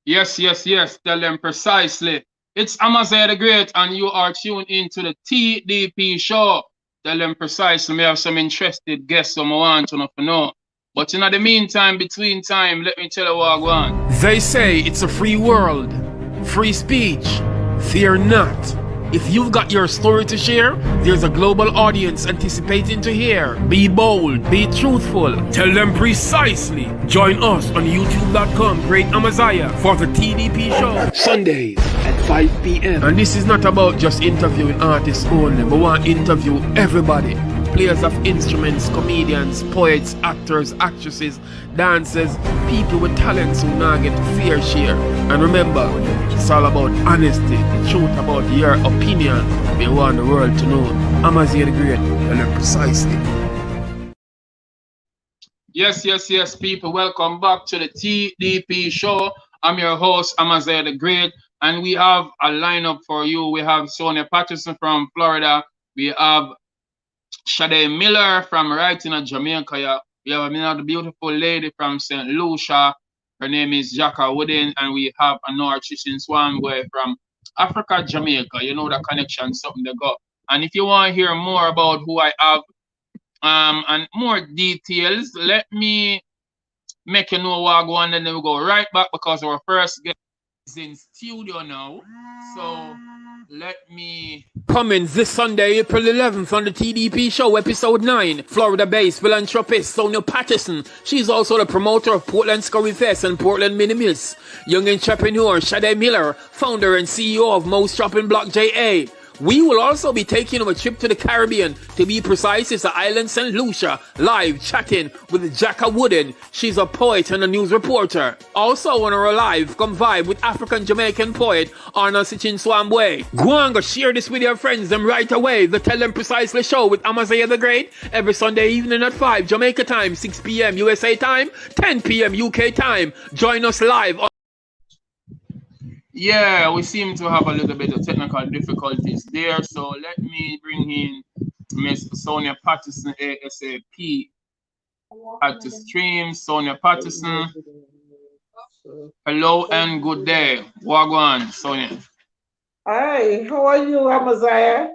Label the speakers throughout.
Speaker 1: Yes, yes, yes. Tell them precisely. It's Amaziyah the Great, and you are tuned in to the TDP show. Tell them precisely. We have some interested guests who I want to know. But in the meantime, between time, let me tell you what I want. They say it's a free world, free speech. Fear not. If you've got your story to share, there's a global audience anticipating to hear. Be bold, be truthful, tell them precisely. Join us on youtube.com, Great Amaziyah, for the TDP show. Sundays at 5 p.m. And this is not about just interviewing artists only, but we want to interview everybody. Players of instruments, comedians, poets, actors, actresses, dancers, people with talents who now get fair share. And remember, it's all about honesty, the truth about your opinion. We want the world to know. Amaziyah the Great, tell them precisely. Yes, yes, yes, people. Welcome back to the TDP show. I'm your host, Amaziyah the Great, and we have a lineup for you. We have Sonia Patterson from Florida. We have Shadae Miller from right in Jamaica. Yeah. We have another beautiful lady from St. Lucia. Her name is Jhaka Wooden, and we have Anord Sichinwambwe from Africa, Jamaica. You know the connection, something they got. And if you want to hear more about who I have and more details, let me make you know what I go on, and then we go right back because our first guest is in studio now. So let me. Coming this Sunday, April 11th on the TDP show, episode 9. Florida-based philanthropist Sonia Patterson. She's also the promoter of Portland Scurry Fest and Portland Minimus. Young entrepreneur Shadae Miller, founder and CEO of Most Shopping Block JA. We will also be taking a trip to the Caribbean. To be precise, it's the island St. Lucia, live chatting with Jhaka Wooden. She's a poet and a news reporter. Also on our live, come vibe with African Jamaican poet Anord Sichinwambwe. Go on, go share this with your friends them right away. The Tell Them Precisely show with Amaziyah the Great every Sunday evening at 5 Jamaica Time, 6 p.m. USA time, 10 p.m. UK time. Join us live on. Yeah, we seem to have a little bit of technical difficulties there, so let me bring in Miss Sonia Patterson, ASAP, at the stream. Sonia Patterson, hello and good day. Wagwan, Sonia.
Speaker 2: Hi, how are you, Amaziyah?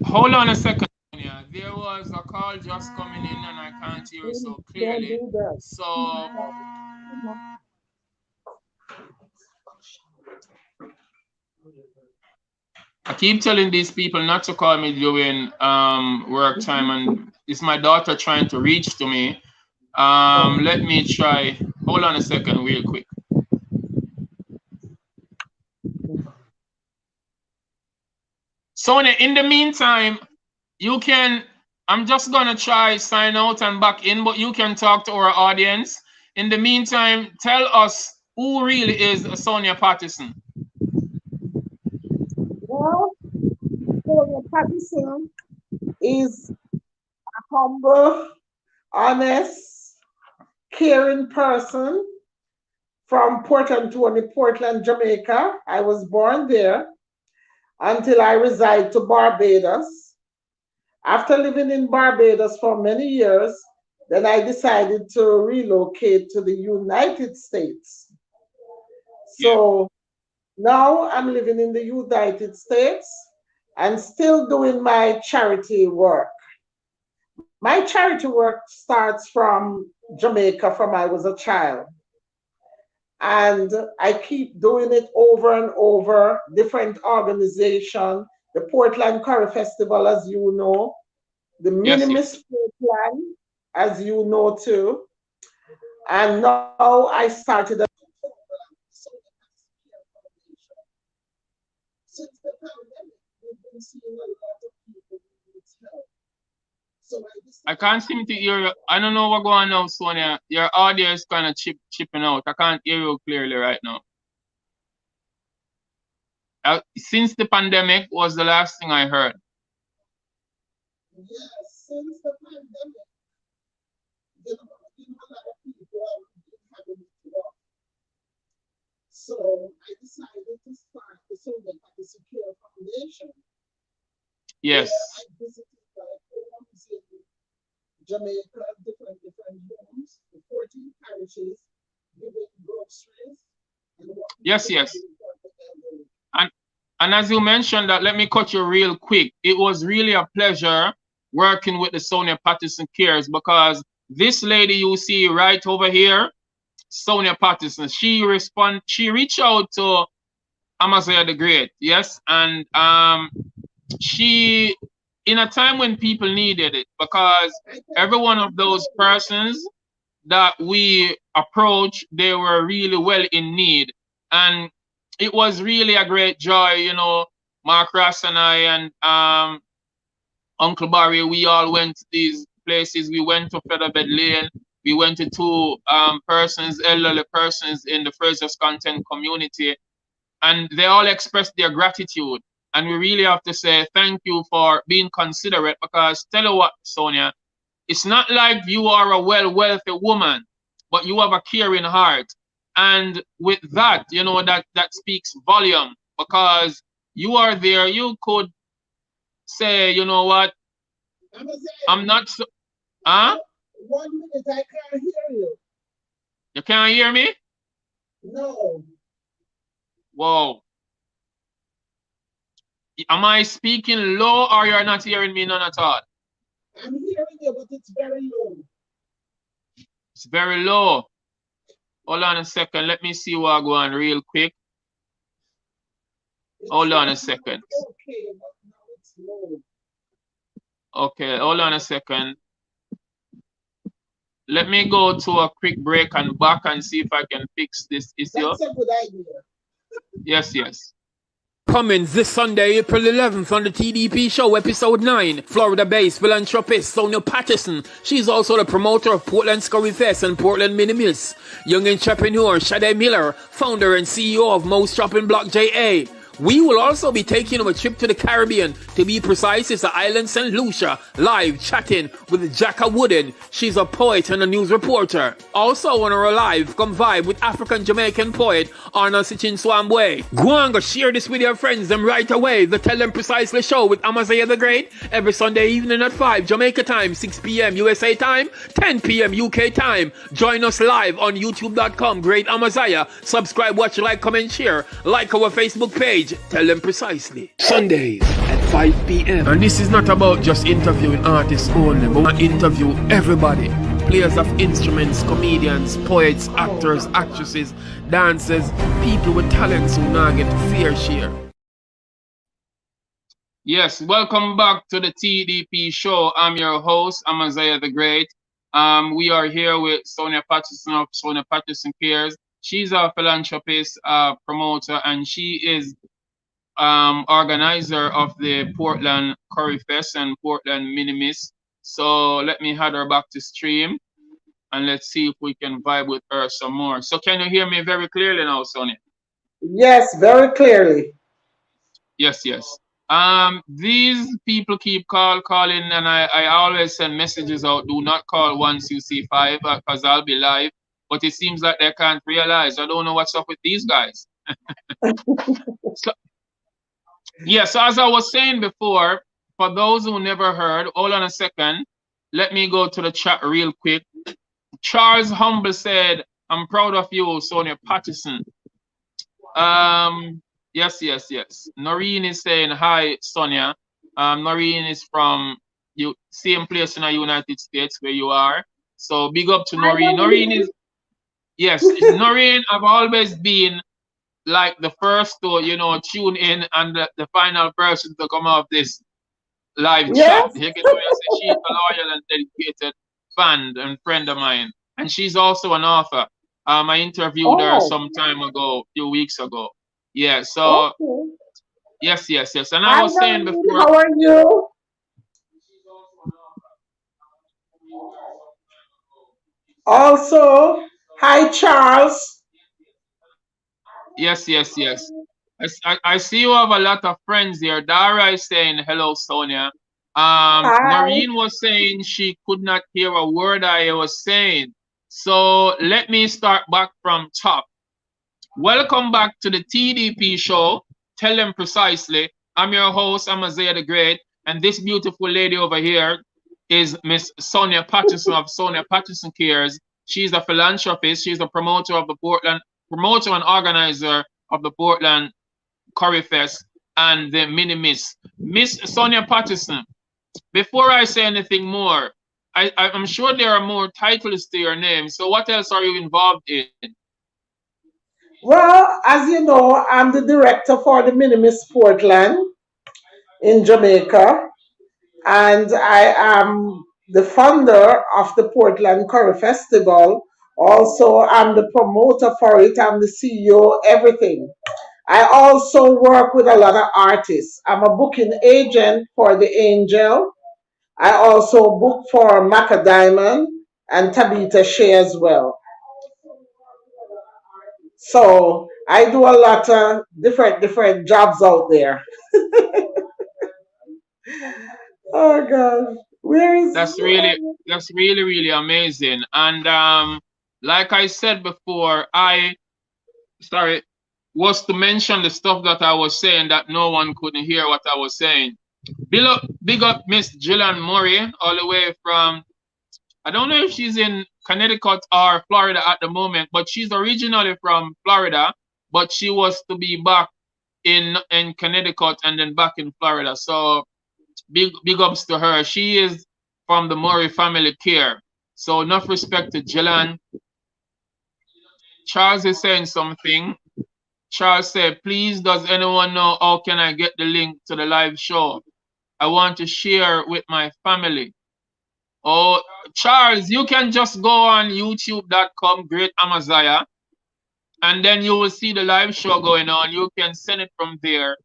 Speaker 1: Hold on a second, Sonia. There was a call just coming in and I can't hear you so clearly. So I keep telling these people not to call me during work time, and it's my daughter trying to reach to me. Let me try. Hold on a second, real quick. Sonia, in the meantime, you can. I'm just gonna try sign out and back in, but you can talk to our audience. In the meantime, tell us who really is Sonia Patterson.
Speaker 2: Well, Sonia Patterson is a humble, honest, caring person from Portland, Jamaica. I was born there until I resided to Barbados. After living in Barbados for many years, then I decided to relocate to the United States. So now I'm living in the United States and still doing my charity work. My charity work starts from Jamaica from I was a child. And I keep doing it over and over, different organizations, the Portland Curry Festival, as you know, the Minimus Portland, as you know too. And now I started a since the pandemic, we've been seeing a lot of people who need help. So
Speaker 1: I can't seem to hear you. I don't know what's going on now, Sonia. Your audio is kind of chipping out. I can't hear you clearly right now. Since the pandemic was the last thing I heard.
Speaker 2: Yes, since the pandemic, a lot of people have been having it rough. So I decided to start the Sonia Patterson Care Foundation.
Speaker 1: Yes.
Speaker 2: I visited homes in Jamaica, different homes, 14 parishes,
Speaker 1: Yes, yes. And as you mentioned that, let me cut you real quick. It was really a pleasure working with the Sonia Patterson Cares, because this lady you see right over here, Sonia Patterson, she reached out to Amaziyah the Great, yes, and she, in a time when people needed it, because every one of those persons that we approached, they were really well in need. And it was really a great joy, you know, Mark Ross and I and Uncle Barry, we all went to these places. We went to Featherbed Lane. We went to two persons, elderly persons in the Fraser's content community, and they all expressed their gratitude. And we really have to say thank you for being considerate, because tell you what, Sonia, it's not like you are a wealthy woman, but you have a caring heart. And with that, you know, that speaks volume, because you are there. You could say, you know what, I'm not so, huh?
Speaker 2: 1 minute, I can't hear you.
Speaker 1: You can't hear me?
Speaker 2: No.
Speaker 1: Whoa. Am I speaking low, or you're not hearing me none at all?
Speaker 2: I'm hearing you, but it's very low.
Speaker 1: It's very low. Hold on a second. Let me see what I go on real quick. Hold on a second.
Speaker 2: Okay, but now it's low.
Speaker 1: Okay, hold on a second. Let me go to a quick break and back and see if I can fix this issue.
Speaker 2: That's a good idea.
Speaker 1: Yes, yes.
Speaker 3: Coming this Sunday, April 11th on the TDP show, episode 9. Florida-based philanthropist Sonia Patterson. She's also the promoter of Portland Scurry Fest and Portland Mini Mills. Young entrepreneur Shadae Miller, founder and CEO of Mo's Shopping Block JA. We will also be taking a trip to the Caribbean. To be precise, it's the island St. Lucia, live chatting with Jhaka Wooden. She's a poet and a news reporter. Also on our live, come vibe with African Jamaican poet Anord Sichinwambwe. Go and go share this with your friends them right away. The Tell Them Precisely show with Amaziyah the Great every Sunday evening at 5 Jamaica Time, 6 p.m. USA Time, 10 p.m. UK Time. Join us live on youtube.com, Great Amaziyah. Subscribe, watch, like, comment, share. Like our Facebook page. Tell Them Precisely. Sundays at 5 p.m. And this is not about just interviewing artists only, but I interview everybody. Players of instruments, comedians, poets, actors, actresses, dancers, people with talents who now get fair share.
Speaker 1: Yes, welcome back to the TDP show. I'm your host, Amaziyah the Great. We are here with Sonia Patterson of Sonia Patterson Cares. She's a philanthropist, promoter, and she is organizer of the Portland Curry Fest and Portland Minimis. So let me add her back to stream, and let's see if we can vibe with her some more. So can you hear me very clearly now, Sonia?
Speaker 2: Yes, very clearly.
Speaker 1: Yes, yes. These people keep calling, and I always send messages out. Do not call once you see 5, because I'll be live. But it seems like they can't realize. I don't know what's up with these guys. So as I was saying before, for those who never heard, hold on a second. Let me go to the chat real quick. Charles Humble said, I'm proud of you, Sonia Patterson. Yes. Noreen is saying, hi, Sonia. Noreen is from same place in the United States where you are. So big up to Noreen. Noreen is, yes, Noreen, I've always been like the first to, you know, tune in and the final person to come off this live chat. You can say she's a loyal and dedicated fan and friend of mine. And she's also an author. I interviewed her some time ago, a few weeks ago. Yeah, so yes. And I was saying before.
Speaker 2: How are you? Also, hi Charles.
Speaker 1: Yes. I see you have a lot of friends here. Dara is saying hello, Sonia. Noreen was saying she could not hear a word I was saying. So let me start back from top. Welcome back to the TDP show. Tell Them Precisely. I'm your host, Amaziyah the Great, and this beautiful lady over here is Miss Sonia Patterson of Sonia Patterson Cares. She's a philanthropist. She's a promoter and organizer of the Portland Curry Fest and the Mini Miss. Miss Sonia Patterson, before I say anything more, I'm sure there are more titles to your name. So what else are you involved in?
Speaker 2: Well, as you know, I'm the director for the Minimis Portland in Jamaica, and I am the founder of the Portland Curry Festival. Also, I'm the promoter for it. I'm the CEO, everything. I also work with a lot of artists. I'm a booking agent for The Angel. I also book for Maca Diamond and Tabitha Shea as well. So I do a lot of different jobs out there. Oh God, where is?
Speaker 1: That's really amazing. And like I said before, I sorry was to mention the stuff that I was saying that no one couldn't hear what I was saying. Big up Miss Jillian Murray all the way from, I don't know if she's in Connecticut or Florida at the moment, but she's originally from Florida, but she was to be back in Connecticut and then back in Florida. So big ups to her. She is from the Murray family care. So enough respect to Jillian. Charles is saying something. Charles said, please, does anyone know how can I get the link to the live show? I want to share with my family. Oh, Charles, you can just go on youtube.com, Great Amaziyah, and then you will see the live show going on. You can send it from there.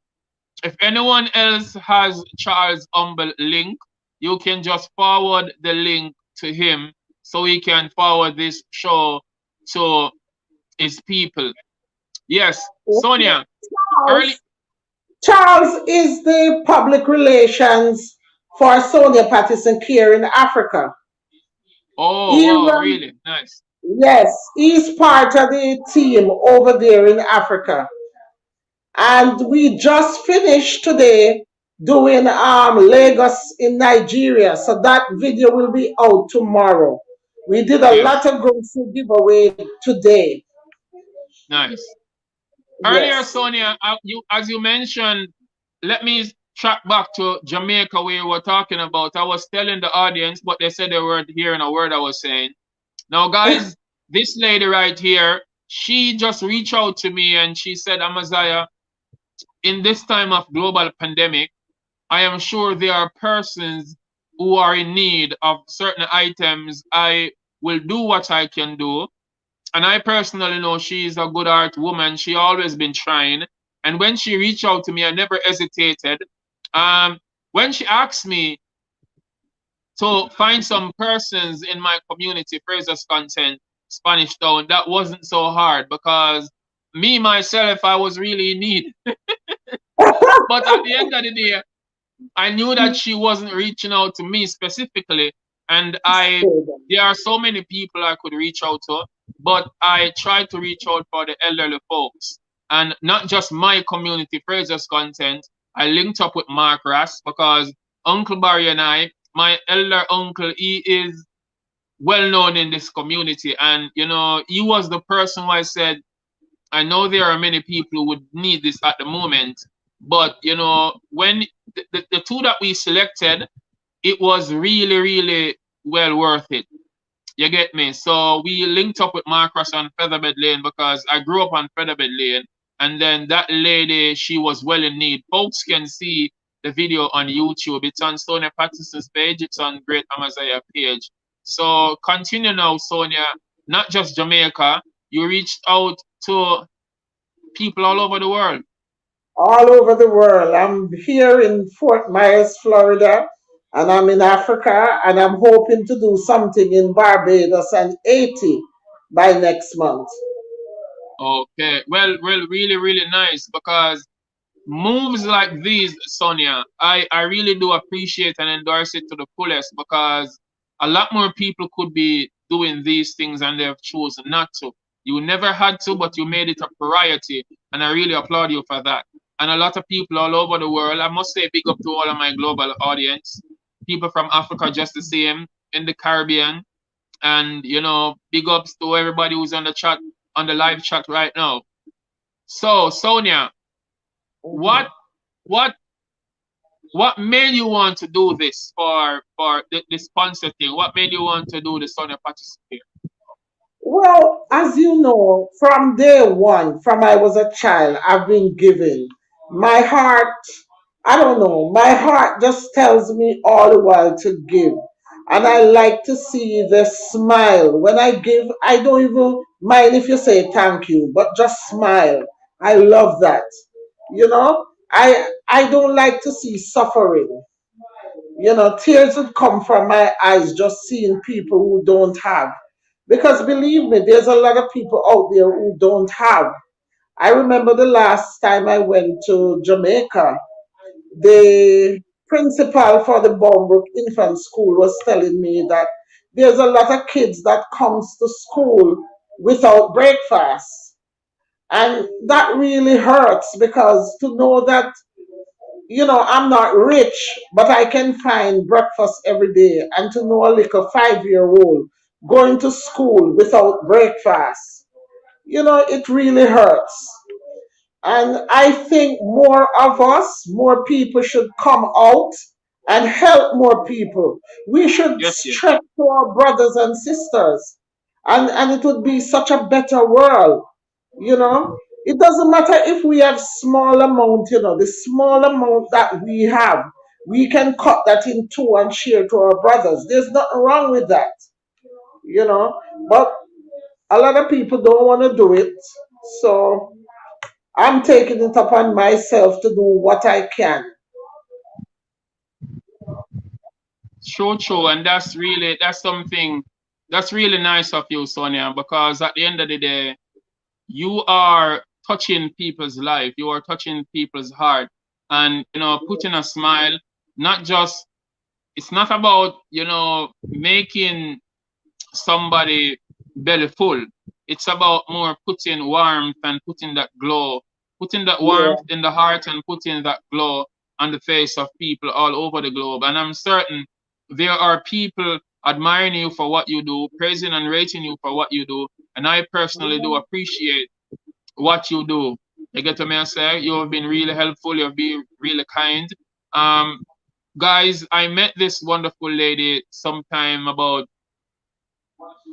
Speaker 1: If anyone else has Charles' humble link, you can just forward the link to him so he can forward this show to his people. Yes, Sonia.
Speaker 2: Charles is the public relations for Sonia Patterson Care in Africa.
Speaker 1: Oh, really? Nice.
Speaker 2: Yes, he's part of the team over there in Africa. And we just finished today doing Lagos in Nigeria. So that video will be out tomorrow. We did a lot of grocery giveaway today.
Speaker 1: Nice. Earlier, Sonia, as you mentioned, let me track back to Jamaica where you were talking about. I was telling the audience, but they said they weren't hearing a word I was saying. Now, guys, this lady right here, she just reached out to me and she said, Amaziyah, in this time of global pandemic, I am sure there are persons who are in need of certain items. I will do what I can do. And I personally know she's a good art woman. She always been trying. And when she reached out to me, I never hesitated. When she asked me to find some persons in my community, Fraser's content, Spanish Town, that wasn't so hard because me, myself, I was really in need. But at the end of the day, I knew that she wasn't reaching out to me specifically. And there are so many people I could reach out to, but I tried to reach out for the elderly folks. And not just my community, Fraser's content. I linked up with Mark Ross because Uncle Barry and I, my elder uncle, he is well known in this community. And, you know, he was the person who I said, I know there are many people who would need this at the moment. But, you know, when the two that we selected, it was really well worth it. You get me? So we linked up with Marcus on Featherbed Lane because I grew up on Featherbed Lane. And then that lady, she was well in need. Folks can see the video on YouTube. It's on Sonia Patterson's page. It's on Great Amaziyah page. So continue now, Sonia. Not just Jamaica. You reached out to people all over the world.
Speaker 2: All over the world. I'm here in Fort Myers, Florida, and I'm in Africa, and I'm hoping to do something in Barbados and Haiti by next month.
Speaker 1: Okay. Well, really nice because moves like these, Sonia, I really do appreciate and endorse it to the fullest because a lot more people could be doing these things and they've chosen not to. You never had to, but you made it a priority, and I really applaud you for that. And a lot of people all over the world, I must say big up to all of my global audience, people from Africa just the same, in the Caribbean, And big ups to everybody who's on the chat, on the live chat right now. So Sonia, what what what made you want to do this for the sponsor thing? What made you want to do the Sonia Patterson thing?
Speaker 2: Well, as you know, from day one, from I was a child, I've been giving. My heart, I don't know, my heart just tells me all the while to give. And I like to see the smile. When I give, I don't even mind if you say thank you, but just smile. I love that. You know, I don't like to see suffering. Tears would come from my eyes just seeing people who don't have. Because believe me, there's a lot of people out there who don't have. I remember the last time I went to Jamaica, the principal for the Bombrook Infant School was telling me that there's a lot of kids that comes to school without breakfast. And that really hurts because to know that I'm not rich, but I can find breakfast every day. And to know a little 5-year old going to school without breakfast, it really hurts. And I think more of us, more people should come out and help more people. We should
Speaker 1: Yes, yes.
Speaker 2: stretch to our brothers and sisters. And it would be such a better world, you know. It doesn't matter if we have small amount, the small amount that we have, we can cut that in two and share to our brothers. There's nothing wrong with that, you know. But a lot of people don't want to do it. So I'm taking it upon myself to do what I can.
Speaker 1: True, and that's really nice of you, Sonia, because at the end of the day, you are touching people's life, you are touching people's heart, and putting a smile. Not just, it's not about making somebody belly full. It's about more putting warmth and putting that glow, putting that
Speaker 2: Yeah.
Speaker 1: warmth in the heart and putting that glow on the face of people all over the globe. And I'm certain there are people admiring you for what you do, praising and rating you for what you do. And I personally do
Speaker 2: Mhm.
Speaker 1: appreciate what you do. You get what I say? You have been really helpful. You've been really kind. Um, guys, I met this wonderful lady sometime about,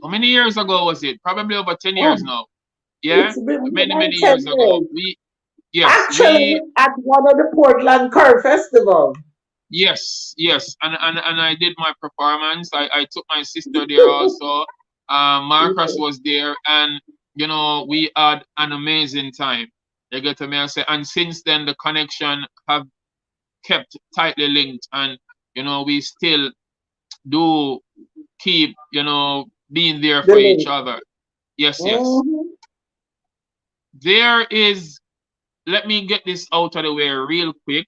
Speaker 1: how many years ago was it? Probably over 10 years
Speaker 2: Oh,
Speaker 1: now. Yeah,
Speaker 2: it's been more
Speaker 1: many
Speaker 2: than
Speaker 1: many
Speaker 2: 10
Speaker 1: years ago.
Speaker 2: years.
Speaker 1: Yes,
Speaker 2: Actually, at one of the Portland Curry Festival.
Speaker 1: and I did my performance. I took my sister there also. Marcus
Speaker 2: Yeah.
Speaker 1: was there, and we had an amazing time. You get to me, I say, and since then the connection have kept tightly linked, and we still do keep being there
Speaker 2: The
Speaker 1: for each
Speaker 2: link.
Speaker 1: other. Yes, yes.
Speaker 2: Hmm.
Speaker 1: There is. Let me get this out of the way real quick.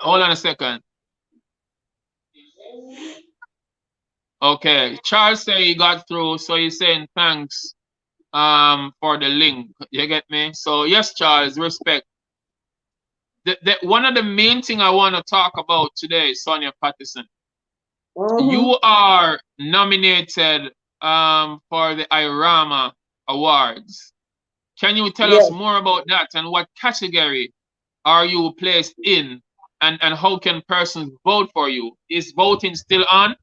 Speaker 1: Hold on a second. Okay, Charles say he got through, so he's saying thanks for the link. You get me? So yes, Charles, respect. One of the main thing I want to talk about today, Sonia Patterson.
Speaker 2: Hmm.
Speaker 1: You are nominated for the IRAMA Awards. Can you tell us
Speaker 2: Yes.
Speaker 1: more about that and what category are you placed in, and how can persons vote for you? Is voting still on?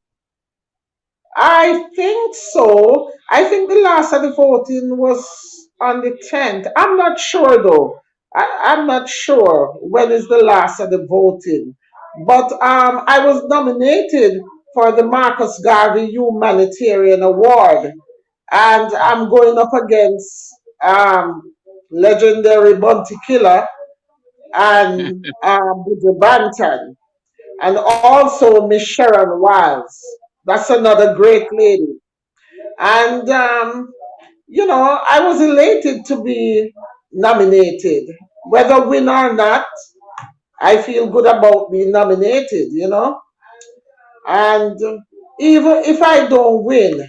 Speaker 2: I think so. I think the last of the voting was on the 10th. I'm not sure though. I'm not sure when is the last of the voting. But I was nominated for the Marcus Garvey Humanitarian Award. And I'm going up against legendary Bunty Killer and Buju Banton, and also Miss Sharon Wiles. That's another great lady. And, I was elated to be nominated. Whether win or not, I feel good about being nominated. And even if I don't win,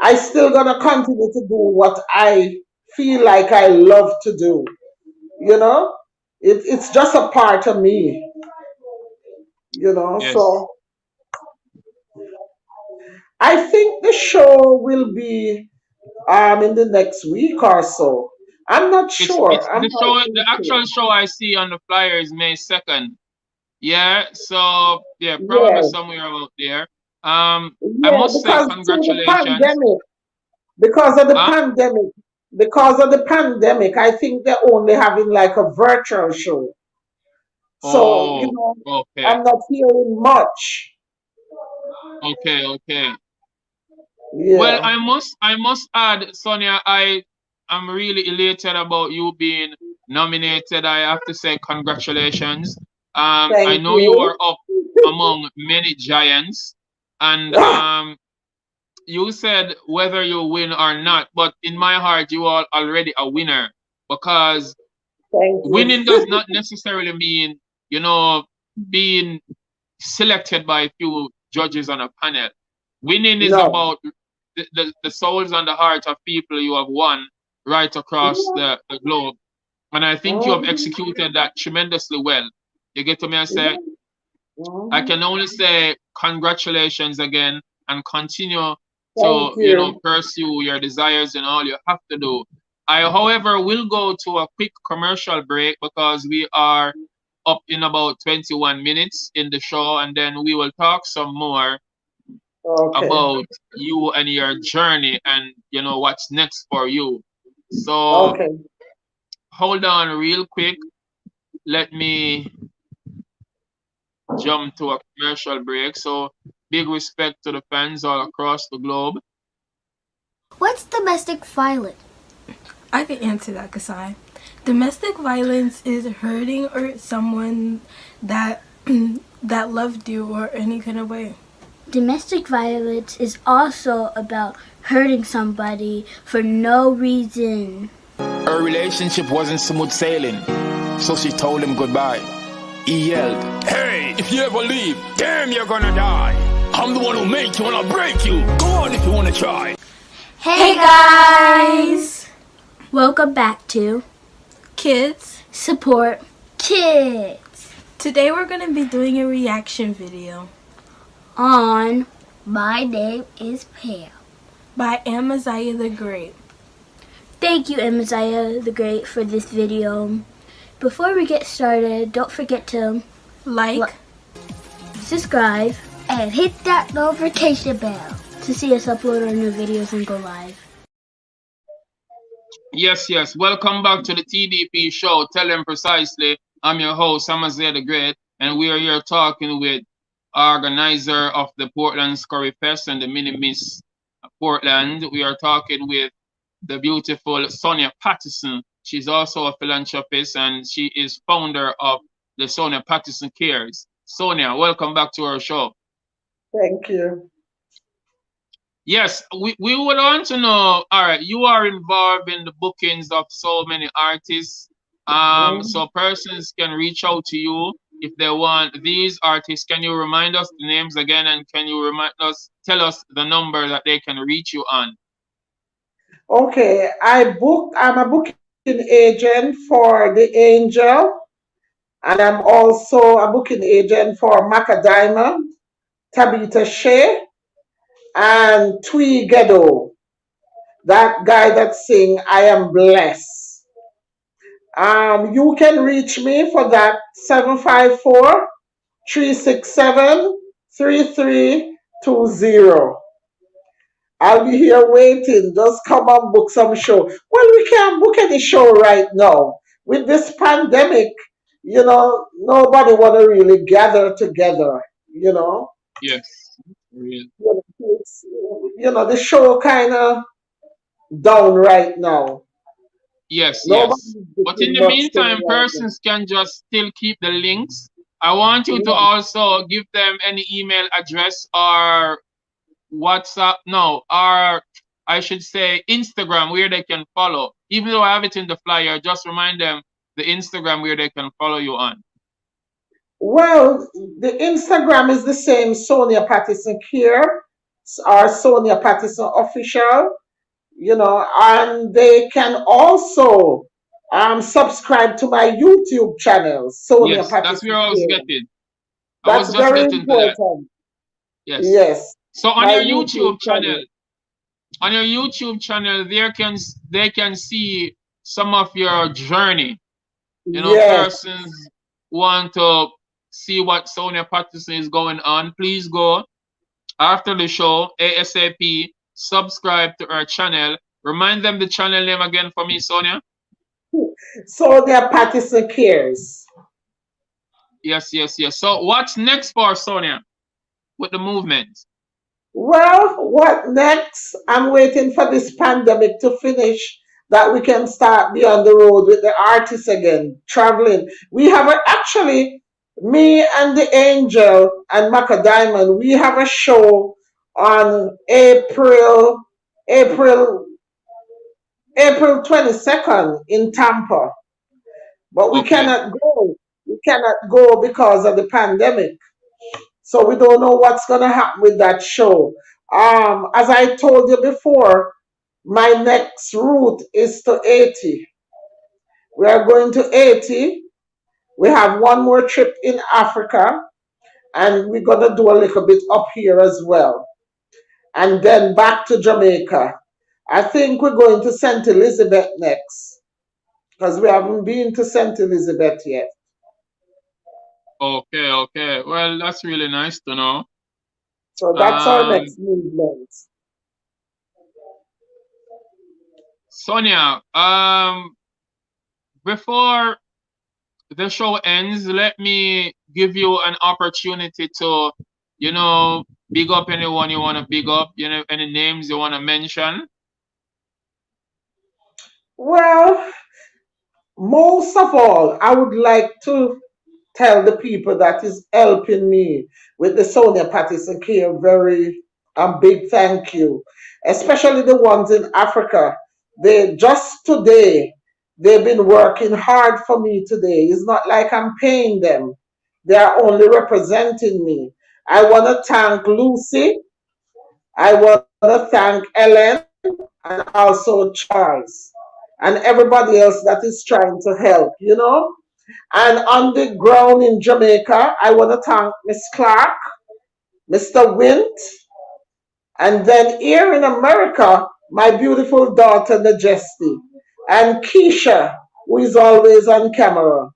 Speaker 2: I still gonna continue to do what I feel like I love to do. You know, it's just a part of me.
Speaker 1: Yes.
Speaker 2: So I think the show will be in the next week or so. I'm not
Speaker 1: It's
Speaker 2: sure. I'm
Speaker 1: the
Speaker 2: not
Speaker 1: show.
Speaker 2: really
Speaker 1: The
Speaker 2: sure.
Speaker 1: actual show I see on the flyer is May 2nd. Yeah. So yeah, probably
Speaker 2: Yeah,
Speaker 1: somewhere out there. I
Speaker 2: yeah,
Speaker 1: must say
Speaker 2: because through the
Speaker 1: congratulations.
Speaker 2: pandemic, because of the
Speaker 1: Huh?
Speaker 2: pandemic, because of the pandemic, I think they're only having like a virtual show. So,
Speaker 1: Oh, okay,
Speaker 2: I'm not hearing much.
Speaker 1: okay. Well,
Speaker 2: Yeah,
Speaker 1: I must add, Sonia, I am really elated about you being nominated. I have to say congratulations. I
Speaker 2: thank
Speaker 1: know you are
Speaker 2: you.
Speaker 1: up among many giants, and you said whether you win or not, but in my heart, you are already a winner because
Speaker 2: Thank
Speaker 1: winning
Speaker 2: you.
Speaker 1: does not necessarily mean, you know, being selected by a few judges on a panel. Winning is
Speaker 2: No.
Speaker 1: about the souls and the heart of people you have won right across
Speaker 2: Yeah.
Speaker 1: the globe. And I think you have
Speaker 2: Mhm.
Speaker 1: executed that tremendously well. You get to me and say,
Speaker 2: Yeah.
Speaker 1: I
Speaker 2: Mhm.
Speaker 1: can only say congratulations again and continue
Speaker 2: Thank
Speaker 1: to,
Speaker 2: you.
Speaker 1: pursue your desires and all you have to do. I, however, will go to a quick commercial break because we are up in about 21 minutes in the show, and then we will talk some more
Speaker 2: Okay.
Speaker 1: about you and your journey and what's next for you. So
Speaker 2: Okay.
Speaker 1: hold on real quick. Let me jump to a commercial break. So big respect to the fans all across the globe.
Speaker 4: What's domestic violence?
Speaker 5: I can answer that, Kasai. Domestic violence is hurting or someone that that loved you or any kind of way.
Speaker 4: Domestic violence is also about hurting somebody for no reason.
Speaker 3: Her relationship wasn't smooth sailing, so she told him goodbye. He yelled, "Hey, if you ever leave, damn, you're gonna die. I'm the one who make you and I'll break you. Go on if you wanna try."
Speaker 4: Hey guys! Welcome back to
Speaker 5: Kids,
Speaker 4: Support Kids
Speaker 5: today we're going to be doing a reaction video
Speaker 4: on My Name is Pam
Speaker 5: by Amaziyah the Great.
Speaker 4: Thank you, Amaziyah the Great, for this video. Before we get started, don't forget to
Speaker 5: Like,
Speaker 4: subscribe, and hit that notification bell to see us upload our new videos and go live.
Speaker 1: Yes, yes. Welcome back to the TDP show. Tell them precisely. I'm your host, Amaziyah the Great, and we are here talking with organizer of the Portland Scurry Fest and the Mini Miss Portland. We are talking with the beautiful Sonia Patterson. She's also a philanthropist and she is founder of the Sonia Patterson Cares. Sonia, welcome back to our show.
Speaker 2: Thank you.
Speaker 1: Yes, we would want to know. All right, you are involved in the bookings of so many artists.
Speaker 2: Mhm.
Speaker 1: So persons can reach out to you if they want these artists. Can you remind us the names again, and can you tell us the number that they can reach you on?
Speaker 2: Okay. I'm a booking agent for the Angel, and I'm also a booking agent for Maca Diamond, Tabitha Shea, and Twee Ghetto. That guy that sing I Am Blessed. You can reach me for that 754-367-3320. I'll be here waiting. Just come and book some show. Well, we can't book any show right now. With this pandemic, nobody want to really gather together, you know.
Speaker 1: Yes. Real.
Speaker 2: It's, the show kind of down right now.
Speaker 1: Yes, yes.
Speaker 2: Nobody's
Speaker 1: But in
Speaker 2: booking
Speaker 1: the
Speaker 2: much thing
Speaker 1: meantime,
Speaker 2: right now.
Speaker 1: persons can just still keep the links. I want you to
Speaker 2: Yeah.
Speaker 1: also give them any email address or WhatsApp, no, or I should say Instagram where they can follow. Even though I have it in the flyer, just remind them the Instagram where they can follow you on.
Speaker 2: Well, the Instagram is the same, Sonia Patterson here, or Sonia Patterson official, and they can also subscribe to my YouTube channel, Sonia
Speaker 1: Yes, that's where
Speaker 2: Patterson
Speaker 1: I was
Speaker 2: here.
Speaker 1: getting. I was
Speaker 2: That's
Speaker 1: just
Speaker 2: very
Speaker 1: getting to that.
Speaker 2: important.
Speaker 1: Yes.
Speaker 2: Yes.
Speaker 1: So on
Speaker 2: my
Speaker 1: your
Speaker 2: YouTube
Speaker 1: YouTube channel,
Speaker 2: channel.
Speaker 1: they can see some of your journey. You know,
Speaker 2: Yes.
Speaker 1: persons want to see what Sonia Patterson is going on. Please go after the show ASAP. Subscribe to our channel. Remind them the channel name again for me, Sonia.
Speaker 2: Sonia Patterson Cares.
Speaker 1: Yes, yes, yes. So what's next for Sonia with the movement?
Speaker 2: Well, what next? I'm waiting for this pandemic to finish that we can start be on the road with the artists again, traveling. We have actually, me and the Angel and Maca Diamond, we have a show on April, April 22nd in Tampa, but we
Speaker 1: Okay.
Speaker 2: cannot go. We cannot go because of the pandemic. So we don't know what's going to happen with that show. As I told you before, my next route is to Haiti. We are going to Haiti. We have one more trip in Africa, and we're going to do a little bit up here as well. And then back to Jamaica. I think we're going to St. Elizabeth next because we haven't been to St. Elizabeth yet.
Speaker 1: Okay, okay. Well, that's really nice to know.
Speaker 2: So that's our
Speaker 1: Um,
Speaker 2: next movement.
Speaker 1: Sonia, before the show ends, let me give you an opportunity to, you know, big up anyone you want to big up, you know, any names you want to mention.
Speaker 2: Well, most of all, I would like to tell the people that is helping me with the Sonia Patterson Care very big thank you, especially the ones in Africa. They just today they've been working hard for me today. It's not like I'm paying them; they are only representing me. I want to thank Lucy. I want to thank Ellen and also Charles and everybody else that is trying to help. And on the ground in Jamaica, I want to thank Miss Clark, Mr. Wint, and then here in America, my beautiful daughter Majesty, and Keisha, who is always on camera.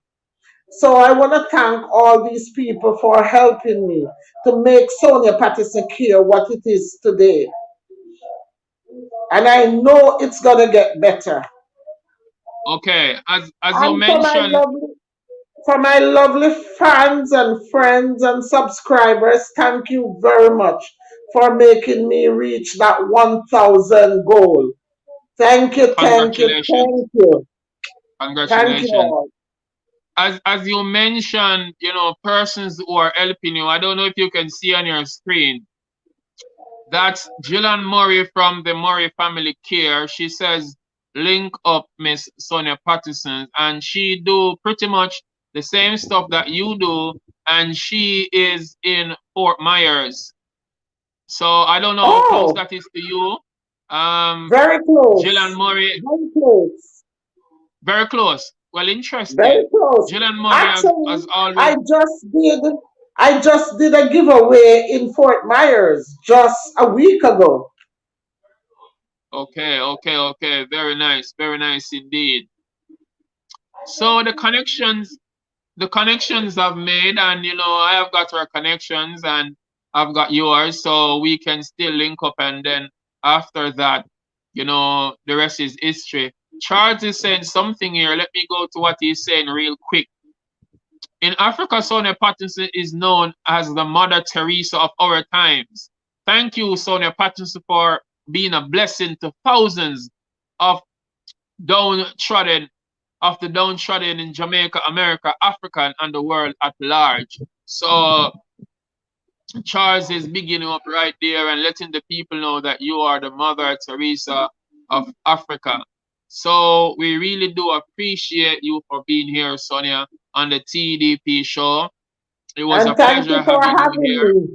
Speaker 2: So I want to thank all these people for helping me to make Sonia Patterson Care what it is today. And I know it's gonna get better.
Speaker 1: Okay, as you
Speaker 2: And
Speaker 1: mentioned,
Speaker 2: for my lovely fans and friends and subscribers, thank you very much for making me reach that 1,000 goal. Thank you, thank you,
Speaker 1: congratulations,
Speaker 2: thank you. Thank you
Speaker 1: congratulations.
Speaker 2: all.
Speaker 1: As you mentioned, you know, persons who are helping you. I don't know if you can see on your screen. That's Jillian Murray from the Murray Family Care. She says, link up Miss Sonia Patterson. And she do pretty much the same stuff that you do. And she is in Fort Myers. So I don't know how close
Speaker 2: Oh,
Speaker 1: that is to you. Um,
Speaker 2: very
Speaker 1: Jillian
Speaker 2: close.
Speaker 1: Murray,
Speaker 2: Very close.
Speaker 1: very close. Well, interesting.
Speaker 2: Very close.
Speaker 1: Jillian Murray has
Speaker 2: Actually,
Speaker 1: always.
Speaker 2: I just did a giveaway in Fort Myers just a week ago.
Speaker 1: Okay, okay, okay. Very nice indeed. So the connections I've made, and you know, I have got our connections and I've got yours, so we can still link up, and then after that, you know, the rest is history. Charles is saying something here. Let me go to what he's saying real quick. In Africa, Sonia Patterson is known as the Mother Teresa of our times. Thank you, Sonia Patterson, for being a blessing to thousands of downtrodden of the downtrodden in Jamaica, America, Africa, and the world at large. So Charles is beginning up right there and letting the people know that you are the Mother Teresa of Africa. So we really do appreciate you for being here, Sonia, on the TDP show. It was a
Speaker 2: And thank
Speaker 1: pleasure
Speaker 2: you for
Speaker 1: having you
Speaker 2: having
Speaker 1: here.
Speaker 2: me.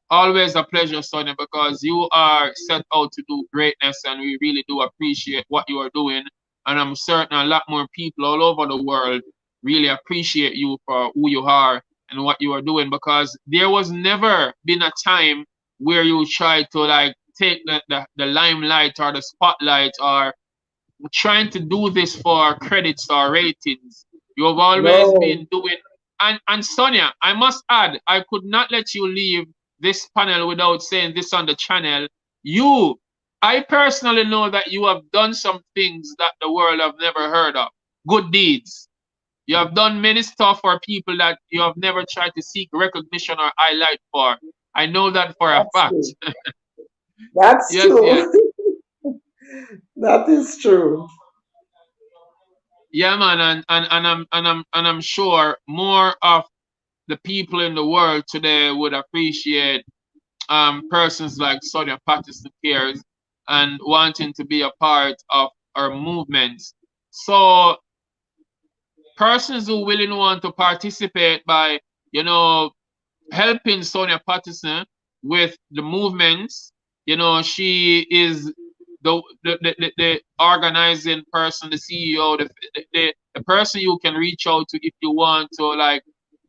Speaker 1: Always a pleasure, Sonia, because you are set out to do greatness, and we really do appreciate what you are doing. And I'm certain a lot more people all over the world really appreciate you for who you are and what you are doing, because there was never been a time where you try to like take the limelight or the spotlight or trying to do this for credits or ratings. You have always been doing, and Sonia, I must add, I could not let you leave this panel without saying this on the channel. I personally know that you have done some things that the world have never heard of. Good deeds. You have done many stuff for people that you have never tried to seek recognition or highlight for. I know that for a fact.
Speaker 2: That's
Speaker 1: yes,
Speaker 2: true.
Speaker 1: yes.
Speaker 2: That is true.
Speaker 1: Yeah, man, and I'm sure more of the people in the world today would appreciate persons like Sonia Patterson cares and wanting to be a part of our movements. So persons who willing want to participate by, you know, helping Sonia Patterson with the movements, you know, she is the organizing person, the CEO, the person you can reach out to if you want to like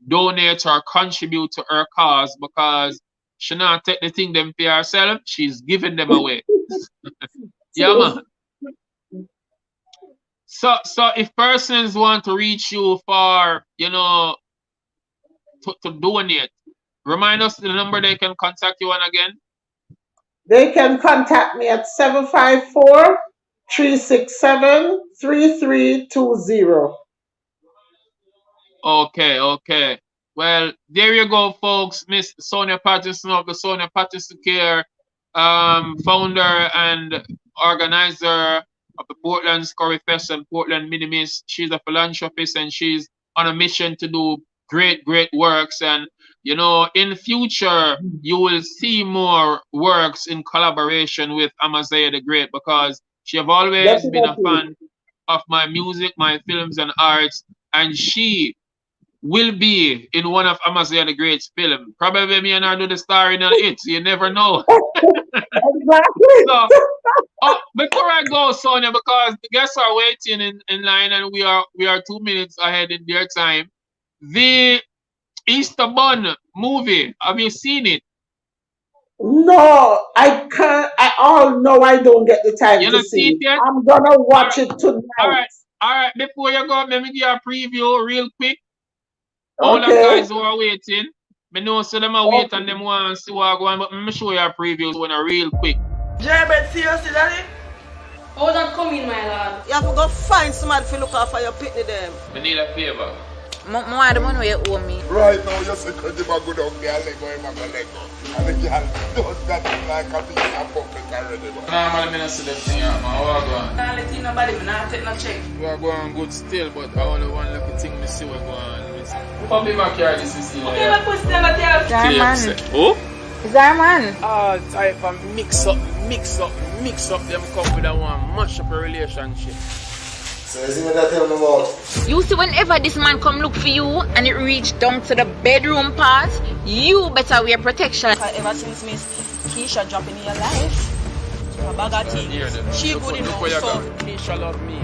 Speaker 1: donate or contribute to her cause, because she not take the thing them for herself, she's giving them away. Yeah, man. So if persons want to reach you for, you know, to donate, remind us the number they can contact you on again.
Speaker 2: They can contact me at 754-367-3320.
Speaker 1: Okay. Well, there you go, folks. Miss Sonia Patterson of the Sonia Patterson Care, founder and organizer of the Portland Scurry Fest and Portland Minimis. She's a philanthropist and she's on a mission to do great works. And, you know, in the future, you will see more works in collaboration with Amaziyah the Great, because she have always been a fan of my music, my films and arts, and she will be in one of Amaziyah the Great's film. Probably me and her do the star in it. You never know.
Speaker 2: Exactly.
Speaker 1: So, before I go, Sonia, because the guests are waiting in line and we are 2 minutes ahead in their time. The Easter Bun movie, have you seen it?
Speaker 2: No, I can't. I don't get the time
Speaker 1: You
Speaker 2: to
Speaker 1: not
Speaker 2: see
Speaker 1: see it
Speaker 2: it.
Speaker 1: yet?
Speaker 2: I'm gonna watch it tonight.
Speaker 1: All right. Before you go, let me give you a preview real quick. All the
Speaker 2: Okay.
Speaker 1: guys who are waiting, I know so them are wait and them want to see what go on, but let me show you a preview when a real quick.
Speaker 6: Jared, seriously, daddy?
Speaker 7: How that come in, my lord?
Speaker 6: You have to go find somebody to look after your pitney them.
Speaker 1: I need a favor.
Speaker 6: More the money you owe me.
Speaker 8: Right now, you're secretly going to go there, Lego, and Lego. And the girl does that like a piece of puppet already.
Speaker 1: Normally, I see them thing out, man. What go on?
Speaker 6: I'll let you nobody, I'm not take no check.
Speaker 1: We are going good still, but I only one lucky thing I see what go on. Come be back here, this is
Speaker 6: Okay, my pussy never tell.
Speaker 7: Zarman.
Speaker 1: Oh?
Speaker 7: Zarman.
Speaker 3: All type of mix up them come with that one mash up a relationship.
Speaker 8: So, you see what I tell me about?
Speaker 7: You see, whenever this man come look for you and it reach down to the bedroom part, you better wear protection.
Speaker 6: Ever since Miss Keisha drop in your life, a bag of things. She good enough, so.
Speaker 3: Keisha love me.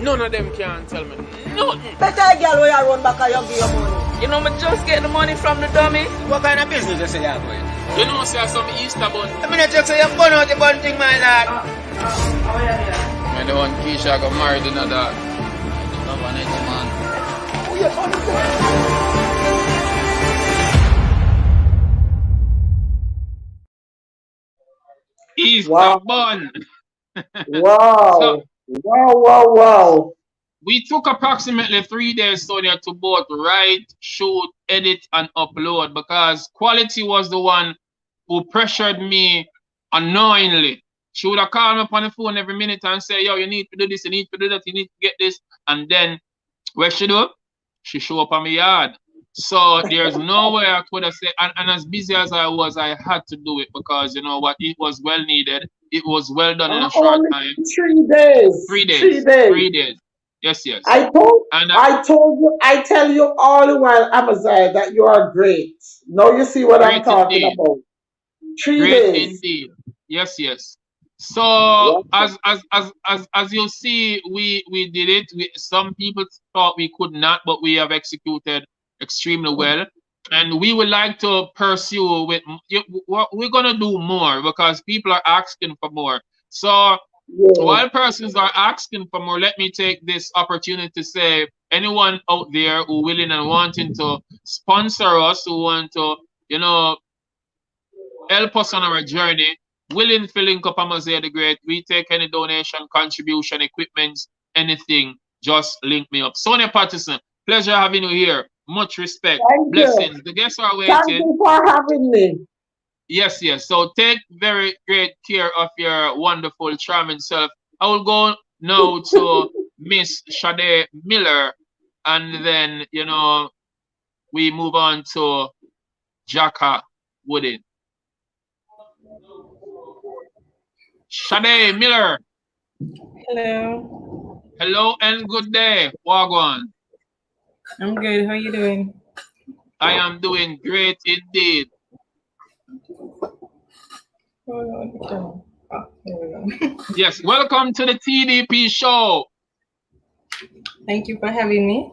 Speaker 3: None of them can tell me nothing.
Speaker 6: Better girl where you run back and you give your money.
Speaker 7: You know me just get the money from the dummy.
Speaker 9: What kind of business you say you're going?
Speaker 1: You know, say some Easter bun.
Speaker 9: I mean, I just say you're going out the bun thing, my lad.
Speaker 6: How are you?
Speaker 1: And the one Keisha got married in a dog.
Speaker 9: Love on it, man.
Speaker 1: Easter bun.
Speaker 2: Wow.
Speaker 1: So,
Speaker 2: Wow.
Speaker 1: we took approximately 3 days, Sonia, to both write, shoot, edit, and upload, because quality was the one who pressured me unknowingly. She would have called me up on the phone every minute and say, yo, you need to do this, you need to do that, you need to get this. And then, what she do? She show up on my yard. So there's no way I could have said, and as busy as I was, I had to do it because, you know what, it was well needed. It was well done in a short time.
Speaker 2: 3 days.
Speaker 1: 3 days.
Speaker 2: 3 days.
Speaker 1: 3 days. Yes.
Speaker 2: I tell you all the while, Amaziyah, that you are great. Now you see what I'm talking
Speaker 1: indeed.
Speaker 2: about. 3
Speaker 1: Great
Speaker 2: days.
Speaker 1: indeed. Yes. So as you see, we did it. Some people thought we could not, but we have executed extremely well. and we would like to pursue with. We're gonna do more because people are asking for more. So
Speaker 2: Yeah.
Speaker 1: while persons are asking for more, let me take this opportunity to say anyone out there who willing and wanting to sponsor us, who want to, help us on our journey, willing to link up Amaziyah the Great. We take any donation, contribution, equipment, anything, just link me up. Sonia Patterson, pleasure having you here. Much respect.
Speaker 2: Thank you.
Speaker 1: Blessings. The guests are
Speaker 2: Thank
Speaker 1: waiting.
Speaker 2: you for having me.
Speaker 1: Yes, yes. So take very great care of your wonderful, charming self. I will go now to Miss Shadae Miller, and then, we move on to Jhaka Woodin. Shadae Miller.
Speaker 10: Hello.
Speaker 1: Hello and good day. Wagwan.
Speaker 10: I'm good. How are you doing?
Speaker 1: I am doing great indeed.
Speaker 10: Oh, there we go.
Speaker 1: Yes, welcome to the TDP show.
Speaker 10: Thank you for having me.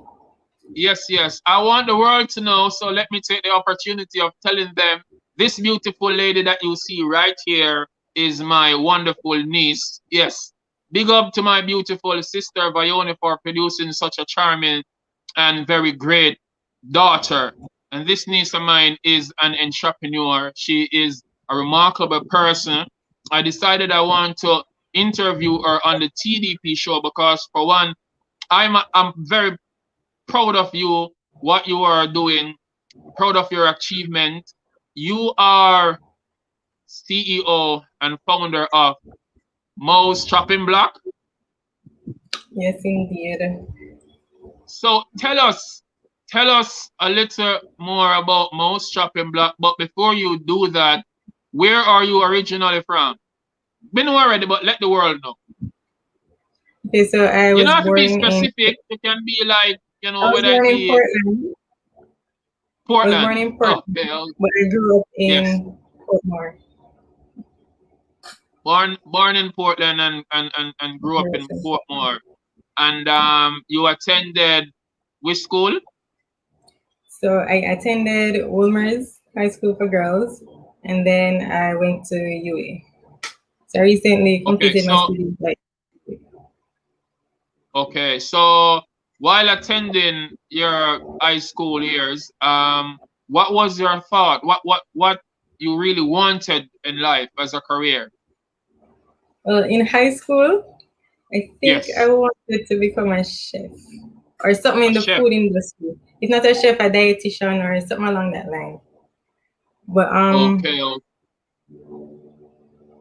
Speaker 1: Yes, yes. I want the world to know, so let me take the opportunity of telling them this beautiful lady that you see right here is my wonderful niece. Yes. Big up to my beautiful sister Vione for producing such a charming and very great daughter. And this niece of mine is an entrepreneur. She is a remarkable person. I decided I want to interview her on the TDP show because, for one, I'm very proud of you, what you are doing, proud of your achievement. You are CEO and founder of Mo's Chopping Block.
Speaker 10: Yes, indeed.
Speaker 1: So tell us a little more about Mo's Chopping Block. But before you do that, where are you originally from? Been already, but let the world know.
Speaker 10: Okay, so I
Speaker 1: You
Speaker 10: was
Speaker 1: don't have to be
Speaker 10: born in.
Speaker 1: specific. It can be like,
Speaker 10: I was
Speaker 1: whether it
Speaker 10: born in
Speaker 1: be
Speaker 10: Portland. I was
Speaker 1: Portland.
Speaker 10: born in Portland,
Speaker 1: Okay.
Speaker 10: but I grew up
Speaker 1: Yes.
Speaker 10: in Portmore.
Speaker 1: Born in Portland and grew up in Portmore. And you attended which school?
Speaker 10: So I attended Wolmer's High School for Girls, and then I went to UA. So I recently completed my studies.
Speaker 1: Okay, so while attending your high school years, what was your thought? What you really wanted in life as a career?
Speaker 10: Well, in high school, I think
Speaker 1: Yes.
Speaker 10: I wanted to become a chef or something in the
Speaker 1: chef.
Speaker 10: food industry. If not a chef, a dietitian or something along that line. But
Speaker 1: Okay.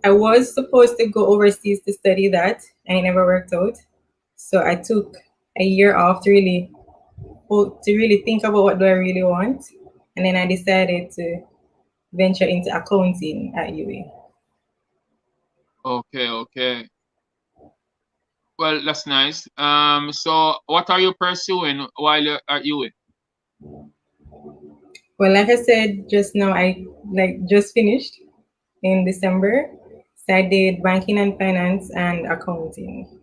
Speaker 10: I was supposed to go overseas to study that, and it never worked out. So I took a year off to really think about what do I really want, and then I decided to venture into accounting at UA.
Speaker 1: Okay. Well, that's nice. So what are you pursuing while you're at UA?
Speaker 10: Well, like I said just now, I just finished in December. So I did banking and finance and accounting.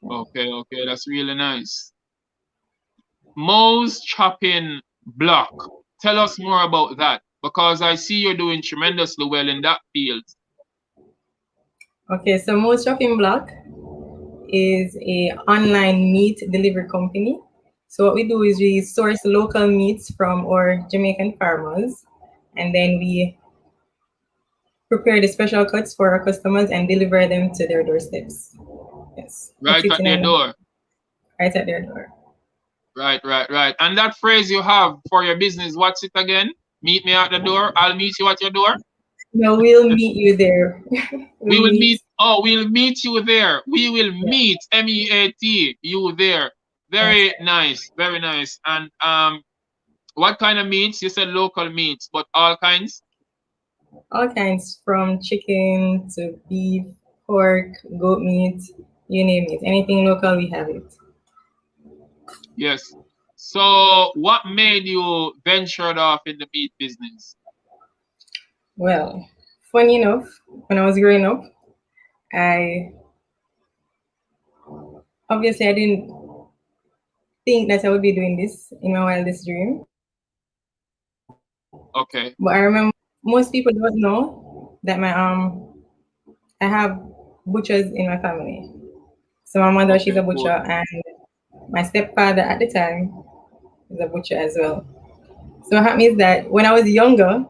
Speaker 1: Okay, that's really nice. Mo's Chopping Block. Tell us more about that, because I see you're doing tremendously well in that field.
Speaker 10: Okay, so Mo's Chopping Block is a online meat delivery company. So what we do is we source local meats from our Jamaican farmers, and then we prepare the special cuts for our customers and deliver them to their doorsteps. Yes.
Speaker 1: Right at their door.
Speaker 10: Right at their door.
Speaker 1: Right. And that phrase you have for your business, what's it again? Meet me at the door. I'll meet you at your door.
Speaker 10: No, we'll meet you there.
Speaker 1: We'll meet you there. We will meet, MEAT, you there. Very nice. And what kind of meats? You said local meats, but all kinds?
Speaker 10: All kinds, from chicken to beef, pork, goat meat, you name it. Anything local, we have it.
Speaker 1: Yes. So what made you venture off in the meat business?
Speaker 10: Well, funny enough, when I was growing up, I didn't think that I would be doing this in my wildest dream.
Speaker 1: Okay.
Speaker 10: But I remember most people don't know that I have butchers in my family. So my mother, she's a butcher, and my stepfather at the time is a butcher as well. So what happened is that when I was younger,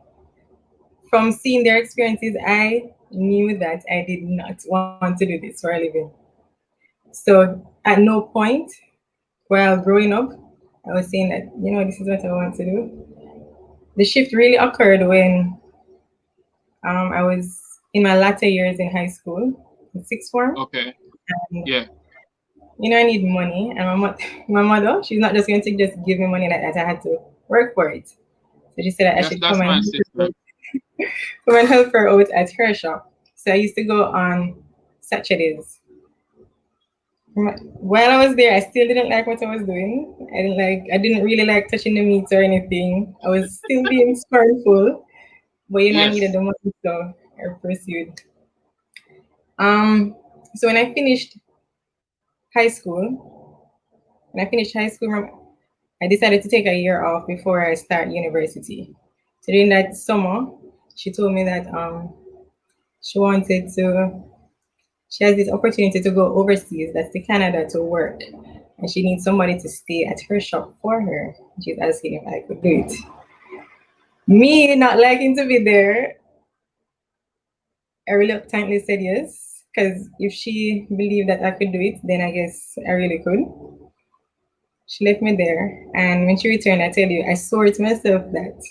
Speaker 10: from seeing their experiences, I knew that I did not want to do this for a living. So at no point while growing up, I was saying that, you know, this is what I want to do. The shift really occurred when I was in my latter years in high school, in sixth form.
Speaker 1: Okay.
Speaker 10: And,
Speaker 1: yeah.
Speaker 10: You know, I need money, and my mother, she's not just going to just give me money like that. I had to work for it. So she said that I should come and help her out at her shop. So I used to go on Saturdays. While I was there, I still didn't like what I was doing. I didn't really like touching the meat or anything. I was still being scornful, but you know, I needed the money, so I pursued. So when I finished high school, I decided to take a year off before I start university. So during that summer, she told me that she has this opportunity to go overseas, that's to Canada, to work. And she needs somebody to stay at her shop for her. She's asking if I could do it. Me not liking to be there, I reluctantly said yes, because if she believed that I could do it, then I guess I really could. She left me there, and when she returned, I tell you, I swore to myself that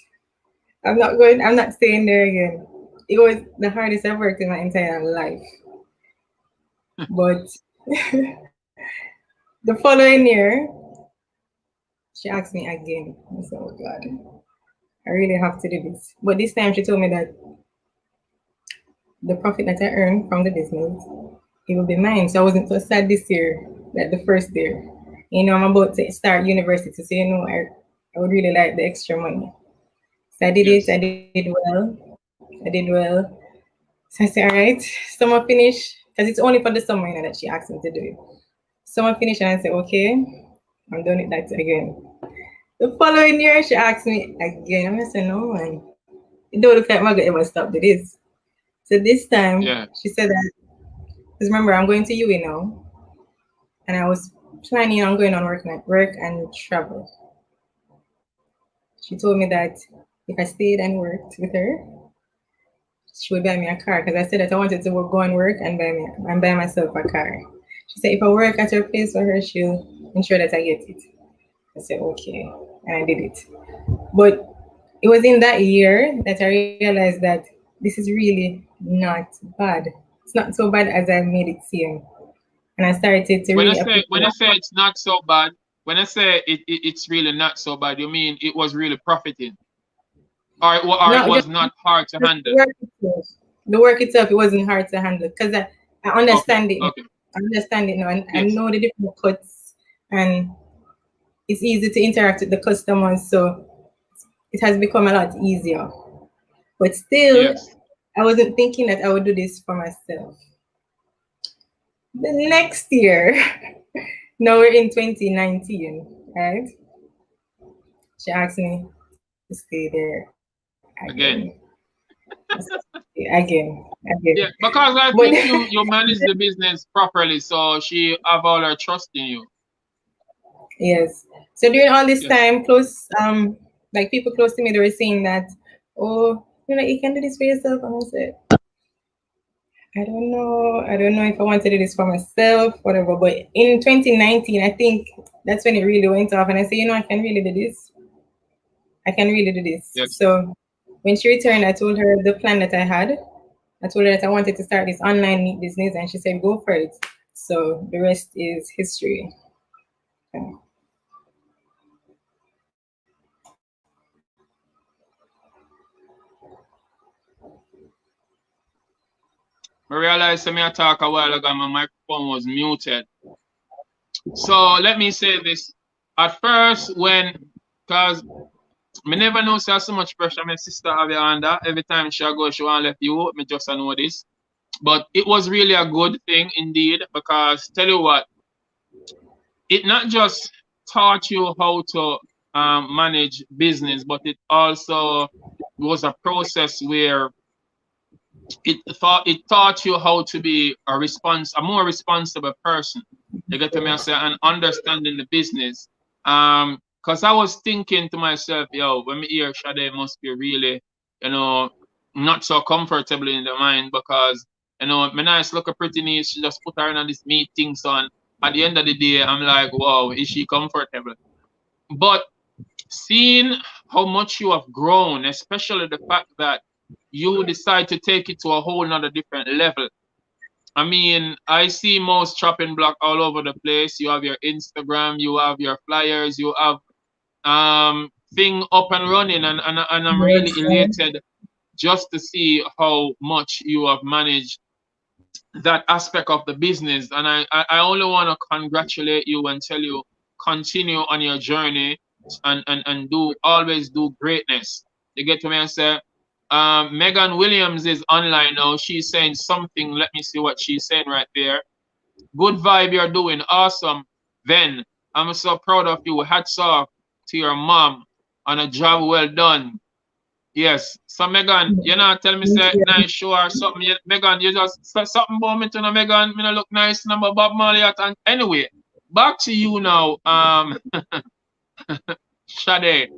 Speaker 10: I'm not staying there again. It was the hardest I've worked in my entire life. But the following year, she asked me again. I said, oh God, I really have to do this. But this time she told me that the profit that I earned from the business, it will be mine. So I wasn't so sad this year, like the first year. You know, I'm about to start university, so you know, I would really like the extra money. So I did it, I did well. So I said, all right, summer finish, because it's only for the summer, you know, that she asked me to do it. Summer finish, and I said, okay, I'm doing it that again. The following year, she asked me again. I'm gonna say, no, man, it don't look like I'm gonna ever stop to this. So this time, she said that, because remember, I'm going to UE now, and I was planning on going on work and travel. She told me that if I stayed and worked with her, she would buy me a car, because I said that I wanted to go and work and buy myself a car. She said if I work at her place for her, she'll ensure that I get it. I said okay, and I did it. But it was in that year that I realized that this is really not bad. It's not so bad as I made it seem. And I started to
Speaker 1: when I say it's not so bad, when I say it's really not so bad, you mean it was really profiting? Or it was not hard to handle?
Speaker 10: The work itself, it wasn't hard to handle, because I understand it. Okay. I understand it now, and I know the different cuts, and it's easy to interact with the customers, so it has become a lot easier. But still, I wasn't thinking that I would do this for myself. The next year, now we're in 2019, right? She asked me to stay there again. Again.
Speaker 1: Yeah, because I think you manage the business properly, so she have all her trust in you.
Speaker 10: Yes. So during all this time, like people close to me, they were saying that, oh, you know, you can do this for yourself. And I said, I don't know if I want to do this for myself, whatever. But in 2019, I think that's when it really went off. And I said, you know, I can really do this. Yes. So when she returned, I told her the plan that I had. I told her that I wanted to start this online meat business, and she said, go for it. So the rest is history. Okay.
Speaker 1: I realized I talked a while ago, my microphone was muted. So let me say this. At first, because I never know so much pressure my sister have you under. Every time she go, she want to left you. Me just know this. But it was really a good thing indeed, because tell you what, it not just taught you how to manage business, but it also was a process where it taught you how to be a more responsible person. You get to me, I say, and understanding the business. Because I was thinking to myself, yo, when me hear Shadae must be really, not so comfortable in the mind because, my nice look a pretty niece, she just put her in this meetings on. At the end of the day, I'm like, wow, is she comfortable? But seeing how much you have grown, especially the fact that you decide to take it to a whole nother different level. I mean, I see most chopping block all over the place. You have your Instagram, you have your flyers, you have thing up and running, and I'm really elated just to see how much you have managed that aspect of the business. And I only want to congratulate you and tell you continue on your journey and always do greatness. You get to me and say, Megan Williams is online now. She's saying something. Let me see what she's saying right there. Good vibe you're doing. Awesome. Then I'm so proud of you. Hats off to your mom on a job well done. Yes. So Megan, you know, tell me say nice show or something. Megan, you just say something about me to know Megan. Me no look nice number Bob Marley at. And anyway, back to you now. Shadae.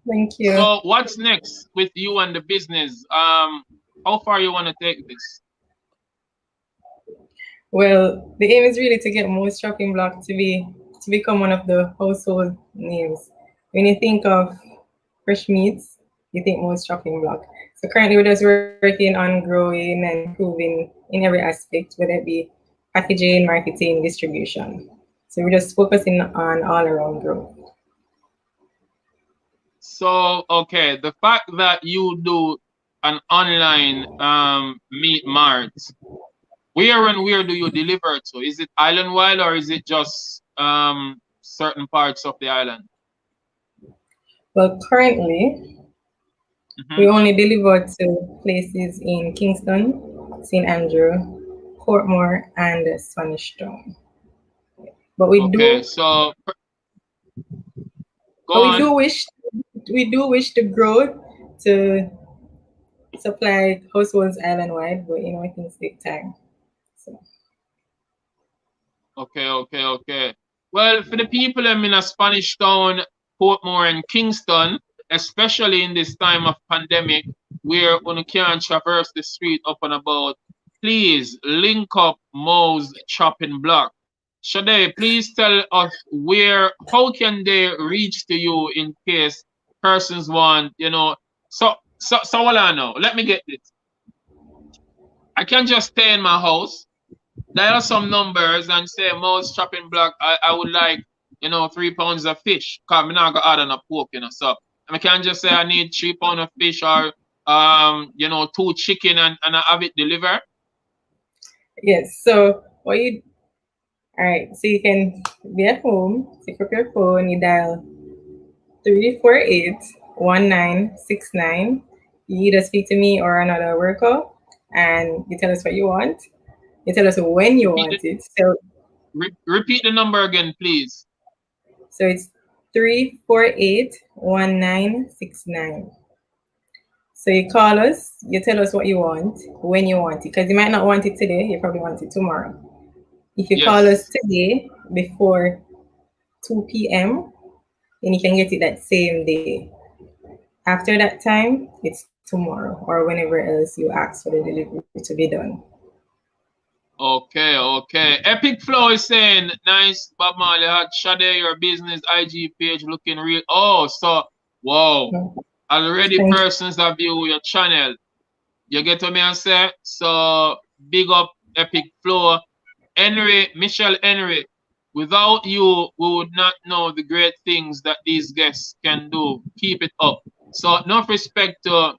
Speaker 10: Thank you.
Speaker 1: So what's next with you and the business? How far you want to take this?
Speaker 10: Well, the aim is really to get most chopping block to become one of the household names. When you think of fresh meats, you think most chopping block. So currently we're just working on growing and improving in every aspect, whether it be packaging, marketing, distribution. So we're just focusing on all around growth.
Speaker 1: So, okay, the fact that you do an online meat mart, where and where do you deliver to? Is it island-wide or is it just certain parts of the island?
Speaker 10: Well, currently, we only deliver to places in Kingston, St. Andrew, Portmore, and Spanish Town. But we do wish to grow to supply households island-wide, but things take time. So.
Speaker 1: Okay. Well, for the people in a Spanish Town, Portmore, and Kingston, especially in this time of pandemic, where you can't traverse the street up and about, please link up Mo's Chopping Block. Shadae, please tell us how can they reach to you in case persons want, so what I know, let me get this. I can just stay in my house, dial some numbers and say, Mo's Chopping Block, I would like, 3 pounds of fish, because I'm not going to add on a pork, so I can just say I need 3 pounds of fish or, 2 chicken and I have it delivered.
Speaker 10: Yes, so all right, so you can be at home, pick up your phone, you dial 348-1969. You either speak to me or another worker, and you tell us what you want. You tell us when you want it. So
Speaker 1: repeat the number again, please.
Speaker 10: So it's 348-1969. So you call us, you tell us what you want, when you want it, because you might not want it today, you probably want it tomorrow. If you call us today before 2 p.m., then you can get it that same day. After that time, it's tomorrow or whenever else you ask for the delivery to be done.
Speaker 1: Okay. Epic Flow is saying, nice, Bob Marley had Shadae, your business IG page looking real. Oh, so, wow. Already persons that view your channel. You get what me and say? So, big up Epic Flow. Michelle Henry, without you, we would not know the great things that these guests can do. Keep it up. So, enough respect to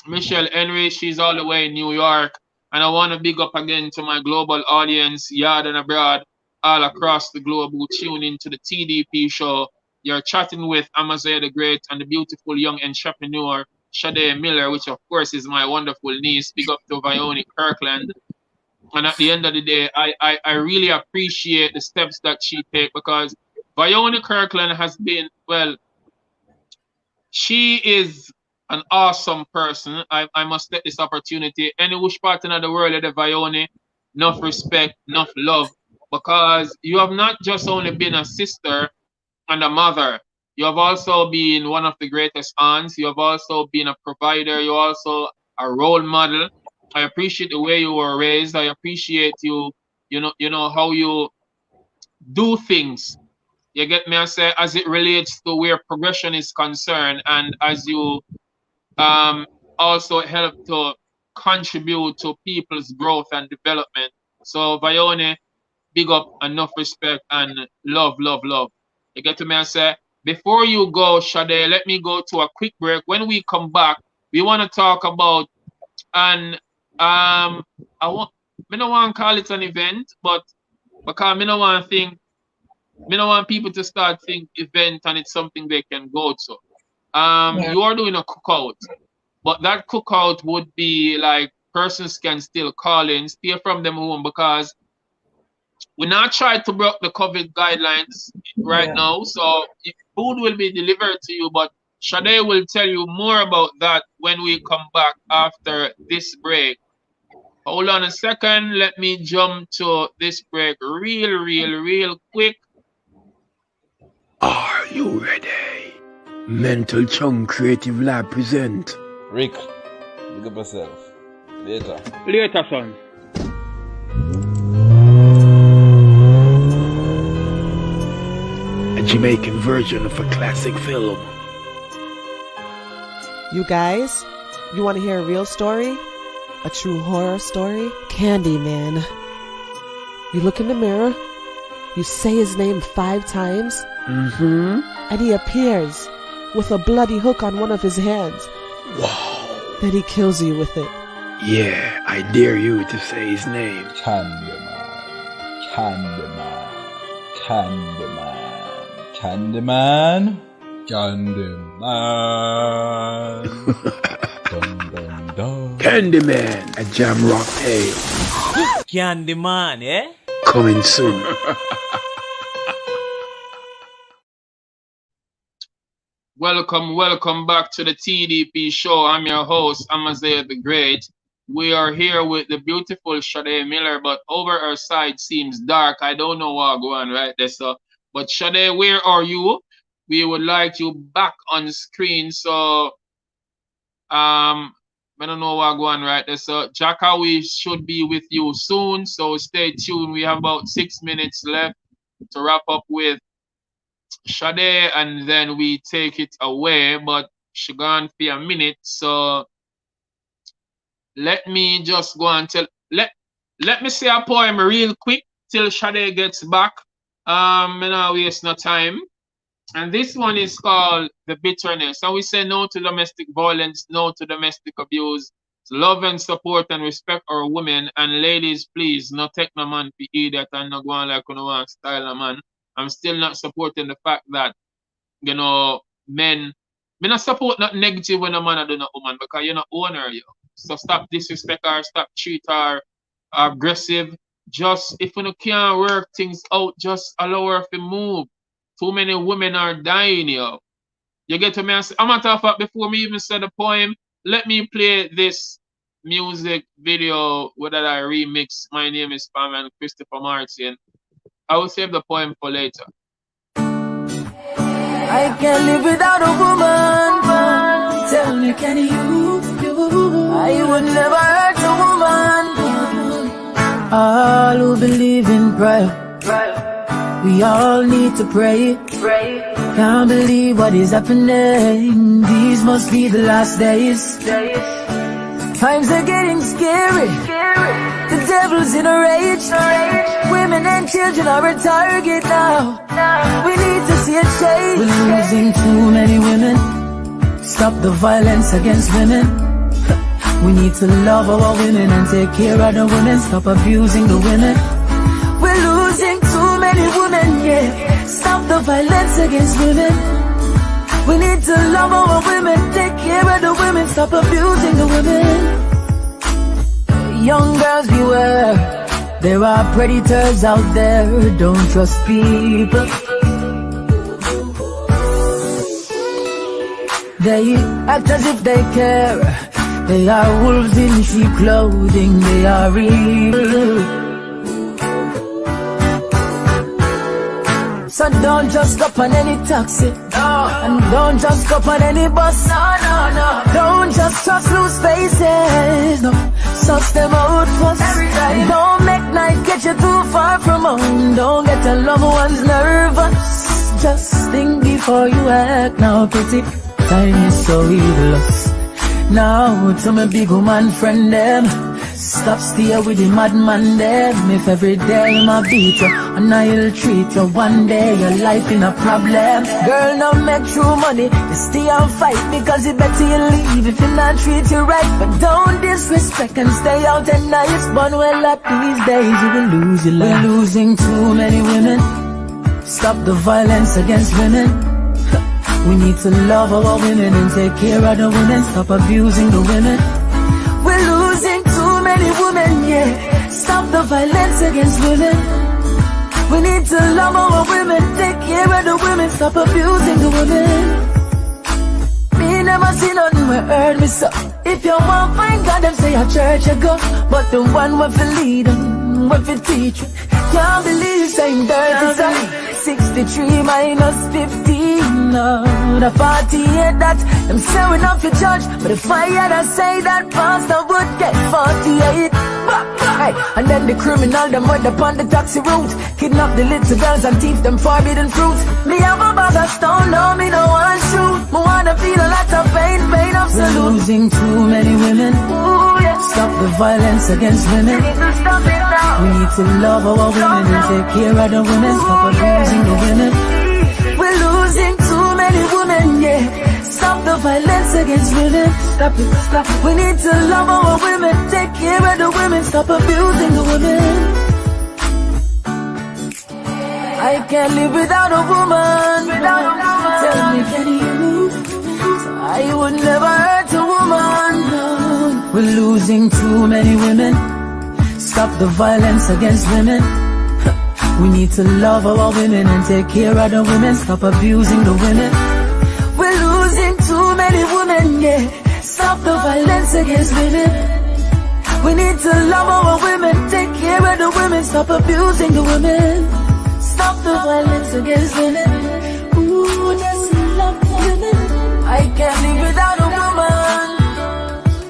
Speaker 1: Michelle Henry. She's all the way in New York. And I want to big up again to my global audience, yard and abroad, all across the globe who tune into the TDP show. You're chatting with Amaziyah the Great and the beautiful young entrepreneur, Shadae Miller, which of course is my wonderful niece. Big up to Vioni Kirkland. And at the end of the day, I really appreciate the steps that she takes because Vioni Kirkland has been, well, She is an awesome person. I must take this opportunity. Any which part in the world of the Vione, enough respect, enough love, because you have not just only been a sister and a mother. You have also been one of the greatest aunts. You have also been a provider. You're also a role model. I appreciate the way you were raised. I appreciate you know how you do things. You get me? I say, as it relates to where progression is concerned, and as you also help to contribute to people's growth and development. So Vione, big up, enough respect and love, love, love. You get to me? I say, before you go, Shadae, let me go to a quick break. When we come back, we want to talk about, and I don't want to call it an event, but because I don't want people to start think event and it's something they can go to. You are doing a cookout, but that cookout would be like persons can still call in, stay from them home, because we're not trying to break the COVID guidelines right now. So food will be delivered to you, but Shadae will tell you more about that when we come back after this break. Hold on a second. Let me jump to this break real quick.
Speaker 3: Are you ready? Mental Chung Creative Lab present.
Speaker 11: Rick, look up yourself. Later.
Speaker 3: Later, son. A Jamaican version of a classic film.
Speaker 12: You guys, you want to hear a real story? A true horror story? Candyman. You look in the mirror, you say his name 5 times, and he appears with a bloody hook on one of his hands.
Speaker 3: Wow.
Speaker 12: Then he kills you with it.
Speaker 3: Yeah, I dare you to say his name.
Speaker 11: Candyman. Candyman. Candyman. Candyman. Candyman. Dun, dun, dun.
Speaker 3: Candyman, a jam rock tale.
Speaker 9: Candyman, eh?
Speaker 3: Coming soon.
Speaker 1: Welcome back to the TDP show. I'm your host, Amaziyah the Great. We are here with the beautiful Shadae Miller, but over her side seems dark. I don't know what's going on right there. So, but Shadae, where are you? We would like you back on screen. So, I don't know what's going on right there. So, Jhaka, we should be with you soon. So stay tuned. We have about 6 minutes left to wrap up with Shadae, and then we take it away. But she gone for a minute. So let me just go and tell. Let me say a poem real quick till Shadae gets back. Me not waste no time. And this one is called The Bitterness. And we say no to domestic violence, no to domestic abuse. Love and support and respect our women. And ladies, please, not take no man for idiot and not go on like you want style a man. I'm still not supporting the fact that, you know, men, me not support not negative when a man do not woman, because you're not owner you. So stop disrespect her, stop treat her aggressive. Just if you can't work things out, just allow her to move. Too many women are dying, yo. You get to me? I'm matter of fact, before me even say the poem, let me play this music video that I remix. My name is Pam and Christopher Martin. I will save the poem for later.
Speaker 13: I can't live without a woman. Tell me, can you? I would never hurt a woman. All who believe in prayer, we all need to pray. Can't believe what is happening. These must be the last days. Times are getting scary. The devil's in a rage. Women and children are a target now. We need to see a change. We're losing too many women. Stop the violence against women. We need to love our women and take care of the women. Stop abusing the women. We're losing too many women, yeah. Stop the violence against women. We need to love our women, take care of the women, stop abusing the women. Young girls beware, there are predators out there, don't trust people. They act as if they care. They are wolves in sheep clothing. They are evil. So don't just go on any taxi, and don't just go on any bus. Don't just trust loose faces. No, suss them out first. And don't make night get you too far from home. Don't get your loved ones nervous. Just think before you act. Now pretty time is so evil. Now to my big woman friend them, stop steer with the madman them. If every day my beat you and I'll treat you, one day your life in a problem. Girl, now make true money, you stay and fight, because it better you leave if you not treat you right. But don't disrespect and stay out at night. But well, up these days you will lose your life. We're losing too many women. Stop the violence against women. We need to love our women and take care of the women. Stop abusing the women. We're losing too many women, yeah. Stop the violence against women. We need to love our women, take care of the women. Stop abusing the women. Me never see nothing where hurt me so. If you want find God, them say a church you go. But the one with the lead them, with the teach you. Can't believe saying dirty son. 63 minus 15, no, the 48 that them showing off your judge. But if I had to say that pastor would get 48. Hey, and then the criminal them went upon the taxi route, kidnap the little girls and thief them forbidden fruits. Me have a bag of stone, no, me no one shoot. Me wanna feel a lot of pain absolute. We're losing too many women. Ooh, yeah. Stop the violence against women. We need to love our women and take care of the women. Stop abusing the women. We're losing too many women, yeah. Stop the violence against women. Stop it, stop it. We need to love our women, take care of the women. Stop abusing the women. I can't live without a woman. Tell me, can you? I would never hurt a woman. No. We're losing too many women. Stop the violence against women. We need to love our women and take care of the women. Stop abusing the women. We're losing too many women, yeah. Stop the violence against women. We need to love our women, take care of the women. Stop abusing the women. Stop the violence against women. Ooh, just love the women. I can't live without a woman.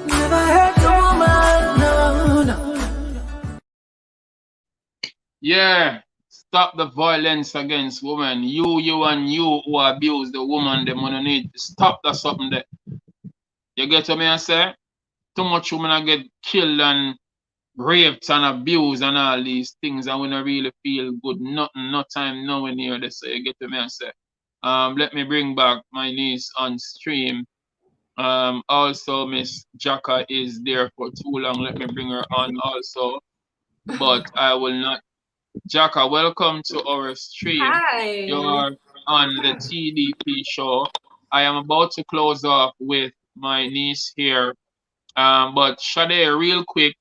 Speaker 13: Never hurt a woman, no, no.
Speaker 1: Yeah, stop the violence against women. You and you who abuse the woman, them gonna need to stop that something there. You get what I say? Too much women are get killed and raped and abused and all these things, and we don't really feel good. Nothing, no time, nowhere near this. So you get what I say? Let me bring back my niece on stream. Also, Miss Jhaka is there for too long. Let me bring her on also. But I will not. Jhaka, welcome to our stream.
Speaker 14: Hi.
Speaker 1: You're on the TDP show. I am about to close off with my niece here. But Shadae, real quick,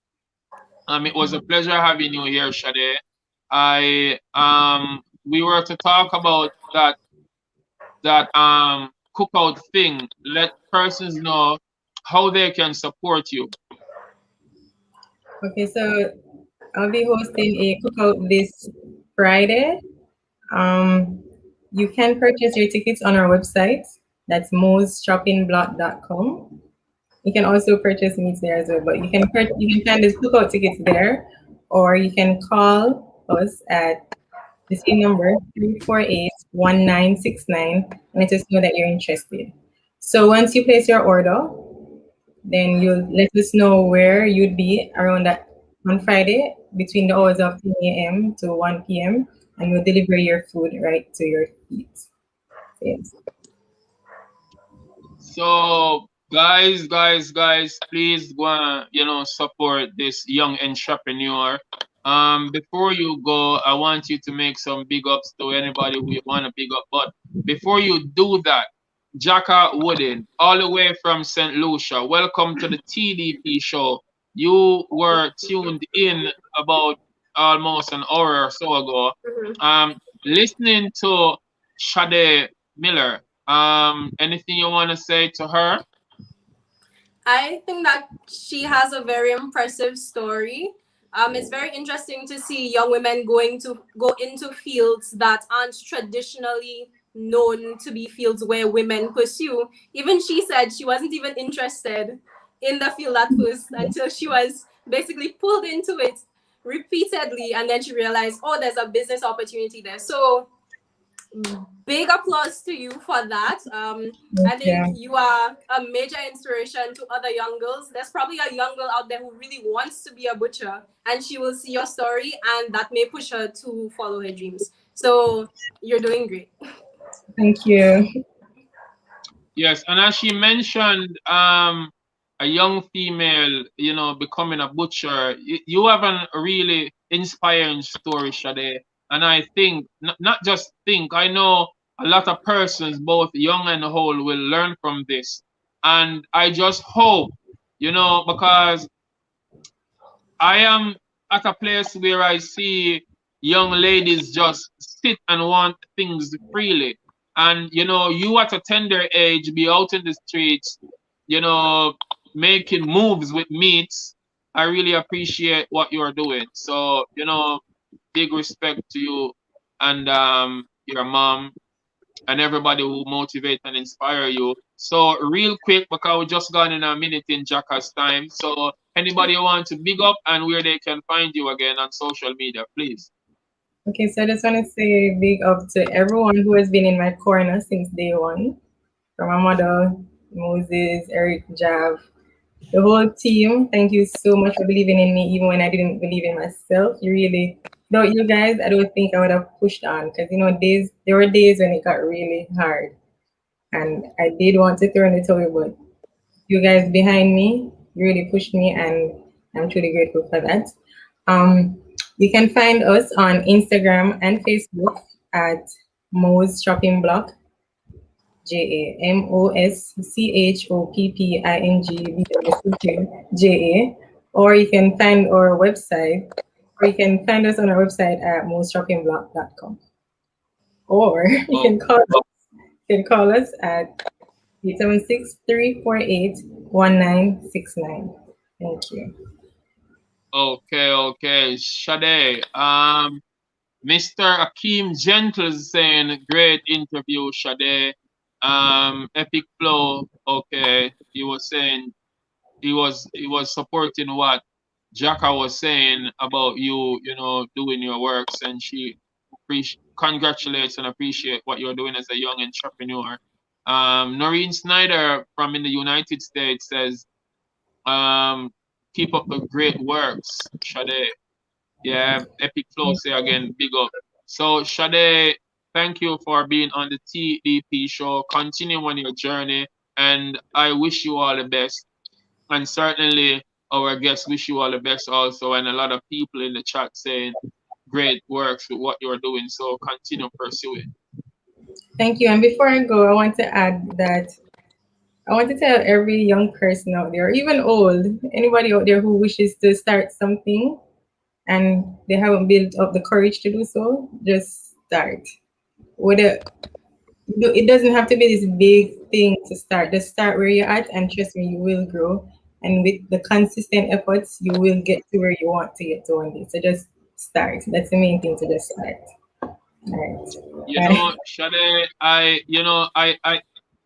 Speaker 1: it was a pleasure having you here, Shadae. We were to talk about that cookout thing. Let persons know how they can support you.
Speaker 10: Okay, so I'll be hosting a cookout this Friday. You can purchase your tickets on our website. That's mosshoppingblock.com. You can also purchase meats there as well, but you can find the cookout tickets there, or you can call us at the same number, 348-1969, and let us know that you're interested. So once you place your order, then you'll let us know where you'd be around that on Friday between the hours of 10 a.m. to 1 p.m. and we'll deliver your food right to your feet. Yes.
Speaker 1: So guys, please go and support this young entrepreneur. Before you go, I want you to make some big ups to anybody who you want to big up. But before you do that, Jhaka Wooden, all the way from St. Lucia, welcome to the TDP show. You were tuned in about almost an hour or so ago. Listening to Shadae Miller, Anything you want to say to her?
Speaker 14: I think that she has a very impressive story. It's very interesting to see young women go into fields that aren't traditionally known to be fields where women pursue. Even she said she wasn't even interested in the field at first until she was basically pulled into it repeatedly, and then she realized, oh, there's a business opportunity there. So big applause to you for that. I think you are a major inspiration to other young girls. There's probably a young girl out there who really wants to be a butcher, and she will see your story, and that may push her to follow her dreams. So you're doing great.
Speaker 10: Thank you.
Speaker 1: Yes, and as she mentioned, a young female, becoming a butcher, you have a really inspiring story, Shadae. And I think, not just think, I know a lot of persons, both young and old, will learn from this. And I just hope, because I am at a place where I see young ladies just sit and want things freely. And, you at a tender age, be out in the streets, making moves with meats. I really appreciate what you're doing. So, big respect to you and your mom and everybody who motivate and inspire you. So real quick, because we just gone in a minute in Jhaka's time. So anybody who wants to big up and where they can find you again on social media, please.
Speaker 10: Okay, so I just want to say big up to everyone who has been in my corner since day one. From my mother, Moses, Eric, Jav, the whole team. Thank you so much for believing in me, even when I didn't believe in myself. Without you guys, I don't think I would have pushed on, because there were days when it got really hard, and I did want to throw in the towel, but you guys behind me really pushed me, and I'm truly grateful for that. You can find us on Instagram and Facebook at Mo's Shopping Block, JAMOSCHOPPINGBWCJ, or you can find our website, or you can find us on our website at mosshoppingblock.com, or you can call us at 876-348-1969. Thank you.
Speaker 1: Okay. Shadae, Mr. Akeem Gentle is saying, great interview, Shadae. Epic flow. Okay, he was saying he was supporting what Jhaka was saying about you, doing your works, and she congratulates and appreciate what you're doing as a young entrepreneur. Noreen Snyder from in the United States says, keep up the great works, Shadae. Yeah, Epic Flow say again, big up. So Shadae, thank you for being on the TDP show. Continue on your journey, and I wish you all the best. And certainly our guests wish you all the best also, and a lot of people in the chat saying great works with what you're doing. So continue pursuing.
Speaker 10: Thank you. And before I go, I want to add that I want to tell every young person out there, even old, anybody out there who wishes to start something and they haven't built up the courage to do so, just start. It doesn't have to be this big thing to start. Just start where you're at, and trust me, you will grow. And with the consistent efforts, you will get to where you want to get to one day. So just start. That's the main thing, to just start. All right.
Speaker 1: Shadae, I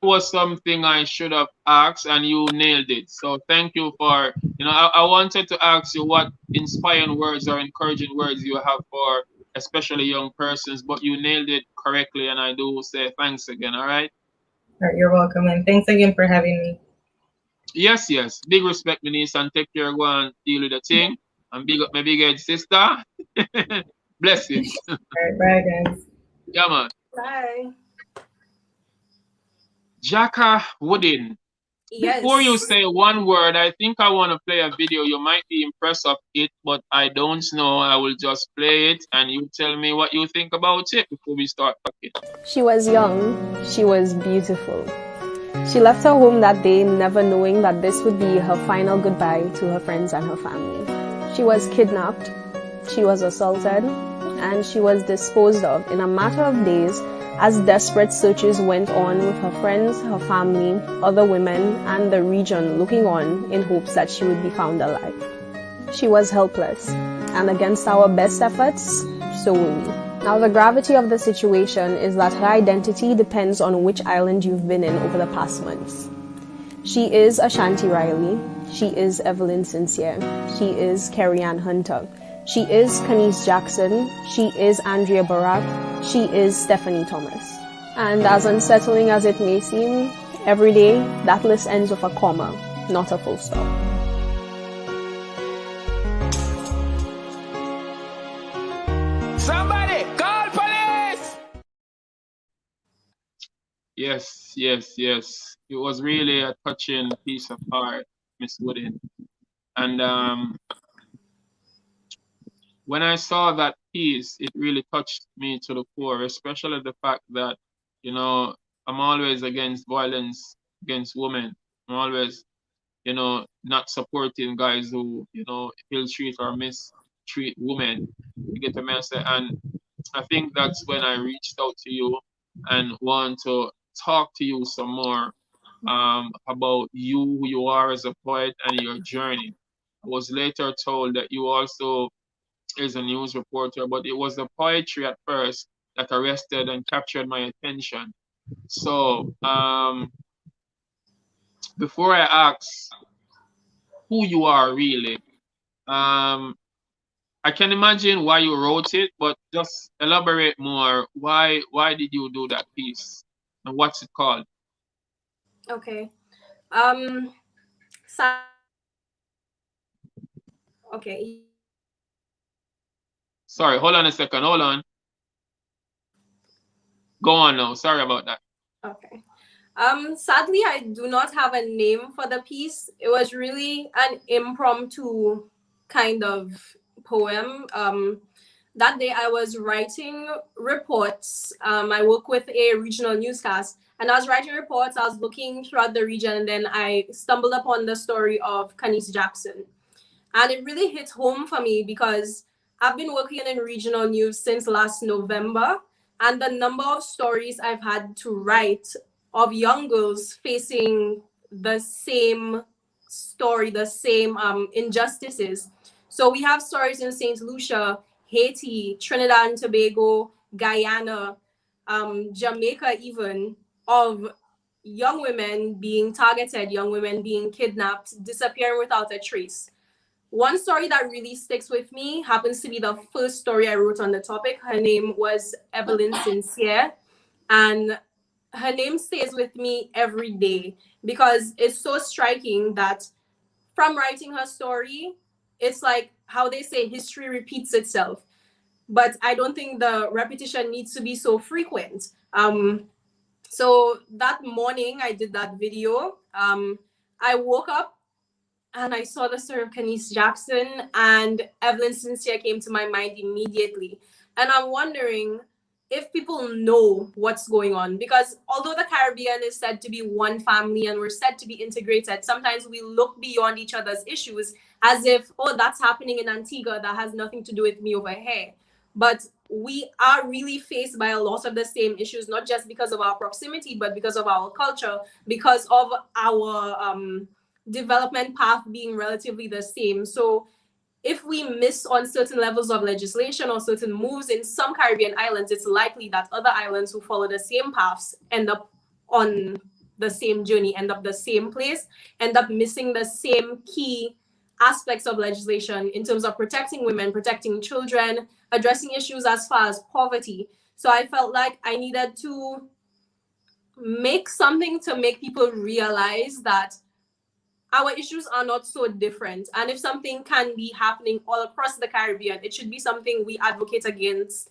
Speaker 1: was something I should have asked, and you nailed it. So thank you for, I wanted to ask you what inspiring words or encouraging words you have for especially young persons, but you nailed it correctly, and I do say thanks again. All right.
Speaker 10: You're welcome, and thanks again for having me.
Speaker 1: Yes. Big respect, Minister, and take care, go and deal with the thing. And big up my big head sister. Bless you.
Speaker 10: All right, bye, guys.
Speaker 1: Yeah, man.
Speaker 14: Bye.
Speaker 1: Jhaka Woodin.
Speaker 14: Yes.
Speaker 1: Before you say one word, I think I want to play a video. You might be impressed of it, but I don't know. I will just play it, and you tell me what you think about it before we start talking.
Speaker 15: She was young. She was beautiful. She left her home that day never knowing that this would be her final goodbye to her friends and her family. She was kidnapped, she was assaulted, and she was disposed of in a matter of days as desperate searches went on with her friends, her family, other women, and the region looking on in hopes that she would be found alive. She was helpless, and against our best efforts, so were we. Now, the gravity of the situation is that her identity depends on which island you've been in over the past months. She is Ashanti Riley. She is Evelyn Sincere. She is Carrie Ann Hunter. She is Kanice Jackson. She is Andrea Barak. She is Stephanie Thomas. And as unsettling as it may seem, every day that list ends with a comma, not a full stop.
Speaker 3: Somebody call police!
Speaker 1: Yes, yes, yes. It was really a touching piece of art, Miss Wooden. And when I saw that piece, it really touched me to the core, especially the fact that, you know, I'm always against violence against women. I'm always, you know, not supporting guys who, you know, ill-treat or mistreat women. You get the message? And I think that's when I reached out to you and want to talk to you some more about you, who you are as a poet, and your journey. I was later told that you also is a news reporter, but it was the poetry at first that arrested and captured my attention. So before I ask who you are really, I can imagine why you wrote it, but just elaborate more. Why did you do that piece, and what's it called?
Speaker 14: Okay. Okay.
Speaker 1: Sorry, hold on a second. Hold on. Go on now. Sorry about that.
Speaker 14: Okay. Sadly, I do not have a name for the piece. It was really an impromptu kind of poem. That day I was writing reports. I work with a regional newscast, and I was writing reports. I was looking throughout the region, and then I stumbled upon the story of Kanice Jackson. And it really hit home for me because I've been working in regional news since last November, and the number of stories I've had to write of young girls facing the same story, the same injustices. So we have stories in St. Lucia, Haiti, Trinidad and Tobago, Guyana, Jamaica even, of young women being targeted, young women being kidnapped, disappearing without a trace. One story that really sticks with me happens to be the first story I wrote on the topic. Her name was Evelyn Sincere, and her name stays with me every day because it's so striking that from writing her story, it's like how they say history repeats itself. But I don't think the repetition needs to be so frequent. So that morning I did that video. I woke up and I saw the story of Kanice Jackson, and Evelyn Sincere came to my mind immediately. And I'm wondering if people know what's going on, because although the Caribbean is said to be one family and we're said to be integrated, sometimes we look beyond each other's issues as if, oh, that's happening in Antigua, that has nothing to do with me over here. But we are really faced by a lot of the same issues, not just because of our proximity, but because of our culture, because of our development path being relatively the same. So if we miss on certain levels of legislation or certain moves in some Caribbean islands, it's likely that other islands who follow the same paths end up on the same journey, end up the same place, end up missing the same key aspects of legislation in terms of protecting women, protecting children, addressing issues as far as poverty. So I felt like I needed to make something to make people realize that our issues are not so different. And if something can be happening all across the Caribbean, it should be something we advocate against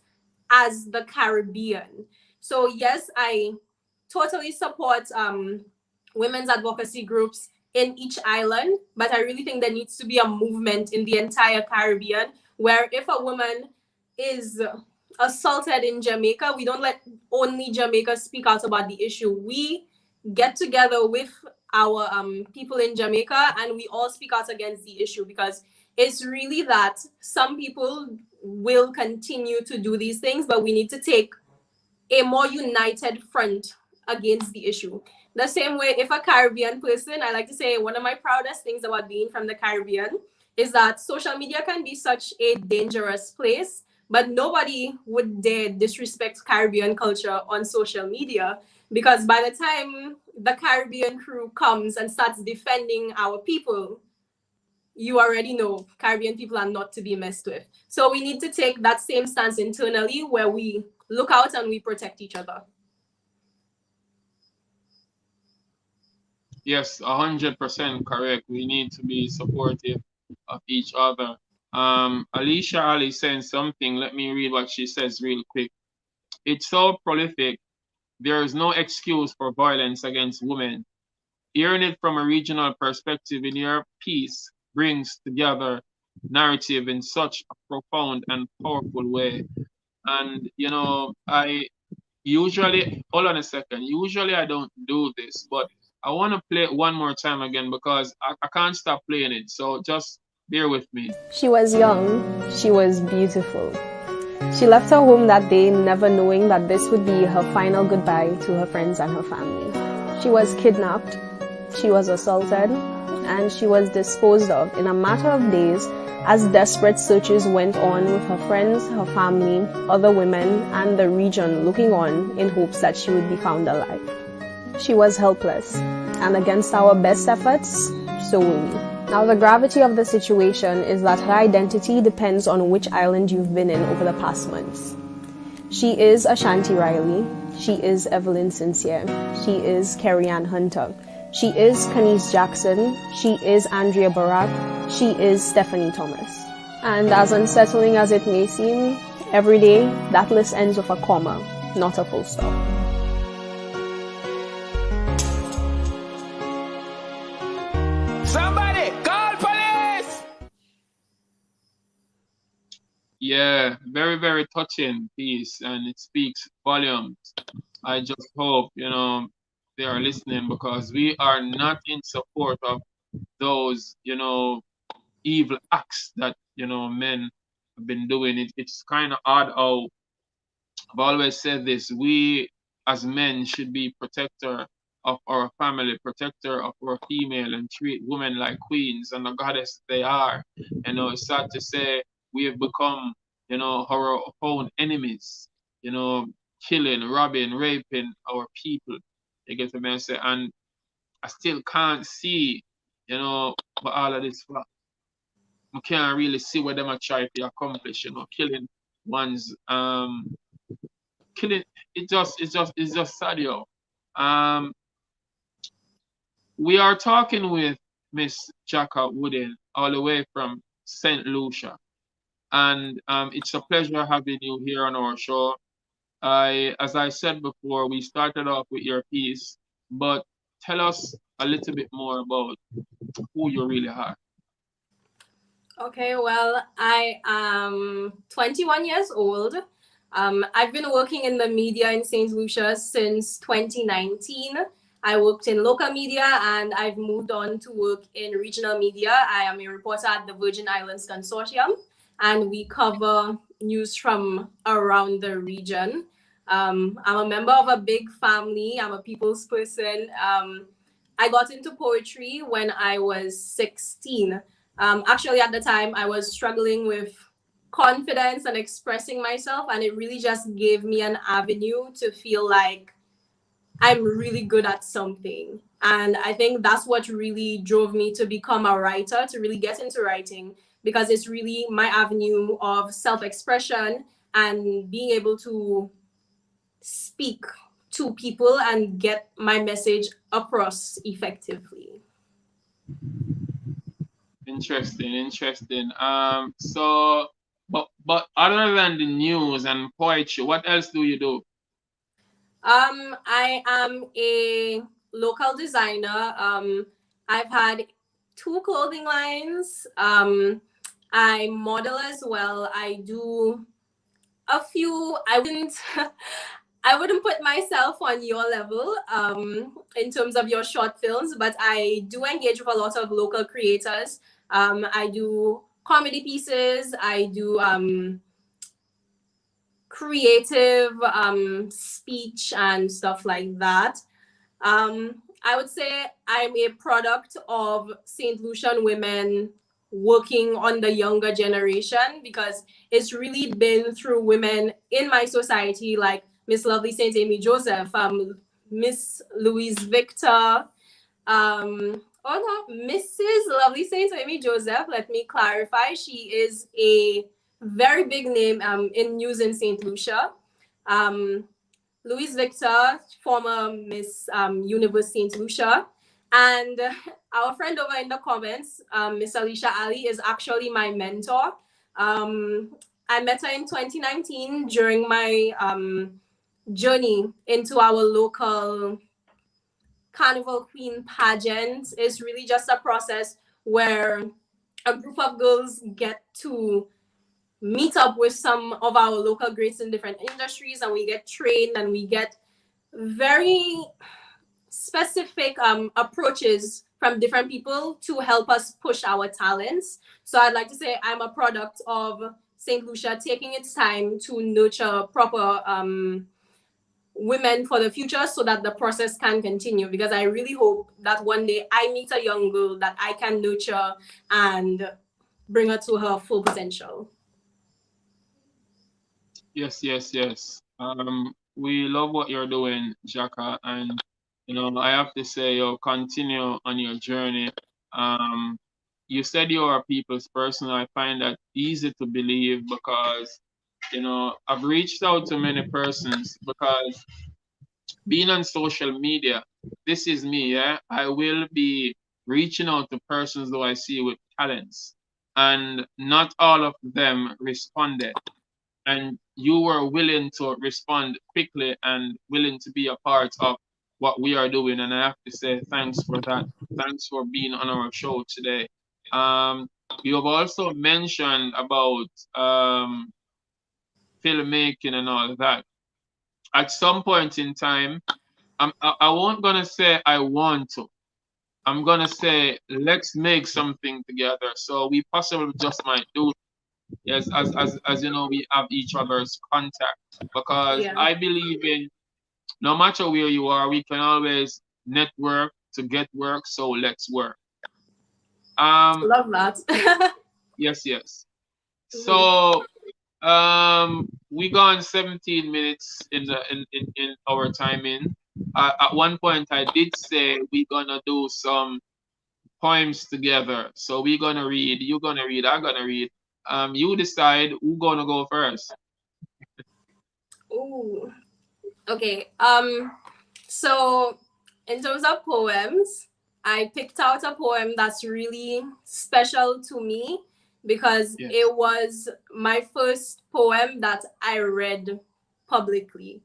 Speaker 14: as the Caribbean. So yes, I totally support women's advocacy groups in each island, but I really think there needs to be a movement in the entire Caribbean where if a woman is assaulted in Jamaica, we don't let only Jamaica speak out about the issue. We get together with our people in Jamaica and we all speak out against the issue, because it's really that some people will continue to do these things, but we need to take a more united front against the issue. The same way, if a Caribbean person, I like to say one of my proudest things about being from the Caribbean is that social media can be such a dangerous place, but nobody would dare disrespect Caribbean culture on social media, because by the time the Caribbean crew comes and starts defending our people, you already know Caribbean people are not to be messed with. So we need to take that same stance internally where we look out and we protect each other.
Speaker 1: Yes, 100% correct. We need to be supportive of each other. Alicia Ali saying something. Let me read what she says real quick. It's so prolific. There is no excuse for violence against women. Hearing it from a regional perspective in your piece brings together narrative in such a profound and powerful way. And, you know, I usually, hold on a second, usually I don't do this, but I want to play it one more time again because I can't stop playing it. So just bear with me.
Speaker 15: She was young. She was beautiful. She left her home that day never knowing that this would be her final goodbye to her friends and her family. She was kidnapped, she was assaulted, and she was disposed of in a matter of days as desperate searches went on with her friends, her family, other women, and the region looking on in hopes that she would be found alive. She was helpless, and against our best efforts, so were we. Now, the gravity of the situation is that her identity depends on which island you've been in over the past months. She is Ashanti Riley. She is Evelyn Sincere. She is Carrie Ann Hunter. She is Kanice Jackson. She is Andrea Barak. She is Stephanie Thomas. And as unsettling as it may seem, every day that list ends with a comma, not a full stop.
Speaker 9: Somebody call police!
Speaker 1: Yeah, very, very touching piece, and it speaks volumes. I just hope, you know, they are listening because we are not in support of those, you know, evil acts that, you know, men have been doing. It's kind of odd how I've always said this. We as men should be protector of our family, protector of our female, and treat women like queens and the goddess they are. You know, it's sad to say we have become, you know, our own enemies, you know, killing, robbing, raping our people. You get what I say? And I still can't see, you know, what all of this for. I can't really see what them are trying to accomplish, you know, killing one's killing it's just sad, yo. We are talking with Miss Jhaka Wooden all the way from St. Lucia. And it's a pleasure having you here on our show. As I said before, we started off with your piece, but tell us a little bit more about who you really are.
Speaker 14: Okay, well, I am 21 years old. I've been working in the media in St. Lucia since 2019. I worked in local media and I've moved on to work in regional media. I am a reporter at the Virgin Islands Consortium, and we cover news from around the region. I'm a member of a big family. I'm a people's person. I got into poetry when I was 16. Actually, at the time, I was struggling with confidence and expressing myself, and it really just gave me an avenue to feel like I'm really good at something. And I think that's what really drove me to become a writer, to really get into writing, because it's really my avenue of self-expression and being able to speak to people and get my message across effectively.
Speaker 1: Interesting. So, but other than the news and poetry, what else do you do?
Speaker 14: I am a local designer. I've had 2 clothing lines. I model as well. I do a few. I wouldn't put myself on your level in terms of your short films, but I do engage with a lot of local creators. I do comedy pieces. I do creative speech and stuff like that. I would say I'm a product of St. Lucian women working on the younger generation, because it's really been through women in my society like Miss Lovely St. Amy Joseph, Miss Louise Victor, Mrs. Lovely St. Amy Joseph, let me clarify, she is a very big name in news in St. Lucia. Louise Victor, former Miss Universe St. Lucia. And our friend over in the comments, Miss Alicia Ali, is actually my mentor. I met her in 2019 during my journey into our local Carnival Queen pageant. It's really just a process where a group of girls get to meet up with some of our local greats in different industries, and we get trained and we get very specific approaches from different people to help us push our talents. So I'd like to say I'm a product of St. Lucia taking its time to nurture proper women for the future so that the process can continue, because I really hope that one day I meet a young girl that I can nurture and bring her to her full potential.
Speaker 1: Yes. We love what you're doing, Jhaka, and I have to say, continue on your journey. You said you are a people's person. I find that easy to believe because I've reached out to many persons, because being on social media, this is me, yeah. I will be reaching out to persons who I see with talents, and not all of them responded. And you were willing to respond quickly and willing to be a part of what we are doing. And I have to say thanks for that. Thanks for being on our show today. You have also mentioned about filmmaking and all that. At some point in time, I won't gonna say I want to. I'm gonna say let's make something together. So we possibly just might do. Yes, as you know, we have each other's contact, because I believe in no matter where you are, we can always network to get work. So let's work.
Speaker 14: Love that.
Speaker 1: Yes. So we gone 17 minutes in our timing. At one point I did say we're gonna do some poems together. So we're gonna read, you're gonna read, I'm gonna read. You decide who's gonna go first.
Speaker 14: Ooh. Okay. So in terms of poems, I picked out a poem that's really special to me, because it was my first poem that I read publicly.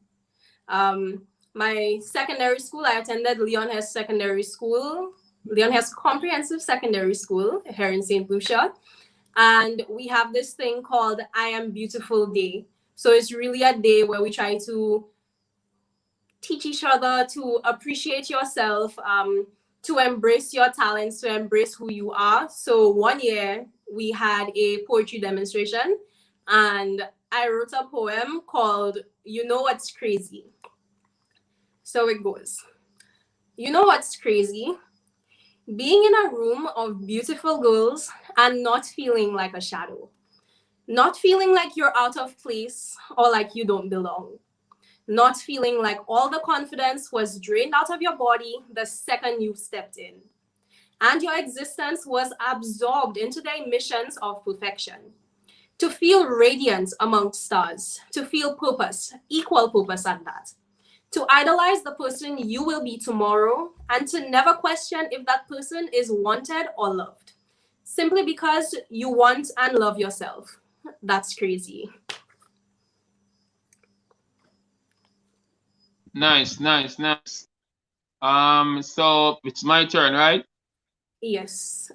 Speaker 14: My secondary school, I attended Leon Hess Secondary School, Leon Hess Comprehensive Secondary School here in St. Lucia. And we have this thing called I Am Beautiful Day. So it's really a day where we try to teach each other to appreciate yourself, to embrace your talents, to embrace who you are. So one year we had a poetry demonstration, and I wrote a poem called You Know What's Crazy. So it goes. You know what's crazy? Being in a room of beautiful girls and not feeling like a shadow. Not feeling like you're out of place or like you don't belong. Not feeling like all the confidence was drained out of your body the second you stepped in. And your existence was absorbed into the emissions of perfection. To feel radiant amongst stars, to feel purpose, equal purpose at that. To idolize the person you will be tomorrow, and to never question if that person is wanted or loved. Simply because you want and love yourself. That's crazy.
Speaker 1: Nice. So it's my turn, right?
Speaker 14: Yes.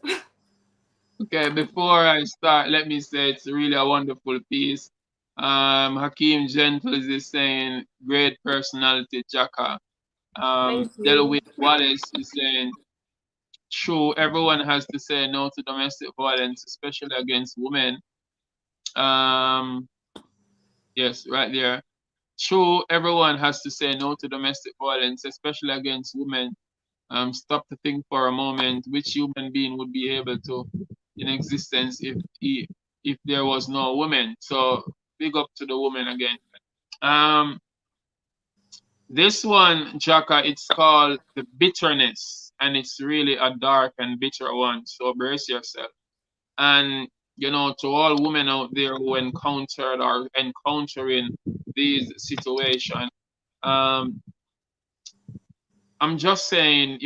Speaker 1: Okay, before I start, let me say it's really a wonderful piece. Hakeem Gentles is saying great personality, Jhaka. Delaware Wallace is saying true, everyone has to say no to domestic violence, especially against women. Yes, right there. True, everyone has to say no to domestic violence, especially against women. Stop to think for a moment which human being would be able to in existence if there was no woman. So big up to the woman again. Um, this one, Jhaka, it's called The Bitterness, and it's really a dark and bitter one. So brace yourself. And to all women out there who encountered or encountering these situations, um, I'm just saying,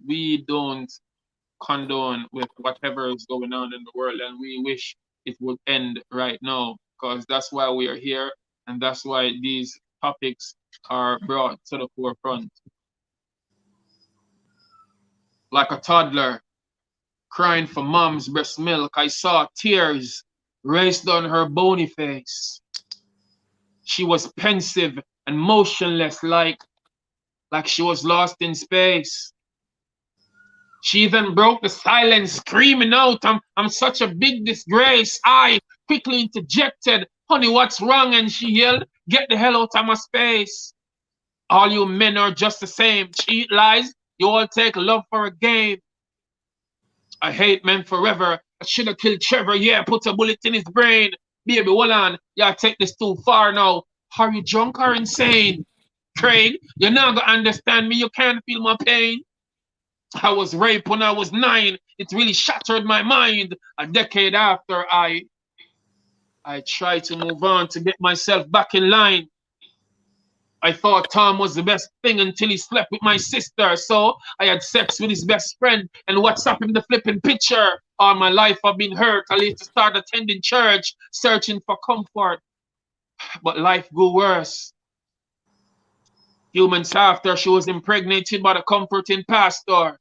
Speaker 1: we don't condone with whatever is going on in the world, and we wish it would end right now, because that's why we are here, and that's why these topics are brought to the forefront. Like a toddler crying for mom's breast milk, I saw tears race down her bony face. She was pensive and motionless, like she was lost in space. She then broke the silence, screaming out, I'm such a big disgrace. I quickly interjected, honey, what's wrong? And she yelled, get the hell out of my space. All you men are just the same. Cheat, lies, you all take love for a game. I hate men forever. I should have killed Trevor. Yeah, put a bullet in his brain. Baby, hold on. Yeah, take this too far now. Are you drunk or insane? Craig, you're not going to understand me. You can't feel my pain. I was raped when I was 9. It really shattered my mind. A decade after, I tried to move on to get myself back in line. I thought Tom was the best thing until he slept with my sister. So I had sex with his best friend and WhatsApp him the flipping picture. All my life I've been hurt. I used to start attending church, searching for comfort. But life grew worse. Few months after, she was impregnated by the comforting pastor.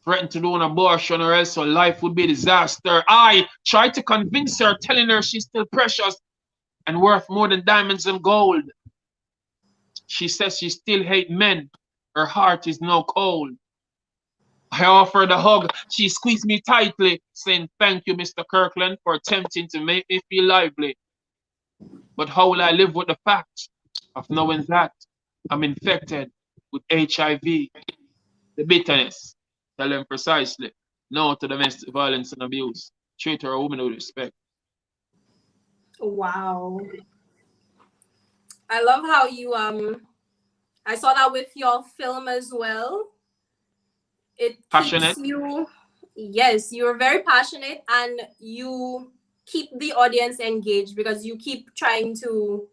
Speaker 1: Threatened to do an abortion or else her life would be a disaster. I tried to convince her, telling her she's still precious and worth more than diamonds and gold. She says she still hates men. Her heart is now cold. I offered a hug. She squeezed me tightly, saying, thank you, Mr. Kirkland, for attempting to make me feel lively. But how will I live with the fact of knowing that I'm infected with HIV? The bitterness. Tell them precisely no to domestic violence and abuse. Treat her a woman with respect.
Speaker 14: Wow. I love how you I saw that with your film as well. It
Speaker 1: passionate.
Speaker 14: Keeps you, yes, you're very passionate, and you keep the audience engaged because you keep trying to,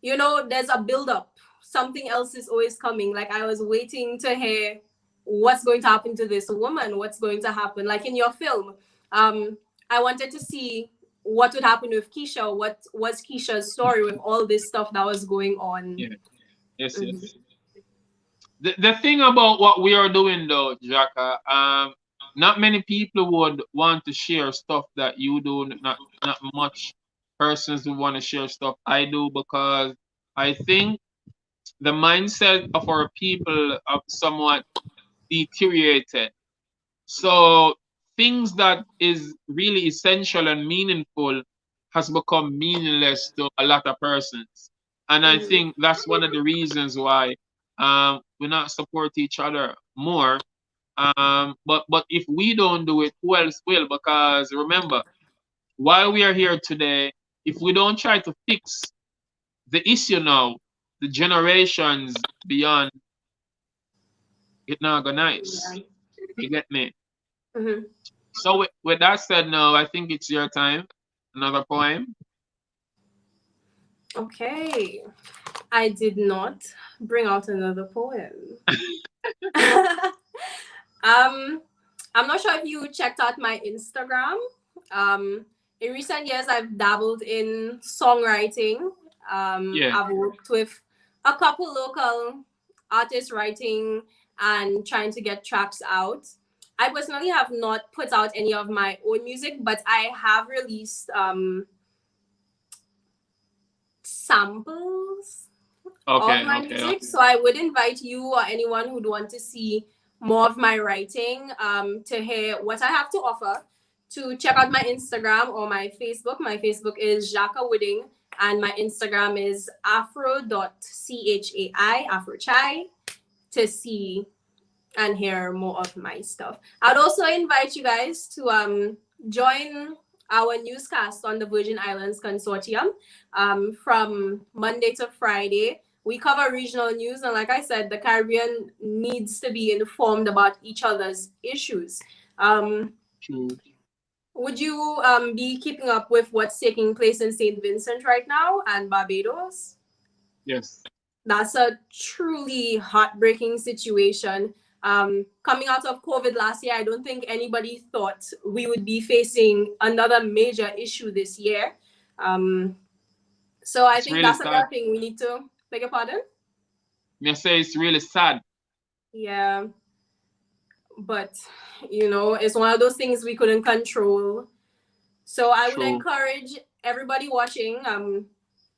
Speaker 14: there's a build up. Something else is always coming. Like I was waiting to hear what's going to happen to this woman, what's going to happen. Like in your film, I wanted to see what would happen with Keisha. What was Keisha's story with all this stuff that was going on?
Speaker 1: Yeah. Yes, yes. The thing about what we are doing though, Jhaka, not many people would want to share stuff that you do. Not much persons who want to share stuff I do, because I think the mindset of our people are somewhat deteriorated. So things that is really essential and meaningful has become meaningless to a lot of persons. And I think that's one of the reasons why we not support each other more. But if we don't do it, who else will? Because remember, while we are here today, if we don't try to fix the issue now, the generations beyond, it not go nice. You get me? So with that said, now I think it's your time. Another poem.
Speaker 14: Okay. I did not bring out another poem. I'm not sure if you checked out my Instagram. In recent years, I've dabbled in songwriting. I've worked with a couple local artists writing and trying to get tracks out. I personally have not put out any of my own music, but I have released samples of my music. So I would invite you or anyone who'd want to see more of my writing, to hear what I have to offer, to check out my Instagram or my Facebook. My Facebook is Jhaka Wooding, And my Instagram is afro.chai, afrochai, to see and hear more of my stuff. I'd also invite you guys to join our newscast on the Virgin Islands Consortium from Monday to Friday. We cover regional news, and like I said, the Caribbean needs to be informed about each other's issues. Would you be keeping up with what's taking place in St. Vincent right now and Barbados?
Speaker 1: Yes.
Speaker 14: That's a truly heartbreaking situation. Coming out of COVID last year, I don't think anybody thought we would be facing another major issue this year. So I think
Speaker 1: really
Speaker 14: that's
Speaker 1: sad.
Speaker 14: another thing we need to, beg your pardon?
Speaker 1: Me say it's really sad.
Speaker 14: Yeah. But, you know, it's one of those things we couldn't control. So I would encourage everybody watching,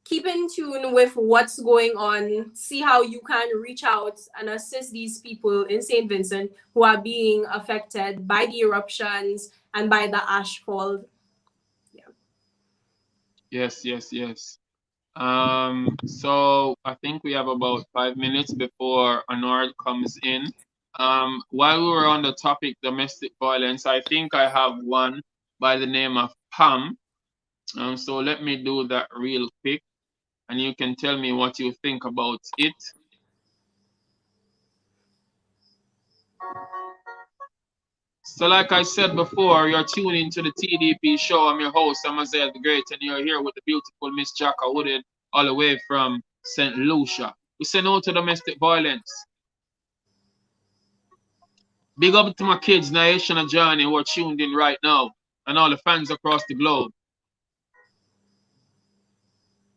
Speaker 14: keep in tune with what's going on, see how you can reach out and assist these people in St. Vincent who are being affected by the eruptions and by the ashfall. Yeah.
Speaker 1: Yes. So I think we have about 5 minutes before Anord comes in. While we were on the topic domestic violence, I think I have one by the name of Pam. So let me do that real quick, and you can tell me what you think about it. So like I said before, you're tuning to the TDP show. I'm your host, Amaziyah the Great, and you're here with the beautiful Miss Jhaka Wooded, all the way from St. Lucia. We say no to domestic violence. Big up to my kids, Naisha and Johnny, who are tuned in right now, and all the fans across the globe.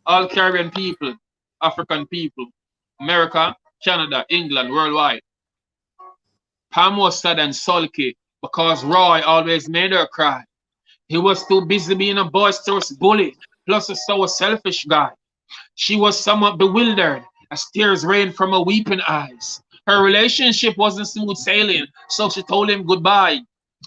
Speaker 1: All Caribbean people, African people, America, Canada, England, worldwide. Pam was sad and sulky because Roy always made her cry. He was too busy being a boisterous bully, plus a so selfish guy. She was somewhat bewildered as tears rained from her weeping eyes. Her relationship wasn't smooth sailing, so she told him goodbye.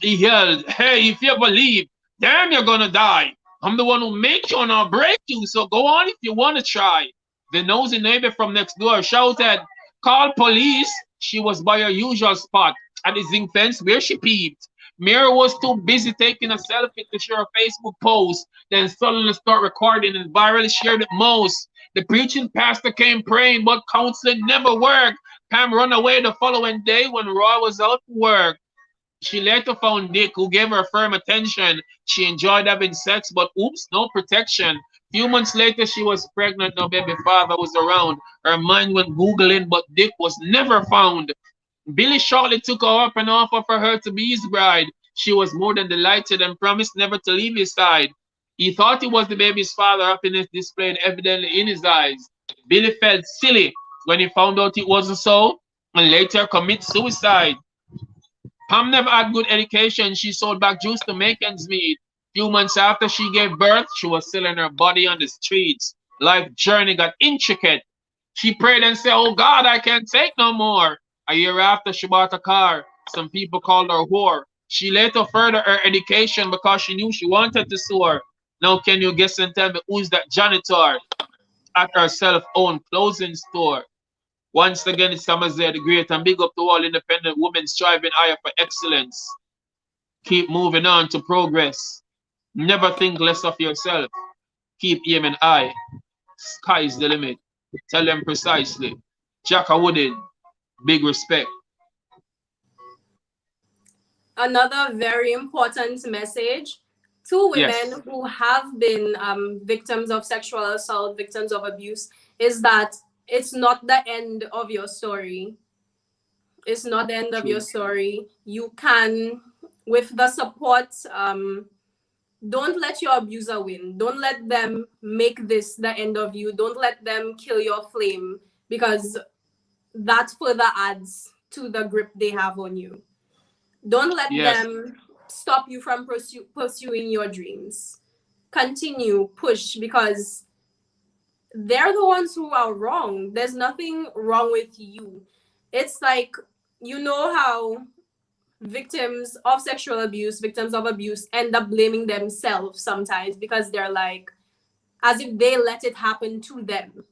Speaker 1: He yelled, "Hey, if you ever leave, damn, you're gonna die. I'm the one who make you and I'll break you, so go on if you want to try." The nosy neighbor from next door shouted, "Call police." She was by her usual spot at the zinc fence where she peeped. Mira was too busy taking a selfie to share a Facebook post, then suddenly start recording and virally shared it most. The preaching pastor came praying, but counseling never worked. Pam ran away the following day when Roy was out to work. She later found Dick, who gave her firm attention. She enjoyed having sex, but oops, no protection. Few months later, she was pregnant. No baby father was around. Her mind went Googling, but Dick was never found. Billy shortly took her up and offered for her to be his bride. She was more than delighted and promised never to leave his side. He thought he was the baby's father, happiness displayed evidently in his eyes. Billy felt silly when he found out it wasn't so, and later commit suicide. Pam never had good education. She sold back juice to make ends meet. Few months after she gave birth, she was selling her body on the streets. Life journey got intricate. She prayed and said, "Oh God, I can't take no more." A year after, she bought a car. Some people called her whore. She later furthered her education because she knew she wanted to soar. Now can you guess and tell me who's that janitor at her self-owned clothing store? Once again, it's Amaziyah the Great, and big up to all independent women striving higher for excellence. Keep moving on to progress. Never think less of yourself. Keep aiming high. Sky's the limit. Tell them precisely. Jhaka Wooded, big respect.
Speaker 14: Another very important message to women who have been victims of sexual assault, victims of abuse, is that it's not the end of your story. It's not the end of your story. You can, with the support, don't let your abuser win. Don't let them make this the end of you. Don't let them kill your flame, because that further adds to the grip they have on you. Don't let them stop you from pursuing your dreams. Continue, push, because they're the ones who are wrong. There's nothing wrong with you. It's like, you know how victims of sexual abuse, victims of abuse end up blaming themselves sometimes because they're like, as if they let it happen to them.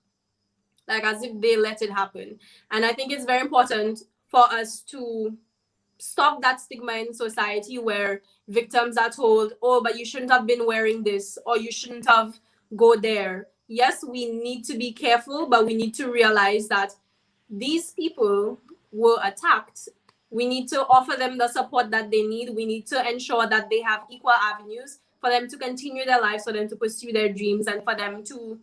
Speaker 14: Like as if they let it happen. And I think it's very important for us to stop that stigma in society where victims are told, oh, but you shouldn't have been wearing this, or you shouldn't have go there. Yes, we need to be careful, but we need to realize that these people were attacked. We need to offer them the support that they need. We need to ensure that they have equal avenues for them to continue their lives, for them to pursue their dreams, and for them to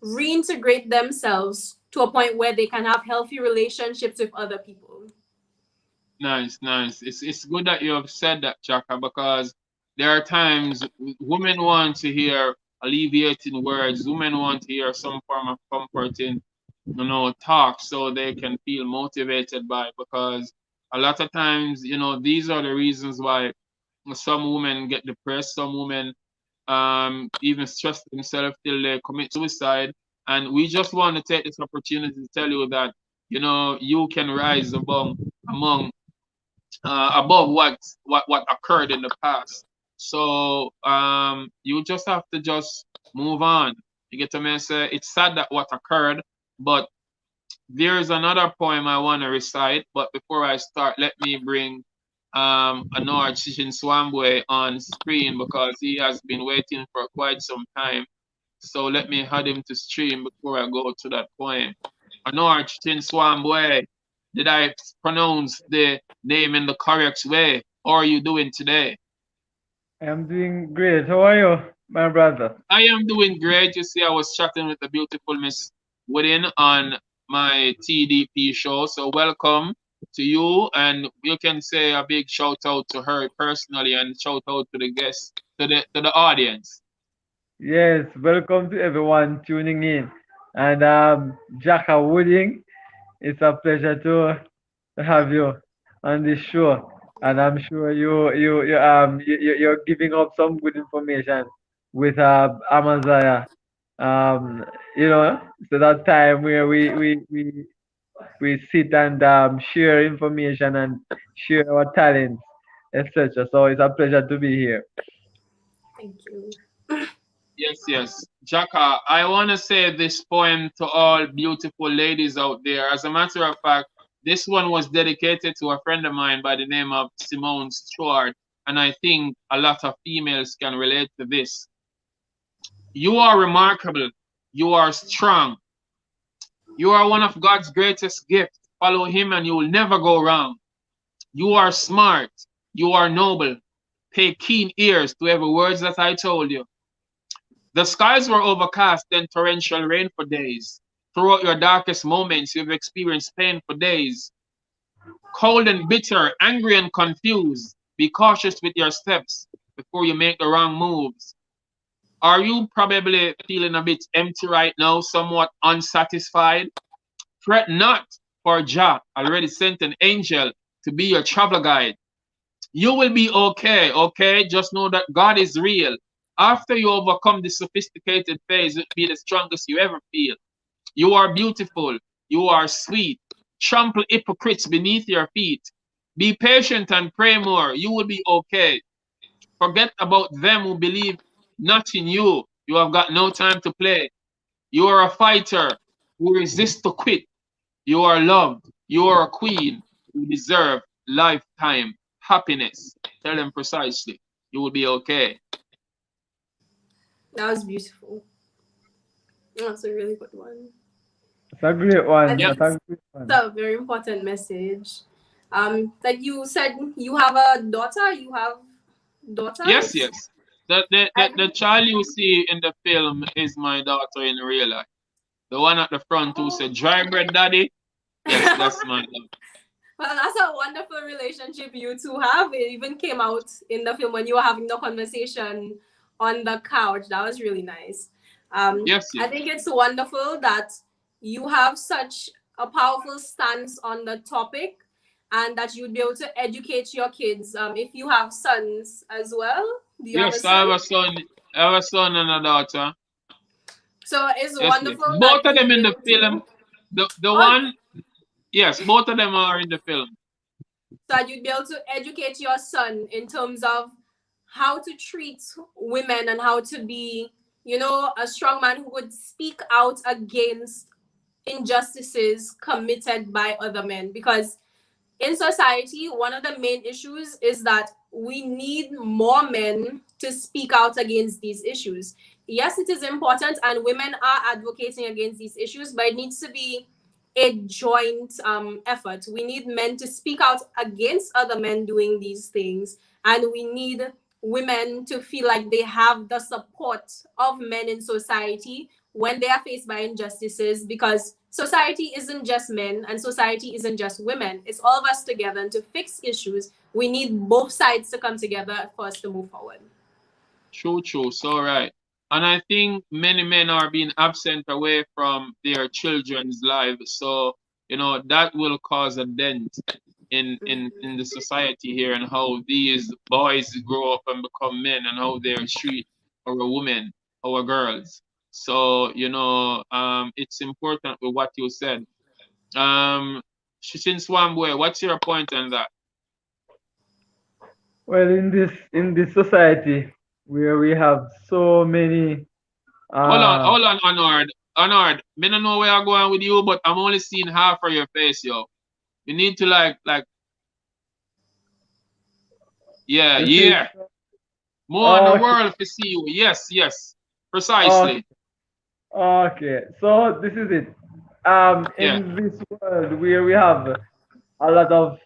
Speaker 14: reintegrate themselves to a point where they can have healthy relationships with other people.
Speaker 1: Nice, nice. It's good that you have said that, Jhaka, because there are times women want to hear alleviating words. Women want to hear some form of comforting, talk, so they can feel motivated by it. Because a lot of times, these are the reasons why some women get depressed. Some women even stress themselves till they commit suicide. And we just want to take this opportunity to tell you that you can rise above what occurred in the past. So you just have to just move on. You get to me? Say it's sad that what occurred, but there's another poem I want to recite. But before I start, let me bring Anord Sichinwambwe on screen because he has been waiting for quite some time. So let me add him to stream before I go to that poem. Anord Sichinwambwe, did I pronounce the name in the correct way? How are you doing today?
Speaker 16: I'm doing great. How are you, my brother?
Speaker 1: I am doing great. You see, I was chatting with the beautiful Miss Woodin on my TDP show. So welcome to you, and you can say a big shout out to her personally and shout out to the guests, to the audience.
Speaker 16: Yes, welcome to everyone tuning in. And Jhaka Wooding, it's a pleasure to have you on this show. And I'm sure you're giving up some good information with Amaziyah. So that time where we sit and share information and share our talents, etc. So it's a pleasure to be here.
Speaker 14: Thank you.
Speaker 1: Yes. Jhaka, I want to say this poem to all beautiful ladies out there. As a matter of fact, this one was dedicated to a friend of mine by the name of Simone Stewart, and I think a lot of females can relate to this. You are remarkable. You are strong. You are one of God's greatest gifts. Follow him and you will never go wrong. You are smart. You are noble. Pay keen ears to every word that I told you. The skies were overcast, then torrential rain for days. Throughout your darkest moments, you've experienced pain for days. Cold and bitter, angry and confused. Be cautious with your steps before you make the wrong moves. Are you probably feeling a bit empty right now, somewhat unsatisfied? Fret not, for Jah already sent an angel to be your travel guide. You will be okay, okay? Just know that God is real. After you overcome this sophisticated phase, it will be the strongest you ever feel. You are beautiful. You are sweet. Trample hypocrites beneath your feet. Be patient and pray more. You will be okay. Forget about them who believe not in you. You have got no time to play. You are a fighter who resists to quit. You are loved. You are a queen who deserve lifetime happiness. Tell them precisely. You will be okay.
Speaker 14: That was beautiful. That's a really good one.
Speaker 16: It's a great one.
Speaker 14: It's a very important message. Like you said, you have a daughter. You have daughters.
Speaker 1: Yes. The child you see in the film is my daughter in real life. The one at the front who said "dry bread, daddy." Yes, that's my daughter.
Speaker 14: Well, that's a wonderful relationship you two have. It even came out in the film when you were having the conversation on the couch. That was really nice.
Speaker 1: Yes.
Speaker 14: I think it's wonderful that you have such a powerful stance on the topic and that you'd be able to educate your kids. If you have sons as well.
Speaker 1: Yes, I have a son. I have a son and a daughter.
Speaker 14: So it's wonderful.
Speaker 1: Both of them in the film. The one, yes, both of them are in the film.
Speaker 14: So you'd be able to educate your son in terms of how to treat women and how to be you know, a strong man who would speak out against injustices committed by other men. Because in society, one of the main issues is that we need more men to speak out against these issues. Yes, it is important, and women are advocating against these issues, but it needs to be a joint effort. We need men to speak out against other men doing these things, and we need women to feel like they have the support of men in society when they are faced by injustices, because society isn't just men and society isn't just women. It's all of us together, and to fix issues, we need both sides to come together for us to move forward.
Speaker 1: True. So right. And I think many men are being absent away from their children's lives. So, you know, that will cause a dent in the society here, and how these boys grow up and become men, and how they treat our women, our girls. So, you know, it's important with what you said. Sichinsambwe, what's your point on that?
Speaker 16: Well, in this society where we have so many
Speaker 1: Hold on, Anord. Me don't know where I'm going with you, but I'm only seeing half of your face, yo. You need to like yeah. More in the world to see you. Yes. Precisely.
Speaker 16: Okay. So this is it. In this world where we have a lot of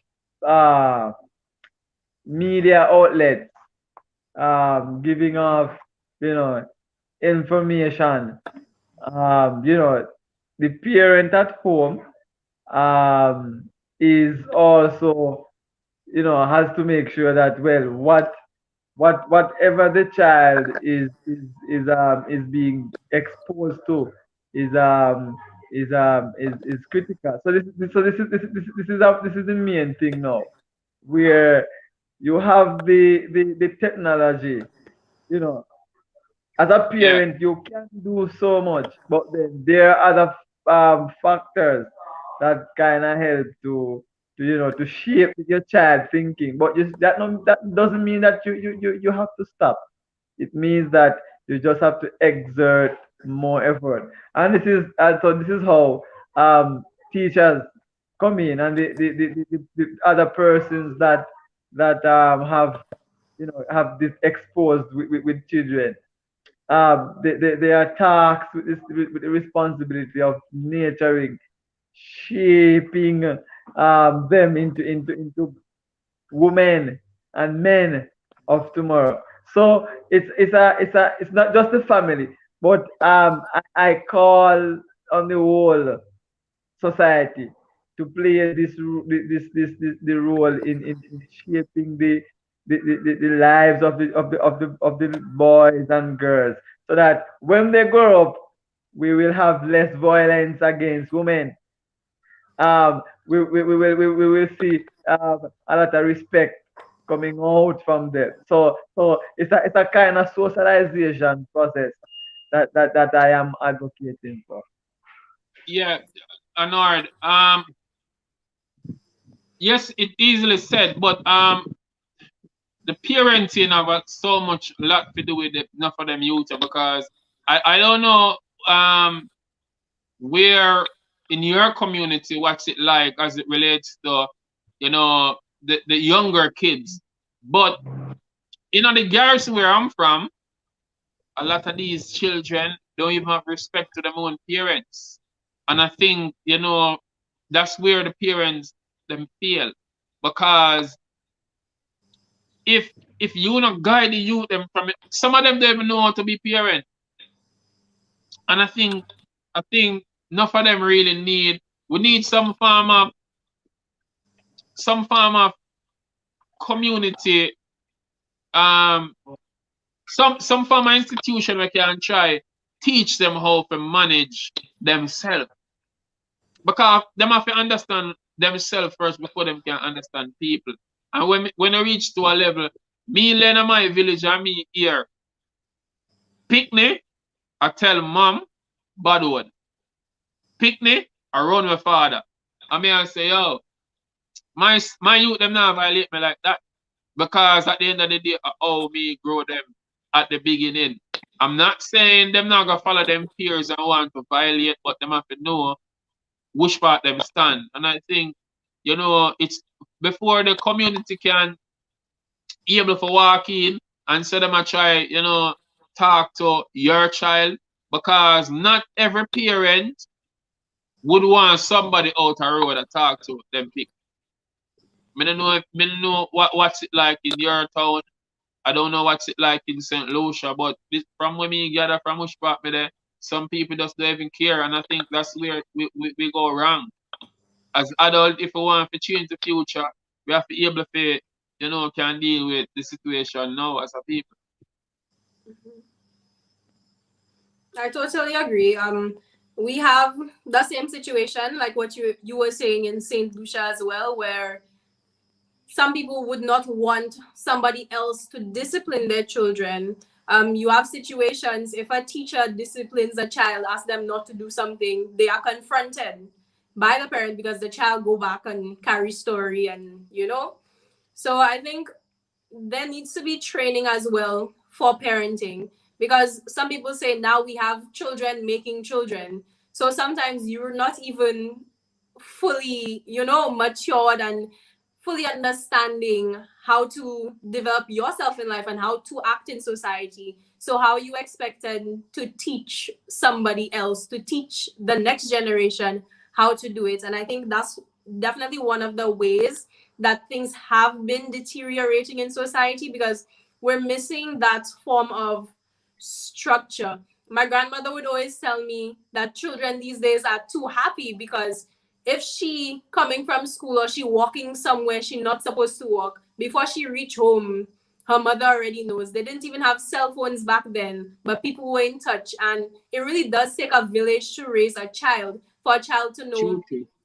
Speaker 16: media outlets giving off, you know, information. You know, the parent at home is also, you know, has to make sure that, well, whatever the child is being exposed to is critical. So this is the main thing now, where you have the technology, you know. As a parent, you can do so much, but then there are other factors that kind of help to you know, to shape your child thinking. But that doesn't mean that you have to stop. It means that you just have to exert more effort. And this is how teachers come in, and the other persons that have, you know, have this exposed with children. They are tasked with the responsibility of nurturing, shaping them into women and men of tomorrow. So it's not just the family, but I call on the whole society to play the role in shaping the lives of the boys and girls, so that when they grow up, we will have less violence against women. We will see a lot of respect coming out from them. So it's a kind of socialization process that I am advocating for.
Speaker 1: Yeah, Anord. Yes, it easily said, but the parenting have so much lot to do with it, not for them youth, because I don't know where in your community what's it like as it relates to, you know, the younger kids. But you know, the garrison where I'm from, a lot of these children don't even have respect to their own parents. And I think, you know, that's where the parents them fail. Because if you not guide the youth them from it, some of them don't even know how to be parent. And I think enough of them really we need some form of community, some form of institution that can try teach them how to manage themselves. Because them have to understand themselves first before them can understand people. And when I reach to a level, me learn in my village and me here, picnic, I tell mom, bad word. Picnic, I run with father. I mean, I say, yo, my youth them not violate me like that. Because at the end of the day, how me grow them at the beginning. I'm not saying them not gonna follow them peers and want to violate, but them have to know which part them stand. And I think, you know, it's before the community can able to walk in and say them a try, you know, talk to your child, because not every parent would want somebody out the road to talk to them pick. Me don't know what's it like in your town. I don't know what's it like in St. Lucia, but this, from when me gather from which part me there, some people just don't even care, and I think that's where we go wrong. As adult, if we want to change the future, we have to be able to, you know, can deal with the situation now as a people.
Speaker 14: I totally agree. We have the same situation, like what you were saying in St. Lucia as well, where some people would not want somebody else to discipline their children. You have situations, if a teacher disciplines a child, asks them not to do something, they are confronted by the parent because the child go back and carry story, and you know. So I think there needs to be training as well for parenting, because some people say now we have children making children. So sometimes you're not even fully, you know, matured and fully understanding how to develop yourself in life and how to act in society. So how you expected to teach somebody else, to teach the next generation how to do it. And I think that's definitely one of the ways that things have been deteriorating in society, because we're missing that form of structure. My grandmother would always tell me that children these days are too happy, because if she coming from school or she walking somewhere she not supposed to walk, before she reach home, her mother already knows. They didn't even have cell phones back then, but people were in touch. And it really does take a village to raise a child, for a child to know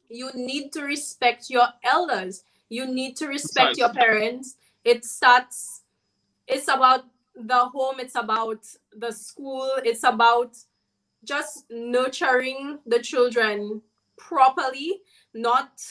Speaker 14: you need to respect your elders. You need to respect your parents. It's about the home, it's about the school, it's about just nurturing the children properly, not,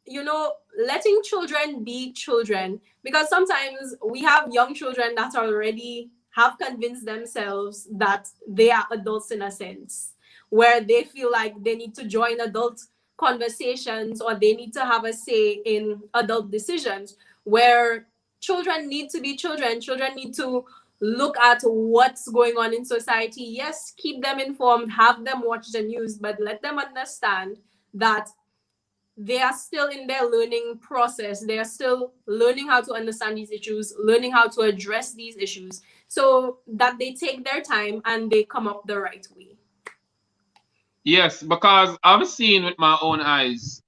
Speaker 14: you know, letting children be children. Because sometimes we have young children that already have convinced themselves that they are adults in a sense, where they feel like they need to join adult conversations or they need to have a say in adult decisions, where children need to be children. Children need to look at what's going on in society. Yes, keep them informed, have them watch the news, but let them understand that they are still in their learning process. They are still learning how to understand these issues, learning how to address these issues, so that they take their time and they come up the right way.
Speaker 1: Yes, because I've seen with my own eyes,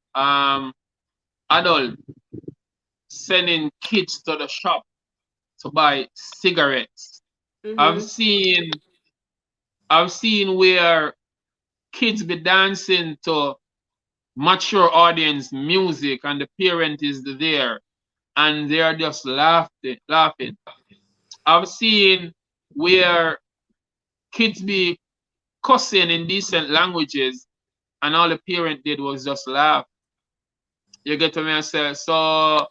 Speaker 1: adult sending kids to the shop to buy cigarettes. I've seen where kids be dancing to mature audience music and the parent is there and they are just laughing. I've seen where kids be cussing in decent languages and all the parent did was just laugh. You get what I say? So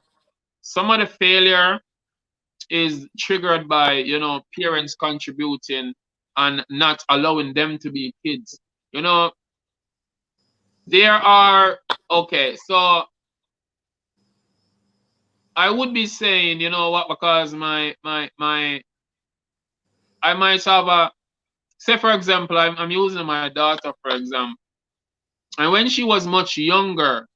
Speaker 1: some of the failure is triggered by, you know, parents contributing and not allowing them to be kids. You know, there are, okay, so I would be saying, you know what, because I might have a, say for example, I'm using my daughter for example, and when she was much younger,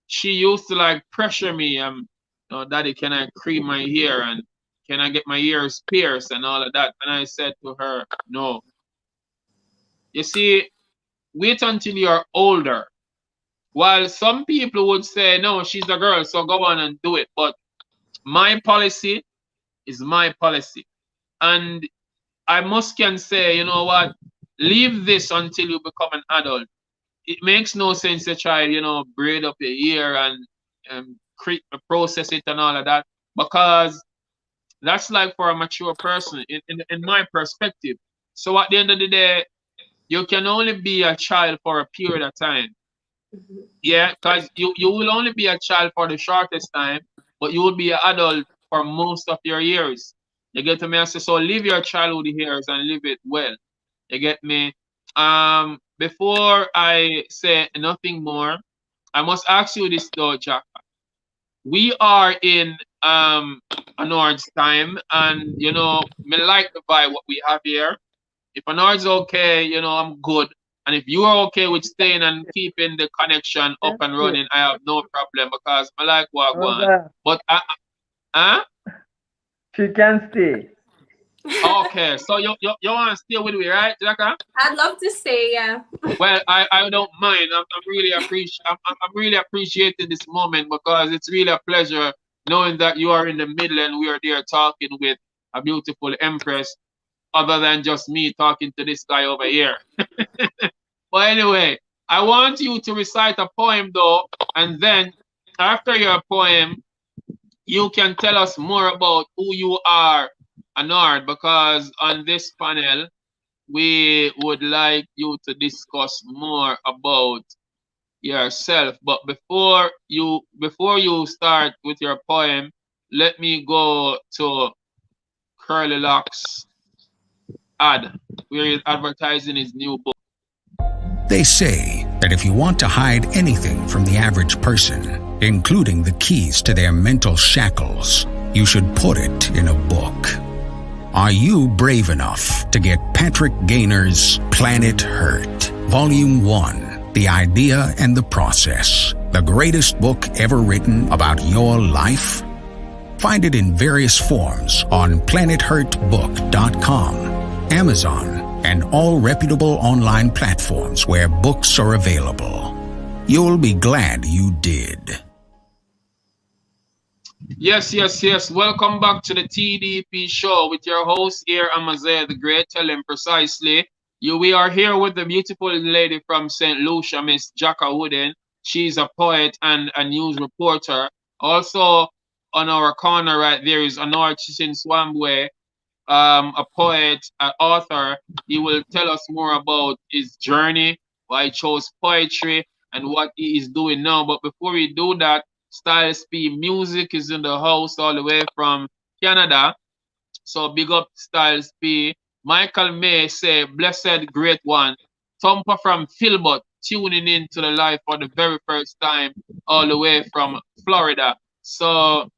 Speaker 1: she used to like pressure me, you know, daddy, can I cream my hair and can I get my ears pierced and all of that? And I said to her, no. You see, wait until you're older. While some people would say, no, she's a girl, so go on and do it. But my policy is my policy. And I must can say, you know what, leave this until you become an adult. It makes no sense to try, you know, braid up your ear and process it and all of that, because that's like for a mature person in my perspective. So at the end of the day, you can only be a child for a period of time. Yeah, because you will only be a child for the shortest time, but you will be an adult for most of your years. You get me? I say, so live your childhood years and live it well. You get me? Before I say nothing more, I must ask you this though, Jhaka. We are in Anord's time, and you know, me like the vibe what we have here. If Anord's okay, you know, I'm good. And if you are okay with staying and keeping the connection up and running, I have no problem because I like what I want. But
Speaker 16: she can stay.
Speaker 1: Okay, so you want to stay with me, right, Jhaka?
Speaker 14: I'd love to stay, yeah.
Speaker 1: Well, I don't mind. I'm really appreciating this moment because it's really a pleasure knowing that you are in the middle and we are there talking with a beautiful empress, other than just me talking to this guy over here. But anyway, I want you to recite a poem though, and then after your poem, you can tell us more about who you are, Anord, because on this panel, we would like you to discuss more about yourself. But before you start with your poem, let me go to Curly Locks ad, where he's advertising his new book.
Speaker 17: They say that if you want to hide anything from the average person, including the keys to their mental shackles, you should put it in a book. Are you brave enough to get Patrick Gaynor's Planet Hurt, Volume 1, The Idea and the Process, the greatest book ever written about your life? Find it in various forms on planethurtbook.com, Amazon, and all reputable online platforms where books are available. You'll be glad you did.
Speaker 1: Yes. Welcome back to the TDP show with your host here, Amaziyah the Great. Tell him precisely. We are here with the beautiful lady from St. Lucia, Miss Jhaka Wooden. She's a poet and a news reporter. Also on our corner right there is Anord Sichinwambwe, a poet, an author. He will tell us more about his journey, why he chose poetry, and what he is doing now. But before we do that, Styles P Music is in the house all the way from Canada. So big up Styles P. Michael May say, blessed great one. Thumper from Philbot tuning in to the live for the very first time all the way from Florida. So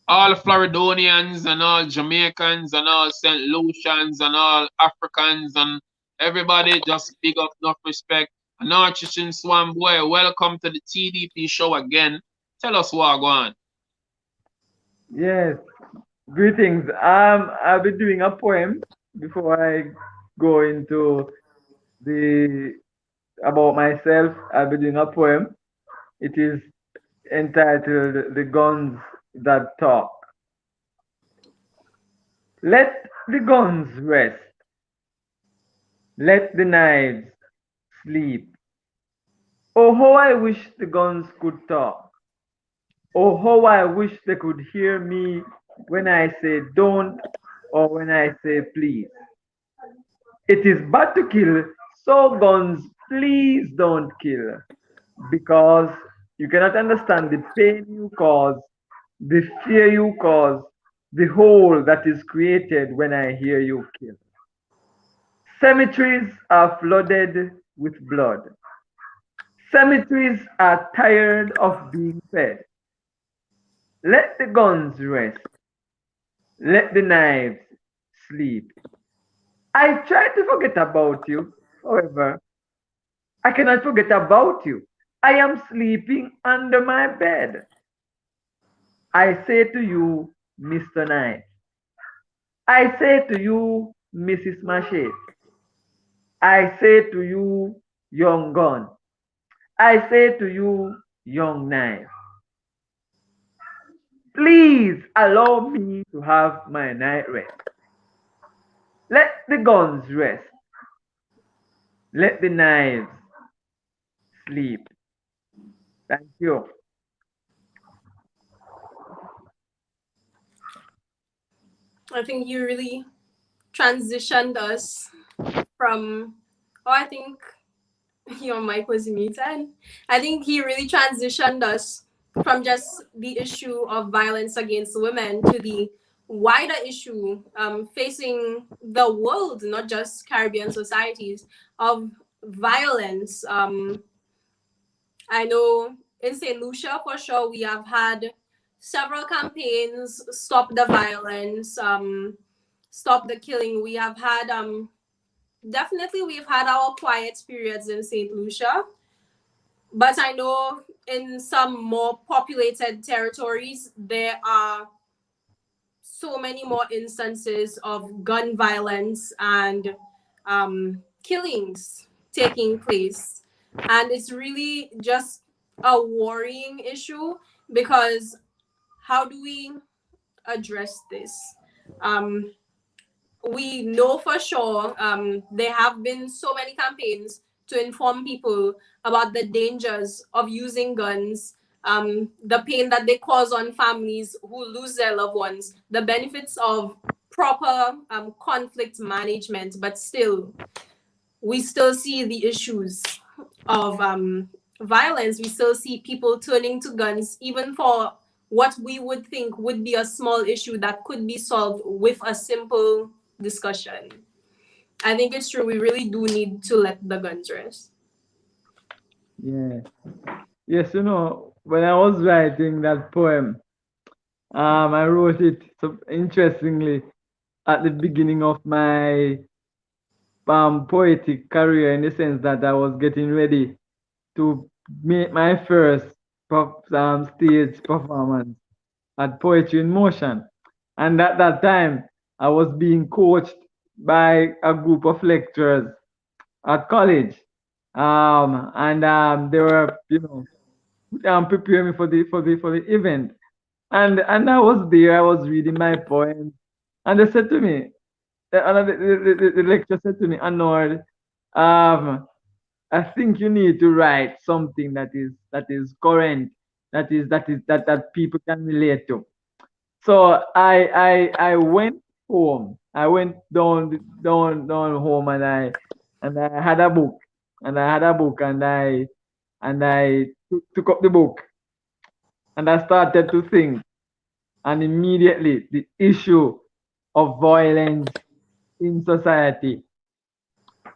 Speaker 1: all Floridonians and all Jamaicans and all St. Lucians and all Africans and everybody, just big up, enough respect. Anord Sichinwambwe, welcome to the TDP show again. Tell us what going on.
Speaker 16: Yes, greetings. I'll be doing a poem before I go into about myself. I'll be doing a poem. It is entitled The Guns That Talk. Let the guns rest. Let the knives sleep. Oh, how I wish the guns could talk. Oh, how I wish they could hear me when I say don't or when I say please. It is bad to kill, so guns, please don't kill. Because you cannot understand the pain you cause, the fear you cause, the hole that is created when I hear you kill. Cemeteries are flooded with blood. Cemeteries are tired of being fed. Let the guns rest. Let the knives sleep. I try to forget about you. However, I cannot forget about you. I am sleeping under my bed. I say to you, Mr. Knife. I say to you, Mrs. Machete. I say to you, young gun. I say to you, young knife. Please allow me to have my night rest. Let the guns rest. Let the knives sleep. Thank you.
Speaker 14: I think you really transitioned us from, I think your mic was muted. I think he really transitioned us from just the issue of violence against women to the wider issue facing the world, not just Caribbean societies, of violence. I know in St. Lucia, for sure, we have had several campaigns, stop the violence, stop the killing. We have had, definitely we've had our quiet periods in St. Lucia, but I know in some more populated territories, there are so many more instances of gun violence and killings taking place. And it's really just a worrying issue, because how do we address this? We know for sure there have been so many campaigns to inform people about the dangers of using guns, the pain that they cause on families who lose their loved ones, the benefits of proper conflict management, but still, we still see the issues of violence. We still see people turning to guns, even for what we would think would be a small issue that could be solved with a simple discussion. I think it's true. We really do need to let the guns rest.
Speaker 16: Yeah. Yes, when I was writing that poem, I wrote it so interestingly at the beginning of my poetic career, in the sense that I was getting ready to make my first stage performance at Poetry in Motion. And at that time, I was being coached by a group of lecturers at college. And they were, preparing me for the event. And I was there, I was reading my poem, and they said to me, the lecturer said to me, Anord, I think you need to write something that is current, that people can relate to. So I went home. I went down home, and I had a book, and I took up the book, and I started to think, and immediately the issue of violence in society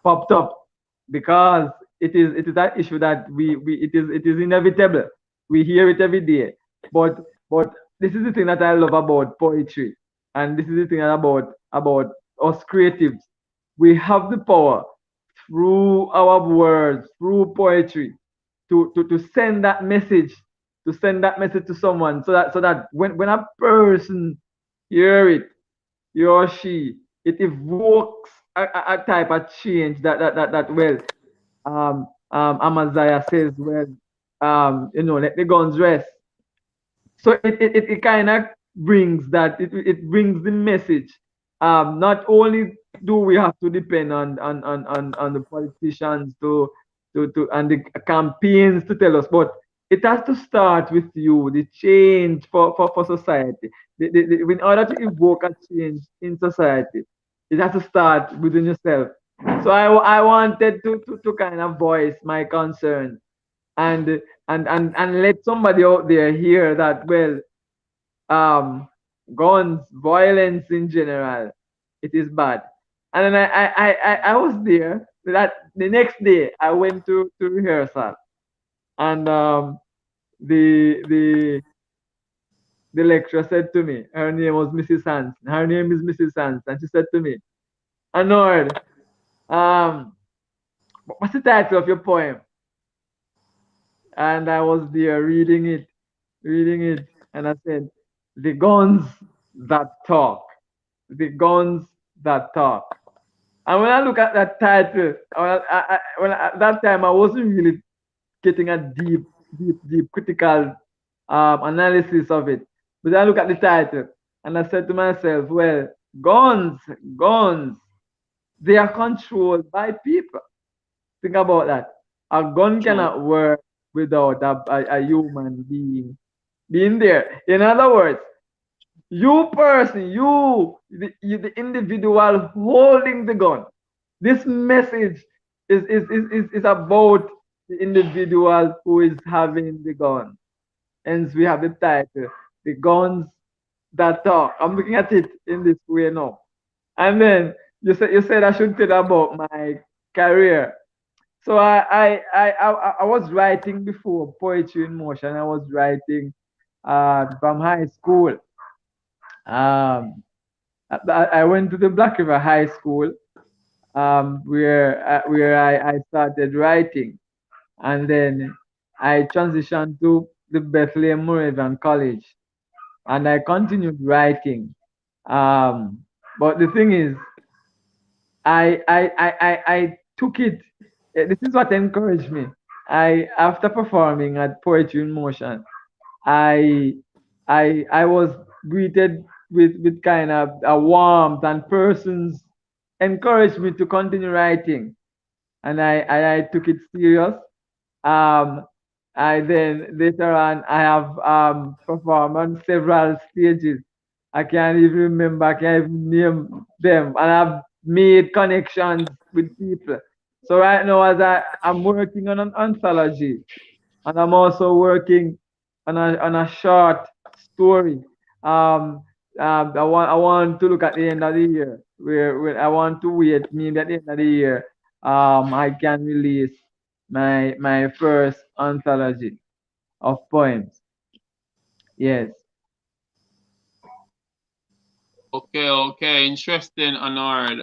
Speaker 16: popped up, because it is that issue that it is inevitable. We hear it every day. But this is the thing that I love about poetry, and this is the thing about us creatives. We have the power through our words, through poetry, to send that message, to someone, so that when a person hear it, he or she, it evokes a type of change that well, Amaziyah says, well, let the guns rest. So it kind of brings that, it brings the message. Not only do we have to depend on the politicians to and the campaigns to tell us, but it has to start with you, the change for society. In order to evoke a change in society, it has to start within yourself. So I wanted to kind of voice my concern, and let somebody out there hear that, well, guns, violence in general, it is bad. And then I was there. That the next day I went to rehearsal, and the lecturer said to me, her name was Mrs. Hansen. Her name is Mrs. Hansen, and she said to me, Anord, what's the title of your poem? And I was there reading it, and I said, The Guns That Talk. The Guns That Talk. And when I look at that title, at that time I wasn't really getting a deep critical analysis of it. But I look at the title, and I said to myself, well, guns, they are controlled by people. Think about that. A gun cannot work without a human being there. In other words, you person, the individual holding the gun. This message is about the individual who is having the gun. Hence we have the title, The Guns that talk. I'm looking at it in this way now. And then you said I should tell about my career. So I was writing before Poetry in Motion. I was writing from high school. I went to the Black River High School, where I started writing, and then I transitioned to the Bethlehem Moravian College, and I continued writing. But the thing is, I took it. This is what encouraged me. After performing at Poetry in Motion, I I was greeted with kind of a warmth, and persons encouraged me to continue writing, and I took it serious. Um, I then later on I have performed on several stages. I can't even remember, I can't even name them, and I've made connections with people. So right now, I'm working on an anthology, and I'm also working on a short story. Um, I want to look at the end of the year, where I want to wait maybe at the end of the year. I can release my first anthology of poems. Yes.
Speaker 1: Okay, interesting, Anord.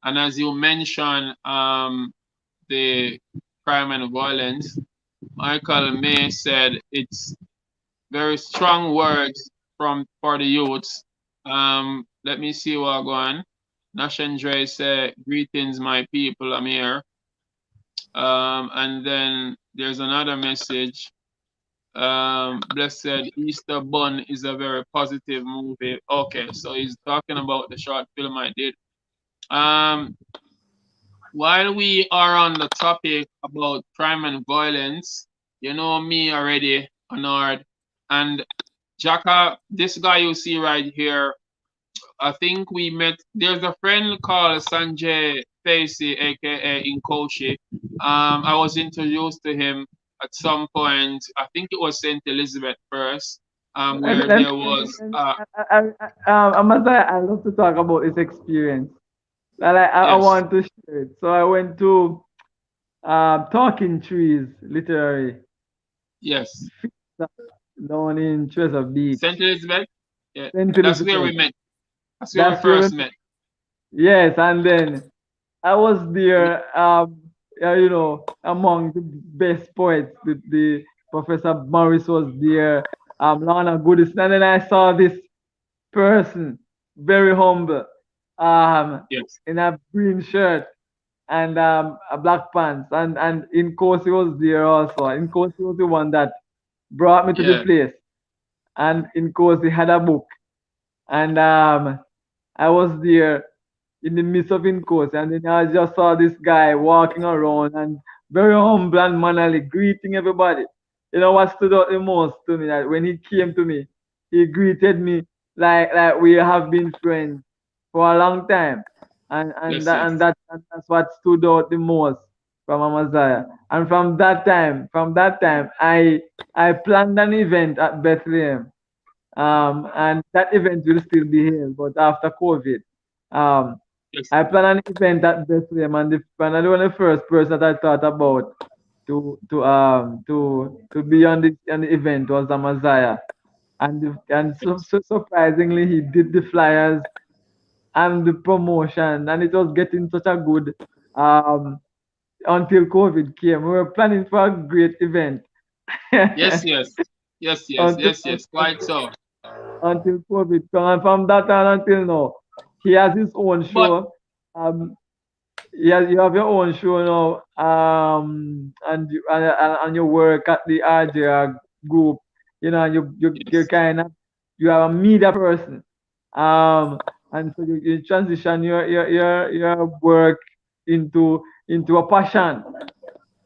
Speaker 1: And as you mentioned, the crime and violence, Michael May said it's very strong words for the youths. Let me see what going. Nashendra said, "Greetings, my people. I'm here." And then there's another message. Blessed Easter Bun is a very positive movie. Okay, so he's talking about the short film I did. While we are on the topic about crime and violence, you know me already, Anord, and Jhaka, this guy you see right here, I think we met. There's a friend called Sanjay Facey, aka Inkoshi. I was introduced to him at some point. I think it was St. Elizabeth first, where there was.
Speaker 16: Amaziyah, I love to talk about his experience. I
Speaker 1: Yes.
Speaker 16: want to share it. So I went to Talking Trees Literary
Speaker 1: Yes.
Speaker 16: down in Treasure Beach.
Speaker 1: St. Elizabeth? Yeah.
Speaker 16: St.
Speaker 1: That's where we
Speaker 16: Elizabeth.
Speaker 1: met. That's where we
Speaker 16: That's where
Speaker 1: first met.
Speaker 16: Yes, and then I was there, among the best poets. The Professor Morris was there, Lana Goodison, and then I saw this person, very humble,
Speaker 1: Yes.
Speaker 16: in a green shirt and a black pants, and Inkosi was there also. Inkosi was the one that brought me to the
Speaker 1: Yeah.
Speaker 16: place, and Inkosi had a book, and I was there in the midst of Inkosi, and then I just saw this guy walking around and very humble and mannerly, greeting everybody. You know what stood out the most to me, that when he came to me, he greeted me like we have been friends for a long time,
Speaker 1: Yes, yes.
Speaker 16: and that's what stood out the most from Amaziyah. And from that time, I planned an event at Bethlehem, and that event will still be held, but after COVID. Um,
Speaker 1: Yes.
Speaker 16: I planned an event at Bethlehem, and I was the first person that I thought about to be on the event was Amaziyah, and so surprisingly he did the flyers and the promotion, and it was getting such a good until COVID came. We were planning for a great event.
Speaker 1: Yes, yes. Yes, yes,
Speaker 16: until,
Speaker 1: yes, yes. Quite so.
Speaker 16: until COVID came, and from that time until now, he has his own
Speaker 1: But
Speaker 16: show. You have your own show now, and you work at the RJR group, and you kind of you are a media person, and so you transition your work into a passion.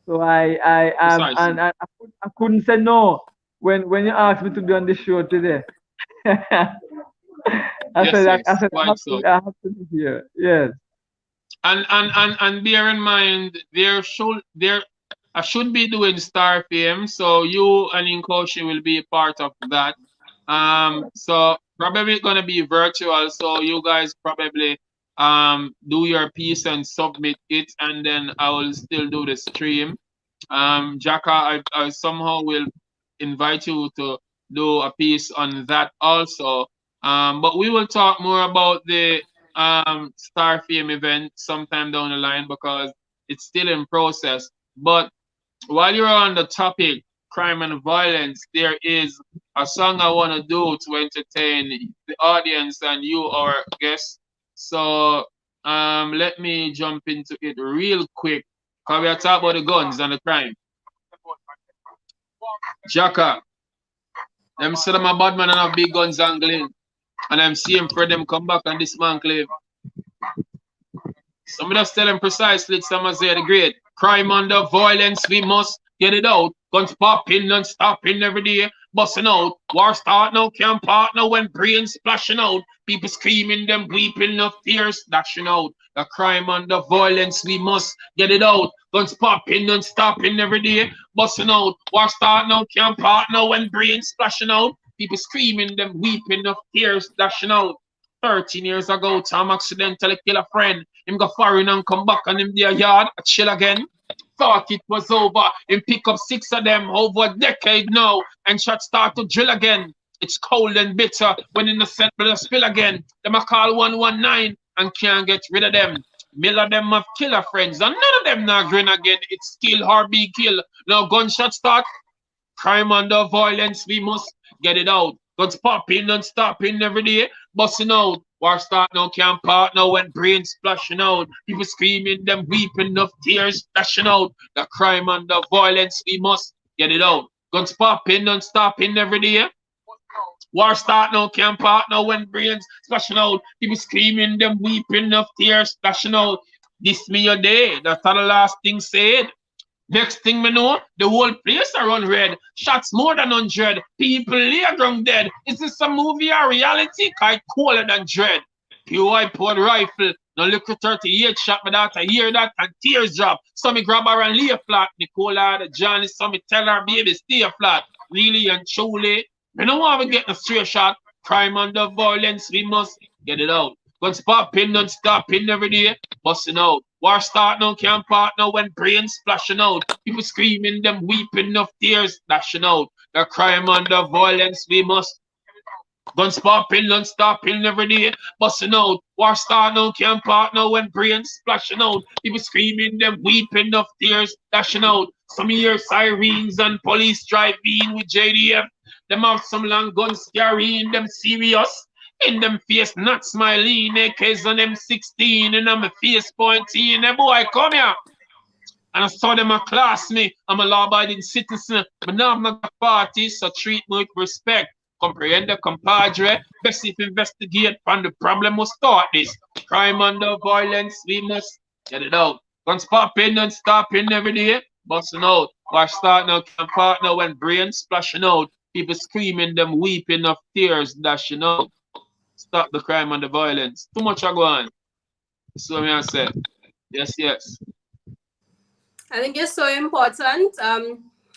Speaker 16: So
Speaker 1: precisely.
Speaker 16: I couldn't say no when you asked me to be on the show today.
Speaker 1: Yes,
Speaker 16: I
Speaker 1: yes.
Speaker 16: said
Speaker 1: Quite so.
Speaker 16: I have to be here. Yes.
Speaker 1: And bear in mind I should be doing Star Fame, so you and Inkoshi will be a part of that. So probably gonna be virtual. So you guys probably do your piece and submit it, and then I will still do the stream. Jhaka, I somehow will invite you to do a piece on that also. But we will talk more about the Star Fame event sometime down the line because it's still in process. But while you're on the topic, crime and violence, there is a song I want to do to entertain the audience and you, our guests. So let me jump into it real quick because we are talking about the guns and the crime. Jhaka, them say them a bad man and have big guns angling. And I'm seeing for them come back and dismantle. Some of us tell them precisely, it's Amaziyah the Great. Crime under violence, we must get it out. Guns popping and stopping every day, busting out. War start now, can't partner when brains splashing out. People screaming, them weeping of tears dashing out. The crime under violence, we must get it out. Guns popping and stopping every day, busting out. War start now, can't partner when brains splashing out. People screaming, them weeping of tears dashing out. 13 years ago, Tom accidentally kill a friend. Him go foreign and come back and him their yard, chill again. Thought it was over. Him pick up 6 of them over a decade now. And shots start to drill again. It's cold and bitter when innocent blood spill again. Them a call 119 and can't get rid of them. Miller them have killer friends and none of them not grin again. It's kill or be kill. Now gunshot start. Crime under violence, we must get it out. Guns popping and stopping every day, busting out. War start now, can't partner when brains splashing out. People screaming, them weeping of tears dashing out. The crime and the violence, we must get it out. Guns popping and stopping every day. War start now, can't partner when brains splashing out. People screaming, them weeping of tears dashing out. This me your day, that's the last thing said. Next thing me know, the whole place are run red. Shots more than 100. People lay ground dead. Is this a movie or reality? Quite cooler than dread. POI poured rifle. No look at 38 shot me that. I hear that and tears drop. So me grab her and lay flat. Nicola the Johnny, so me tell her baby stay flat. Really and truly, me don't want to get a straight shot. Crime under violence, we must get it out. Guns popping and stopping every day, busting out. War start now, can't partner when brains splashing out. People screaming, them weeping of tears dashing out. The crime under violence, we must. Guns popping and stopping every day, busting out. War start now, can't partner when brains splashing out. People screaming, them weeping of tears dashing out. Some hear sirens and police driving with JDF. Them have some long guns carrying them serious. In them face not smiling, AKs on them 16, and I'm a face pointing, and boy come here. And I saw them a class me, I'm a law-abiding citizen, but now I'm not a party, so treat me with respect. Comprehend the compadre, best if investigate on the problem must start this. Crime under violence, we must get it out. Guns popping and stopping every day, busting out. Watch start now, can partner when brains splashing out. People screaming, them weeping of tears dashing out. Stop the crime and the violence. Too much are going on. So me I said. Yes, yes.
Speaker 14: I think it's so important.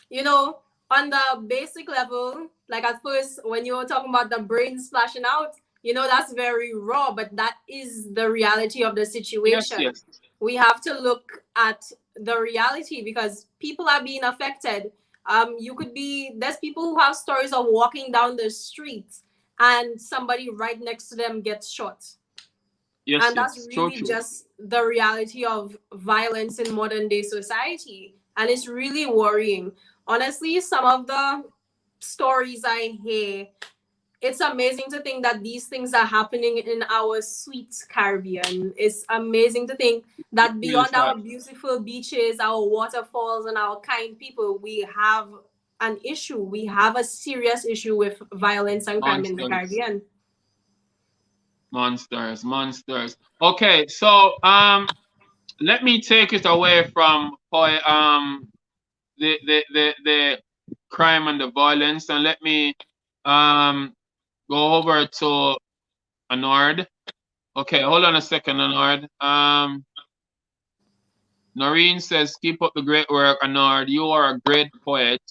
Speaker 14: You know, on the basic level, like at first when you were talking about the brain splashing out, you know, that's very raw, but that is the reality of the situation.
Speaker 1: Yes, yes.
Speaker 14: We have to look at the reality because people are being affected. There's people who have stories of walking down the street and somebody right next to them gets shot.
Speaker 1: Yes,
Speaker 14: and that's really
Speaker 1: true.
Speaker 14: just the reality of violence in modern day society. And it's really worrying. Honestly, some of the stories I hear, it's amazing to think that these things are happening in our sweet Caribbean. It's amazing to think that beyond our beautiful beaches, our waterfalls, and our kind people, we have an issue. We have a serious issue with violence and crime in the Caribbean.
Speaker 1: Monsters. Okay, so let me take it away from the crime and the violence, and let me go over to Anord. Okay, hold on a second, Anord. Noreen says, keep up the great work, Anord. You are a great poet.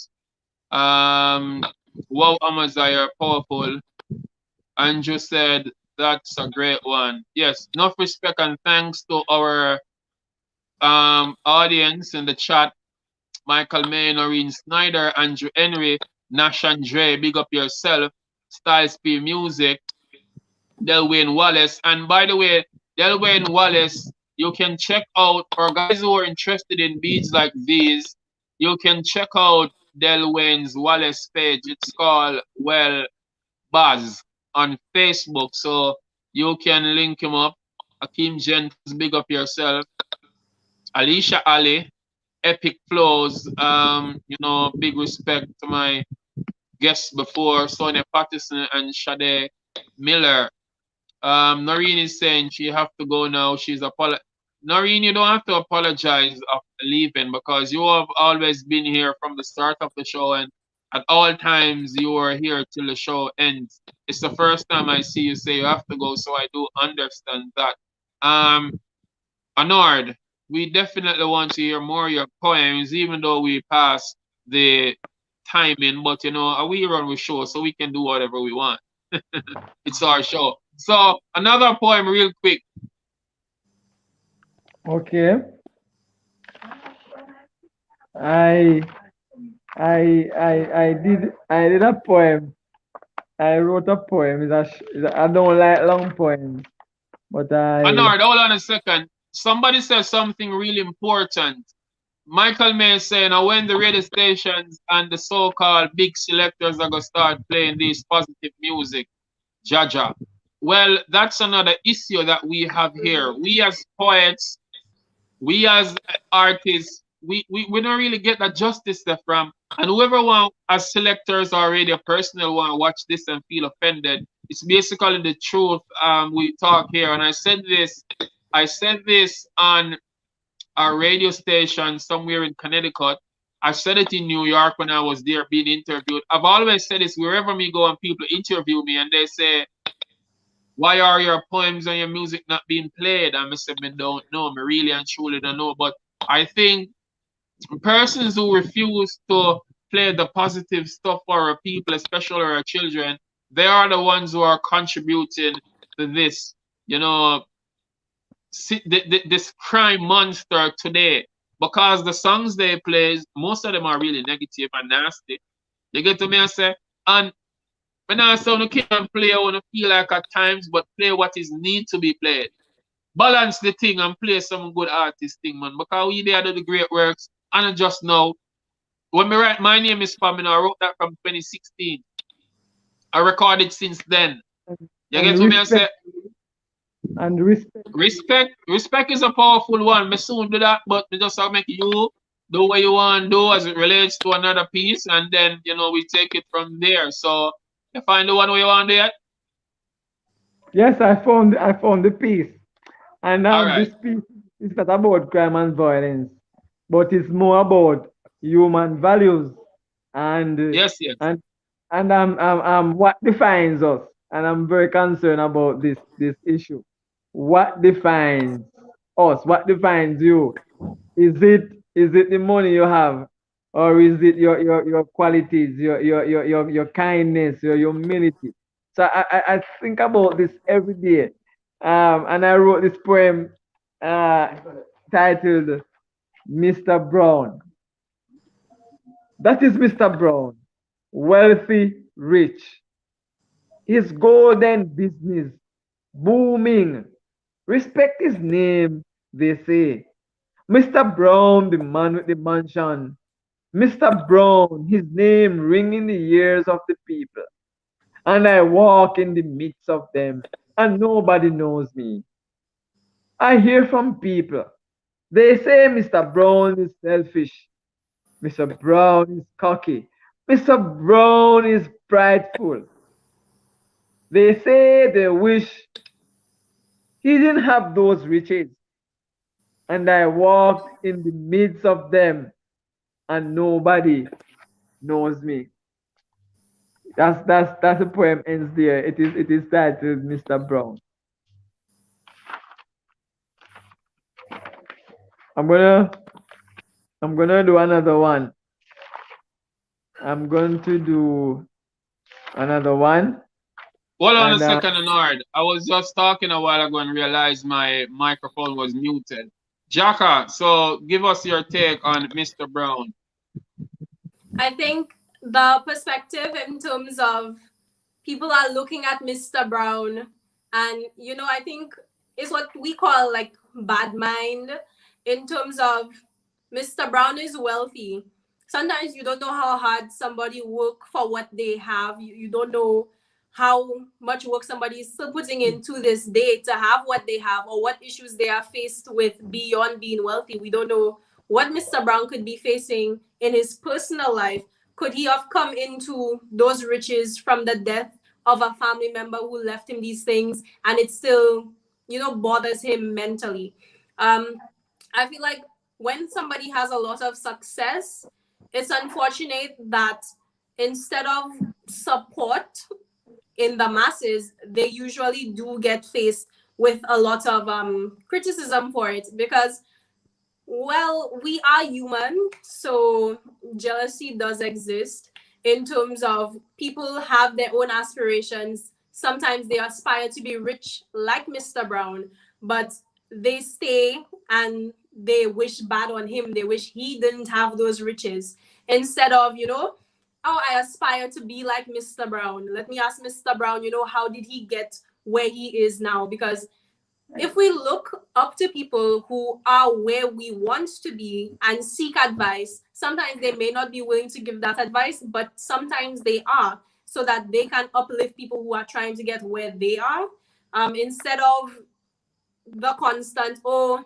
Speaker 1: Wow, Amaziyah, powerful. Andrew said, that's a great one. Yes, enough respect and thanks to our audience in the chat. Michael May, Noreen Snyder, Andrew Henry, Nash Andre, big up yourself, Styles P Music, Delwayne Wallace. And by the way, Delwayne Wallace, you can check out, for guys who are interested in beads like these, you can check out Delwayne's Wallace page. It's called, well, Buzz on Facebook. So you can link him up. Akeem Gentles, big up yourself. Alicia Ali, Epic Flows. Big respect to my guests before, Sonia Patterson and Shadae Miller. Noreen is saying she have to go now. Noreen, you don't have to apologize of leaving because you have always been here from the start of the show, and at all times you are here till the show ends. It's the first time I see you say you have to go, so I do understand that. Anord, we definitely want to hear more of your poems, even though we passed the timing, but we run with show, so we can do whatever we want. It's our show. So another poem real quick.
Speaker 16: Okay. I did a poem. I wrote a poem. I don't like long poems, but
Speaker 1: Anord, hold on a second. Somebody said something really important. Michael May is saying, now when the radio stations and the so-called big selectors are going to start playing this positive music, Jhaka. Well, that's another issue that we have here. We as poets, we as artists, we don't really get that justice there from. And whoever want, as selectors or radio personnel, want to watch this and feel offended, it's basically the truth. We talk here, and I said this on a radio station somewhere in Connecticut. I said it in New York when I was there being interviewed. I've always said this wherever me go and people interview me and they say, why are your poems and your music not being played? And I said, I don't know. I really and truly don't know. But I think persons who refuse to play the positive stuff for our people, especially our children, they are the ones who are contributing to this, this crime monster today. Because the songs they play, most of them are really negative and nasty. You get to me and say, and when I say you can't play, I want to feel like at times, but play what is need to be played. Balance the thing and play some good artist thing, man. Because we there do the great works. And I just know, when me write My Name is Pamela, I wrote that from 2016. I recorded since then. You get to me and say,
Speaker 16: and respect.
Speaker 1: Respect is a powerful one. Me soon do that, but me just make you do what you want to do as it relates to another piece, and then we take it from there. So you find the one where you want to do it?
Speaker 16: Yes, I found the piece. And
Speaker 1: right.
Speaker 16: This piece is not about crime and violence, but it's more about human values and
Speaker 1: yes.
Speaker 16: and what defines us. And I'm very concerned about this issue. What defines us? What defines you? Is it the money you have, or is it your qualities, your kindness, your humility? So I think about this every day. And I wrote this poem titled Mr. Brown. That is Mr. Brown, wealthy, rich. His golden business booming. Respect his name, they say. Mr. Brown, the man with the mansion. Mr. Brown, his name ring in the ears of the people. And I walk in the midst of them, and nobody knows me. I hear from people. They say Mr. Brown is selfish. Mr. Brown is cocky. Mr. Brown is prideful. They say they wish he didn't have those riches. And I walked in the midst of them, and nobody knows me. That's the poem ends there. It is titled Mr. Brown. I'm gonna do another one. I'm going to do another one.
Speaker 1: Hold on a
Speaker 16: And
Speaker 1: second, Anord. I was just talking a while ago and realized my microphone was muted. Jhaka, so give us your take on Mr. Brown.
Speaker 14: I think the perspective in terms of people are looking at Mr. Brown, and I think it's what we call like bad mind in terms of Mr. Brown is wealthy. Sometimes you don't know how hard somebody work for what they have. You don't know how much work somebody is still putting into this day to have what they have, or what issues they are faced with beyond being wealthy. We don't know what Mr. Brown could be facing in his personal life. Could he have come into those riches from the death of a family member who left him these things, and it still, bothers him mentally? I feel like when somebody has a lot of success, it's unfortunate that instead of support in the masses, they usually do get faced with a lot of criticism for it, because, well, we are human, so jealousy does exist in terms of people have their own aspirations. Sometimes they aspire to be rich like Mr. Brown, but they stay and they wish bad on him. They wish he didn't have those riches. Instead of, oh, I aspire to be like Mr. Brown. Let me ask Mr. Brown, how did he get where he is now? Because if we look up to people who are where we want to be and seek advice, sometimes they may not be willing to give that advice, but sometimes they are, so that they can uplift people who are trying to get where they are, instead of the constant, oh,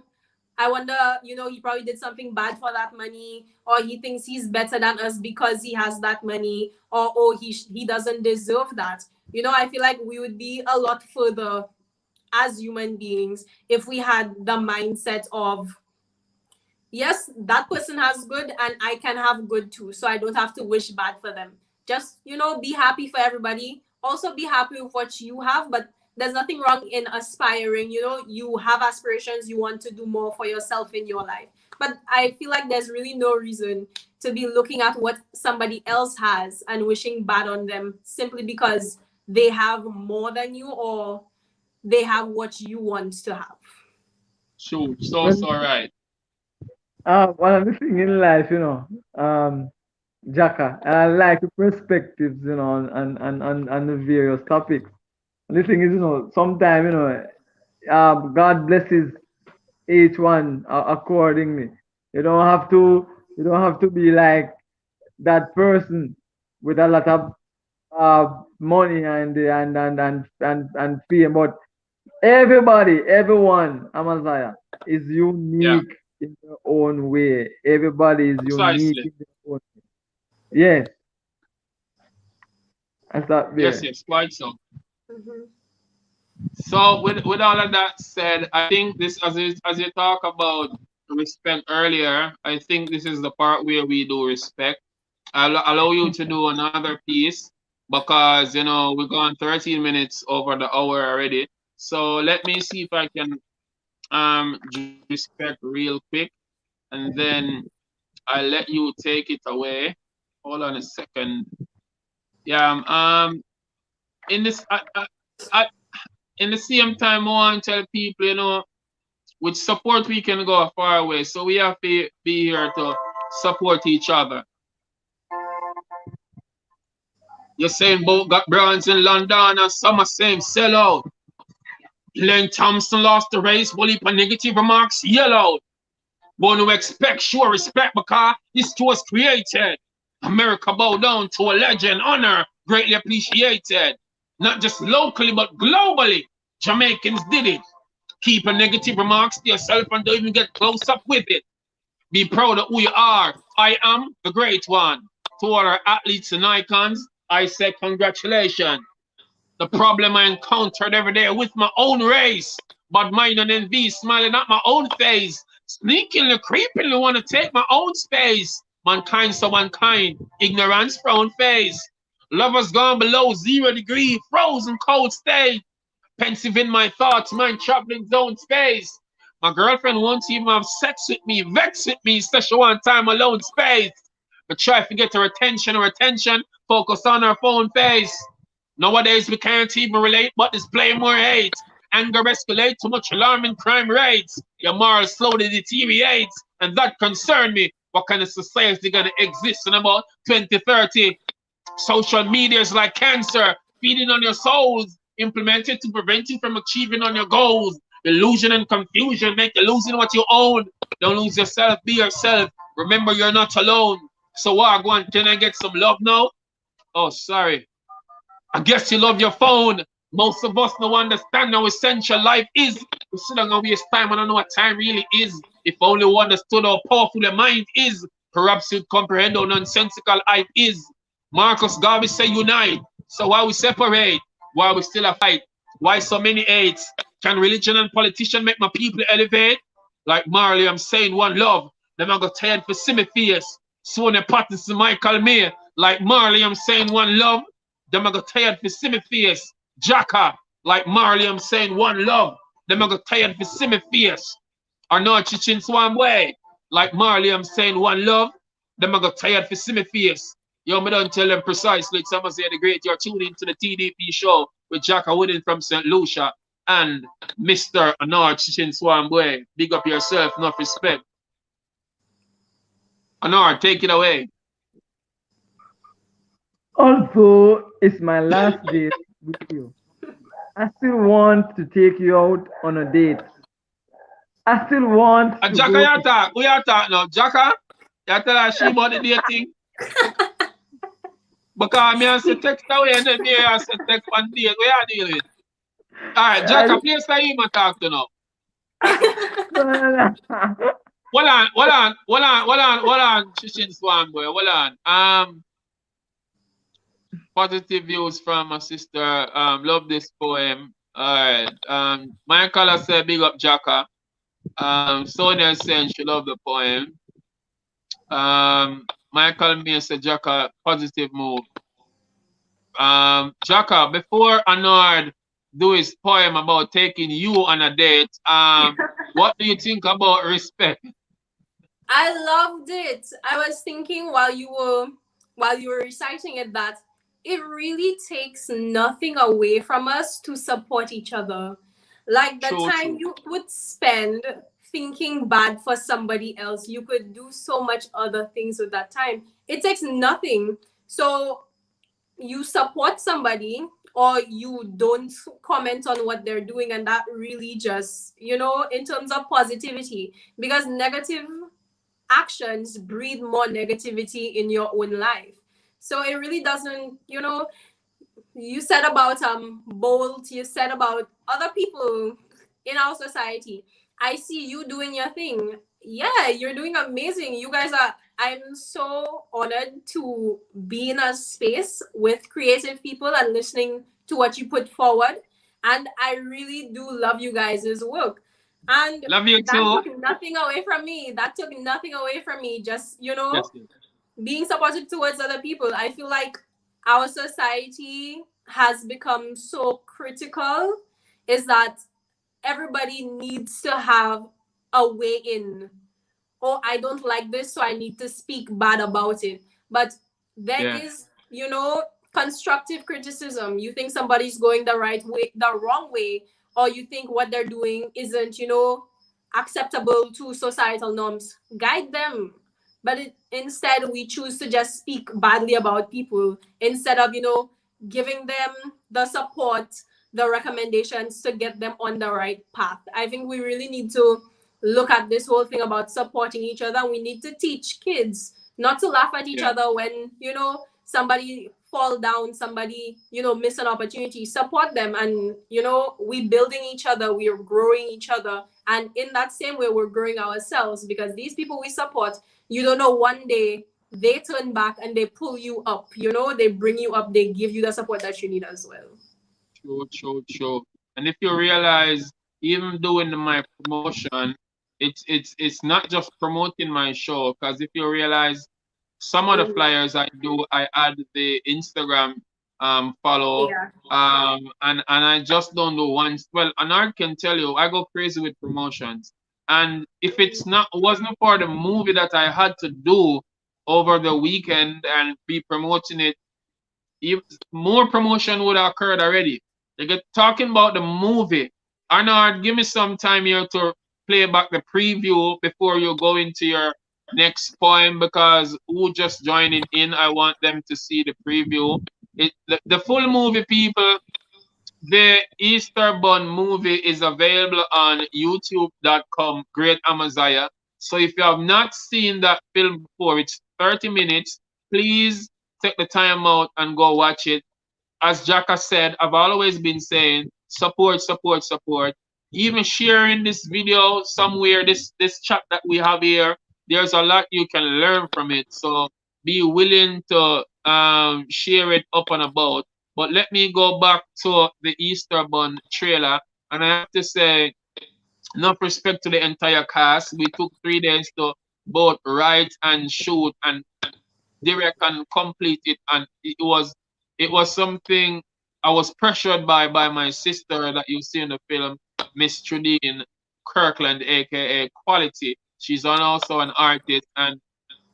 Speaker 14: I wonder, he probably did something bad for that money, or he thinks he's better than us because he has that money, or oh, he doesn't deserve that. I feel like we would be a lot further as human beings if we had the mindset of, yes, that person has good and I can have good too, so I don't have to wish bad for them. Just, be happy for everybody. Also be happy with what you have, but there's nothing wrong in aspiring. You have aspirations, you want to do more for yourself in your life. But I feel like there's really no reason to be looking at what somebody else has and wishing bad on them simply because they have more than you, or they have what you want to have.
Speaker 1: Sure, so right.
Speaker 16: One of the things in life, Jhaka, and I like the perspectives, on the various topics. And the thing is, sometimes, God blesses each one accordingly. You don't have to be like that person with a lot of money and fame, but everyone, Amaziyah, is unique in their own way. Everybody is unique in their own way. Yes. I start there.
Speaker 1: Yes, quite so. So with all of that said, I think this, as you talk about respect earlier, I think this is the part where we do respect. I'll allow you to do another piece because we're gone 13 minutes over the hour already. So let me see if I can respect real quick, and then I'll let you take it away. Hold on a second. Yeah. In this, in the same time, I want to tell people, with support we can go a far away. So we have to be here to support each other. You're saying both got Browns in London and some are saying sell out. Len Thompson lost the race, but heap of negative remarks, yell out. But no expect sure respect because this was created. America bow down to a legend, honor, greatly appreciated. Not just locally, but globally. Jamaicans did it. Keep a negative remarks to yourself and don't even get close up with it. Be proud of who you are. I am the great one. To all our athletes and icons, I say congratulations. The problem I encountered every day with my own race, but mine and envy, smiling at my own face, sneakingly, creepingly want to take my own space. Mankind so unkind, ignorance frown face. Lovers gone below 0 degree, frozen cold state. Pensive in my thoughts, mind traveling zone space. My girlfriend won't even have sex with me, vex with me, says she want time alone space. But try to get her attention, focus on her phone face. Nowadays we can't even relate, but display more hate. Anger escalates, too much alarming crime rates. Your morals slowly deteriorates, and that concern me. What kind of society gonna exist in about 2030? Social media is like cancer, feeding on your souls, implemented to prevent you from achieving on your goals. Illusion and confusion make you losing what you own. Don't lose yourself, be yourself. Remember, you're not alone. So what, go on, can I get some love now? Oh, sorry. I guess you love your phone. Most of us don't understand how essential life is. We sit down and waste time. I don't know what time really is. If only one understood how powerful the mind is, perhaps you'd comprehend how nonsensical life is. Marcus Garvey say unite. So why we separate? Why we still a fight? Why so many hates? Can religion and politician make my people elevate? Like Marley, I'm saying one love. Them I got tired for see me face. Sonia Patterson, Michael May. Like Marley, I'm saying one love. Them I got tired for see me face. Jhaka. Like Marley, I'm saying one love. Them I got tired for see me face. Anord Sichinwambwe. Like Marley, I'm saying one love. Them I got tired for see me face. Yo, me don't tell them precisely. It's Amaziyah the Great. You're tuned into the TDP show with Jhaka Wooden from St. Lucia and Mr. Anord Sichinwambwe. Big up yourself, enough respect. Anord, take it away.
Speaker 16: Also, it's my last date with you. I still want to take you out on a date. I still want to
Speaker 1: Jhaka, you talk. Who you talk now? Jhaka? You tell her she about the dating? Because me I say text away and then me I say text one date. Where you deal with? Alright, Jhaka, please say you ma talk to now. Hold on, Sichinsambwe, hold on. Positive views from my sister. Love this poem. Alright. Michael said big up Jhaka. Sonia said she loved the poem. Michael May said Jhaka, positive move. Jhaka, before Anord do his poem about taking you on a date, what do you think about respect?
Speaker 14: I loved it. I was thinking while you were reciting it that it really takes nothing away from us to support each other. Like the time you would spend thinking bad for somebody else, you could do so much other things with that time. It takes nothing. So you support somebody or you don't comment on what they're doing, and that really just, in terms of positivity, because negative actions breed more negativity in your own life. So it really doesn't, you said about Bolt, you said about other people in our society. I see you doing your thing. Yeah, you're doing amazing. You guys I'm so honored to be in a space with creative people and listening to what you put forward. And I really do love you guys' work. And
Speaker 1: love you
Speaker 14: that
Speaker 1: too.
Speaker 14: took nothing away from me. That took nothing away from me. Just,
Speaker 1: Yes.
Speaker 14: being supportive towards other people. I feel like our society has become so critical, is that everybody needs to have a way in. Oh, I don't like this, so I need to speak bad about it. But there is, constructive criticism. You think somebody's going the wrong way, or you think what they're doing isn't, acceptable to societal norms. Guide them. But instead, we choose to just speak badly about people instead of, giving them the support, the recommendations to get them on the right path. I think we really need to look at this whole thing about supporting each other. We need to teach kids not to laugh at each other when, somebody fall down, somebody, miss an opportunity. Support them, and, we building each other, we are growing each other. And in that same way, we're growing ourselves, because these people we support, you don't know, one day they turn back and they pull you up, they bring you up, they give you the support that you need as well.
Speaker 1: True. And if you realize, even doing my promotion, it's not just promoting my show, because if you realize some of the flyers I do, I add the Instagram follow, and I just don't do once. Well, Anord can tell you, I go crazy with promotions, and if wasn't for the movie that I had to do over the weekend and be promoting it, more promotion would have occurred already. They get talking about the movie. Anord, give me some time here to play back the preview before you go into your next poem, because who just joining in, I want them to see the preview. The full movie, people, the Easter Bun movie is available on youtube.com, Great Amaziyah. So if you have not seen that film before, it's 30 minutes. Please take the time out and go watch it. As Jhaka said, I've always been saying support, support, support. Even sharing this video somewhere, this chat that we have here, there's a lot you can learn from it. So be willing to share it up and about. But let me go back to the Easter Bun trailer. And I have to say, enough respect to the entire cast. We took 3 days to both write and shoot and direct and complete it. And it was something I was pressured by my sister that you see in the film, Miss Trudine Kirkland, aka Quality. She's also an artist, and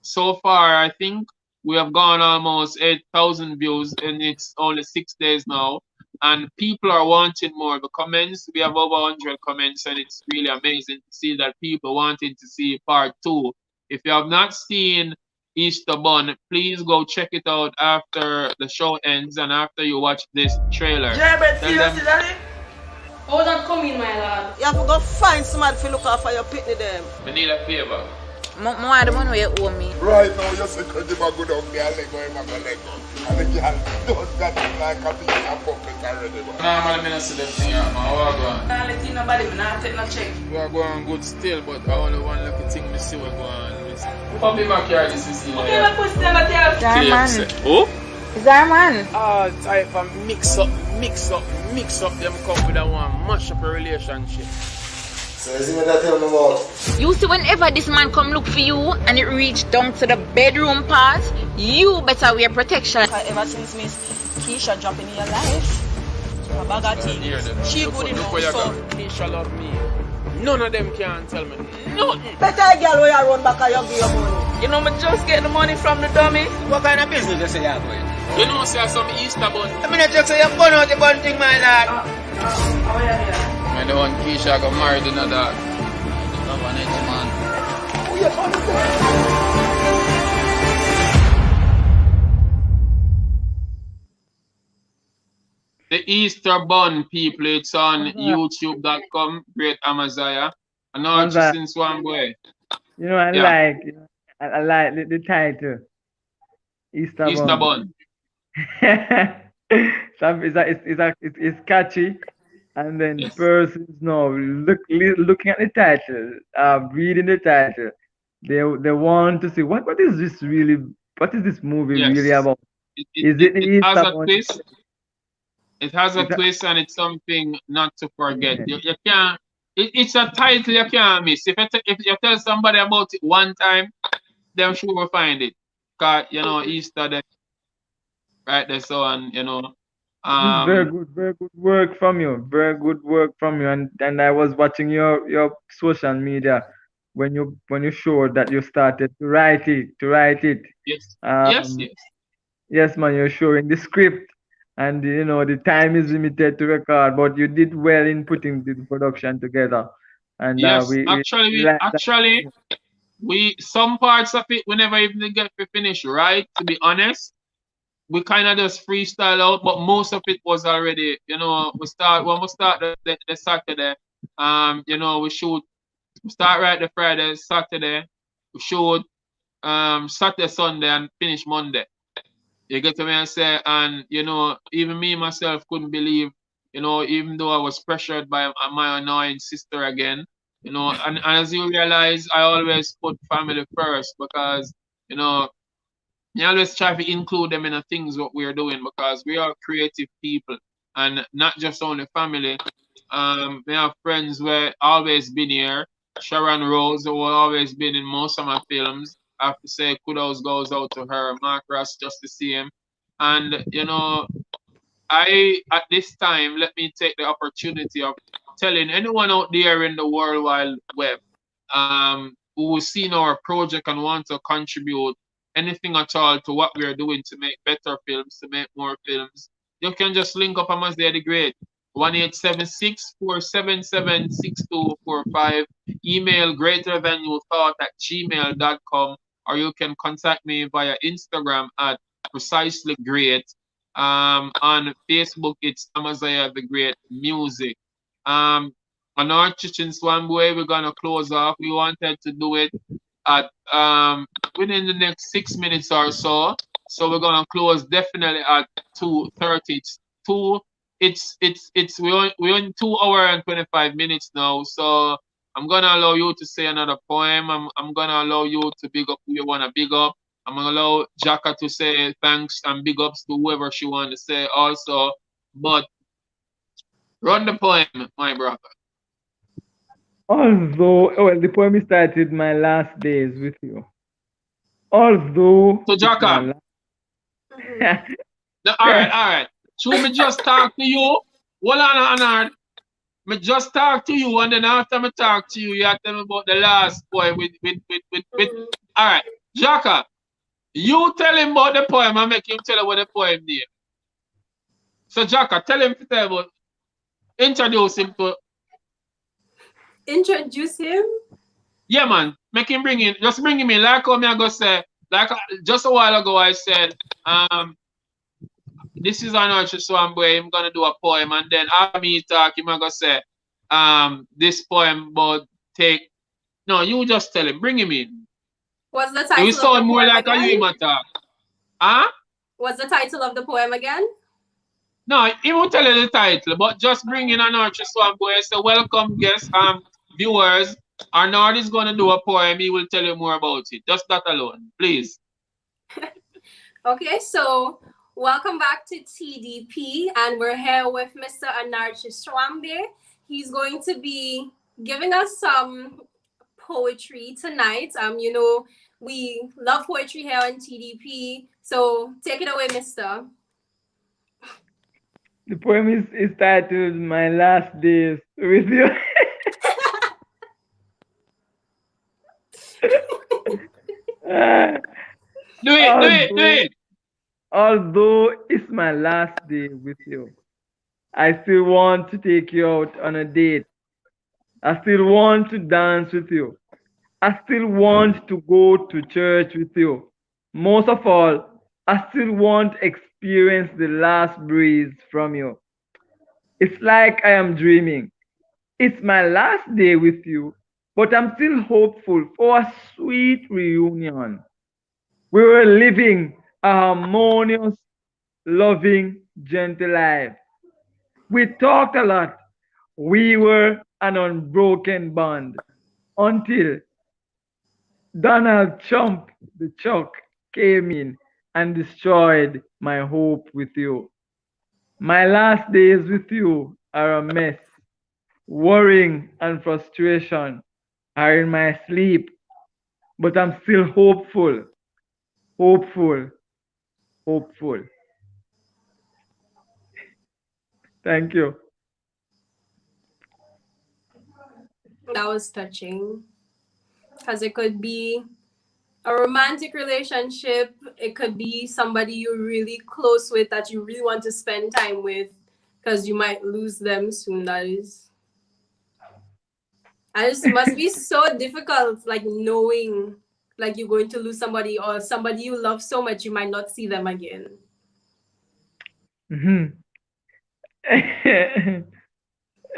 Speaker 1: so far I think we have gone almost 8,000 views, and it's only 6 days now. And people are wanting more. The comments, we have over 100 comments, and it's really amazing to see that people wanting to see part 2. If you have not seen Easter Bun, please go check it out after the show ends and after you watch this trailer.
Speaker 6: How that come in, my lad?
Speaker 18: You have to go find somebody to look after your pitney them.
Speaker 1: I need a favor.
Speaker 7: More the money you owe me.
Speaker 8: Right now, you're second to go down there, Lego, Lego. And the girl does that like a piece of puppet already.
Speaker 1: Normally, I don't see them thing out, man. What go on?
Speaker 6: I let you nobody, I not take no check.
Speaker 1: We are going good still, but I only one lucky thing I see we go on. Come in my car, this is here.
Speaker 6: Okay, my pussy never tell.
Speaker 7: Darman.
Speaker 1: Who?
Speaker 7: Is Darman?
Speaker 3: Oh, type of mix up them come with that one, mash up a relationship.
Speaker 19: So you see me that tell me about?
Speaker 7: You see, whenever this man come look for you and it reach down to the bedroom part, you better wear protection.
Speaker 6: Ever since Miss Keisha jumping in your life, a bag of things. She good enough, so
Speaker 3: Keisha love me. None of them can tell me nothing.
Speaker 18: Better girl where you run back and you give your money.
Speaker 6: You know, me just get the money from the dummy.
Speaker 19: What kind of business you say you're going?
Speaker 1: You know, say some Easter Bun.
Speaker 19: I mean, just say you're going out the bun thing, my lad.
Speaker 6: How are you here?
Speaker 1: And the one Keisha got married in a dog. Love an edge, man.
Speaker 19: Who you calling
Speaker 1: The Easter Bun, people, it's on youtube.com, Great Amaziyah. Anord Sichinwambwe.
Speaker 16: You know, I like the title. Easter Bun. It's catchy. And then persons now looking at the title, reading the title, they want to see what is this movie really about?
Speaker 1: It has a twist. It has a twist, and it's something not to forget. You can't. It's a title you can't miss. If you tell somebody about it one time, they're sure will find it. Cause Easter there, right there, so and
Speaker 16: very good work from you. Very good work from you. And I was watching your social media when you showed that you started to write it.
Speaker 1: Yes.
Speaker 16: Yes, man. You're showing the script, and the time is limited to record, but you did well in putting the production together. And
Speaker 1: yes, we some parts of it we never even get to finish. Right, to be honest. We kind of just freestyle out, but most of it was already, when we start the Saturday, we start right the Friday, Saturday, we shoot Saturday, Sunday, and finish Monday. You get what I say? And, even me myself couldn't believe, even though I was pressured by my annoying sister again, and as you realize, I always put family first because, you always try to include them in the things what we're doing because we are creative people and not just only family. We have friends who have always been here. Sharon Rose, who have always been in most of my films. I have to say kudos goes out to her. Mark Ross, just to see him. And, at this time, let me take the opportunity of telling anyone out there in the World Wide Web who has seen our project and want to contribute anything at all to what we are doing to make better films, to make more films, you can just link up Amaziyah the Great. 1-876-477-6245. Email greaterthanyoutthought@gmail.com, or you can contact me via Instagram at precisely great. On Facebook, it's Amaziyah the Great Music. Anord Sichinwambwe, we're gonna close off. We wanted to do it at within the next 6 minutes or so. So we're gonna close definitely at 2:30. We're on 2 hours and 25 minutes now. So I'm gonna allow you to say another poem. I'm gonna allow you to big up who you wanna big up. I'm gonna allow Jhaka to say thanks and big ups to whoever she wanna say also. But run the poem, my brother.
Speaker 16: Although, well, the poem started my last days with you. Although.
Speaker 1: So Jhaka. All right. Should me just talk to you? Hold on, Anord. Me just talk to you, and then after me talk to you, you have to tell me about the last poem with. All right, Jhaka, you tell him about the poem and make him tell you what the poem name. So Jhaka, tell him to tell about. Introduce him to.
Speaker 14: Introduce him?
Speaker 1: Yeah, man. Make him bring in. Just bring him in. Like how me I go say. Like just a while ago, I said, this is Anord Sichinwambwe. I'm gonna do a poem, and then after me talk, I'm gonna say, this poem about take. No, you just tell him. Bring him in.
Speaker 14: What's the title?
Speaker 1: You sound more like a human talk. Huh?
Speaker 14: What's the title of the poem again?
Speaker 1: No, he won't tell you the title, but just bring in Anord Sichinwambwe. So welcome guests, viewers. Anord is gonna do a poem. He will tell you more about it. Just that alone, please.
Speaker 14: Okay, so welcome back to TDP, and we're here with Mr. Anord Sichinwambwe. He's going to be giving us some poetry tonight. You know, we love poetry here on TDP, so take it away, Mr.
Speaker 16: The poem is titled My Last Days with You.
Speaker 1: Do it.
Speaker 16: Although it's my last day with you, I still want to take you out on a date. I still want to dance with you. I still want to go to church with you. Most of all, I still want to experience the last breeze from you. It's like I am dreaming. It's my last day with you, but I'm still hopeful for a sweet reunion. We were living a harmonious, loving, gentle life. We talked a lot. We were an unbroken bond until Donald Trump, the Chuck, came in and destroyed my hope with you. My last days with you are a mess. Worrying and frustration are in my sleep, but I'm still hopeful. Thank you.
Speaker 14: That was touching, because it could be a romantic relationship. It could be somebody you're really close with that you really want to spend time with, because you might lose them soon. That is. And it must be so difficult, like knowing like you're going to lose somebody or somebody you love so much you might not see them again.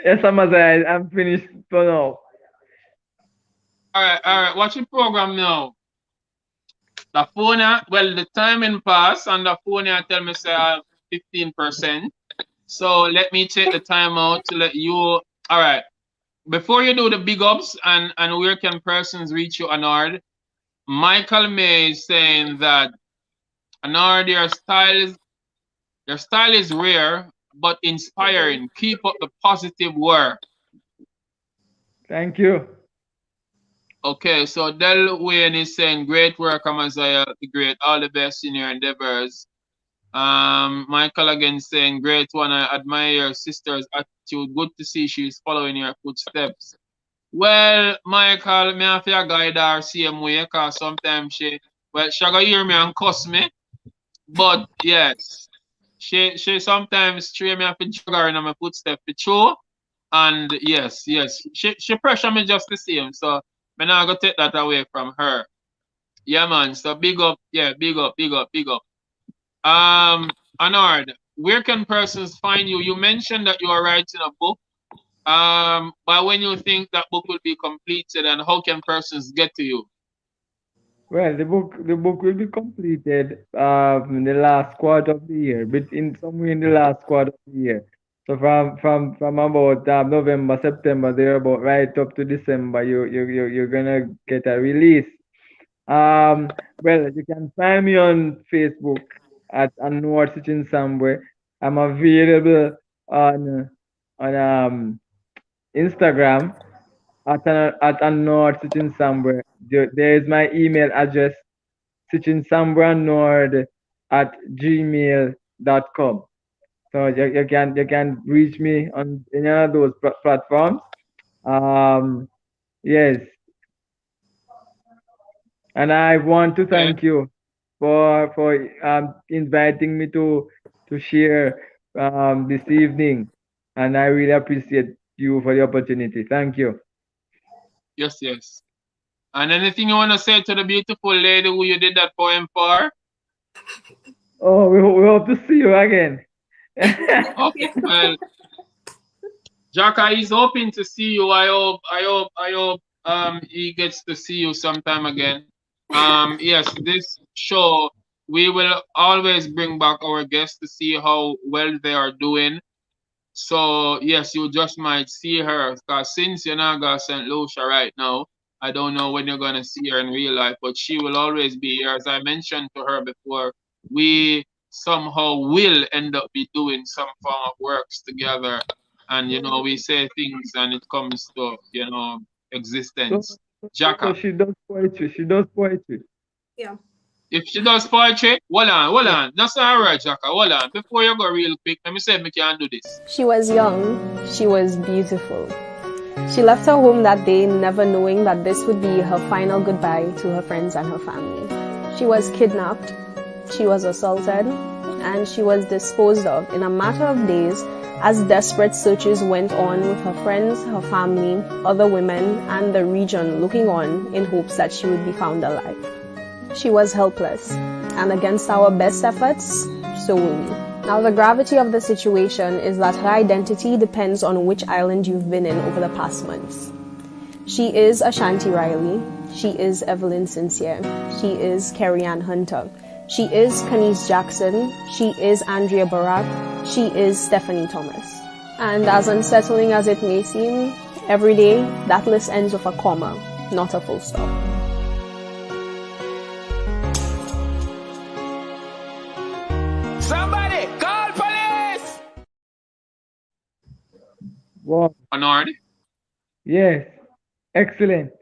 Speaker 16: Yes, Amaziyah, I'm finished for now.
Speaker 1: All right. Watch the program now. The phone, well, the timing pass, and the phone tell me say I have 15%. So let me take the time out to let you. All right. Before you do the big ups and where can persons reach you, Anord, Michael May is saying that Anord, your style is rare but inspiring. Keep up the positive work.
Speaker 16: Thank you.
Speaker 1: Okay, so Del Wayne is saying great work, Amaziyah, great. All the best in your endeavors. Michael again saying great one. I admire your sister's attitude. Good to see she's following your footsteps. Well, Michael, me have to guide her same way, because sometimes she Well, she gonna hear me and cuss me. But yes, she sometimes stray me off the jogger and my footstep for true. And yes, she pressure me just the same. So me not gonna take that away from her. Yeah, man. So big up, yeah, big up, big up, big up. Anord, where can persons find you? You mentioned that you are writing a book. But when you think that book will be completed, and how can persons get to you?
Speaker 16: Well, the book will be completed in the last quarter of the year, but in somewhere in the last quarter of the year. So from about November, September, there about right up to December, you're gonna get a release. Well, you can find me on Facebook at Anord Sichinwambwe. I'm available on Instagram at Anord Sichinwambwe. There is my email address, Sichinsambwe at gmail.com. So you can reach me on any of those platforms. Yes. And I want to thank you for inviting me to share this evening, and I really appreciate you for the opportunity. Thank you.
Speaker 1: Yes, yes. And anything you want to say to the beautiful lady who you did that poem for?
Speaker 16: Oh, we hope to see you again.
Speaker 1: Okay, well, Jhaka is hoping to see you. I hope he gets to see you sometime again. Yes, this show we will always bring back our guests to see how well they are doing. So yes, you just might see her because since you're not got St. Lucia right now, I don't know when you're gonna see her in real life, but she will always be here. As I mentioned to her before, we somehow will end up be doing some form of works together, and we say things and it comes to existence.
Speaker 16: So
Speaker 1: Jhaka.
Speaker 16: she does poetry. She does poetry.
Speaker 14: Yeah.
Speaker 1: If she does poetry, hold on. That's all right, Jhaka. Hold on. Before you go real quick, let me say me can do this.
Speaker 15: She was young. She was beautiful. She left her home that day never knowing that this would be her final goodbye to her friends and her family. She was kidnapped, she was assaulted, and she was disposed of in a matter of days as desperate searches went on with her friends, her family, other women, and the region looking on in hopes that she would be found alive. She was helpless, and against our best efforts, so were we. Now, the gravity of the situation is that her identity depends on which island you've been in over the past months. She is Ashanti Riley. She is Evelyn Sincere. She is Carrie Ann Hunter. She is Kanice Jackson. She is Andrea Barak. She is Stephanie Thomas. And as unsettling as it may seem, every day that list ends with a comma, not a full stop.
Speaker 9: Somebody call police!
Speaker 16: Wow.
Speaker 1: Anord?
Speaker 16: Yes. Excellent.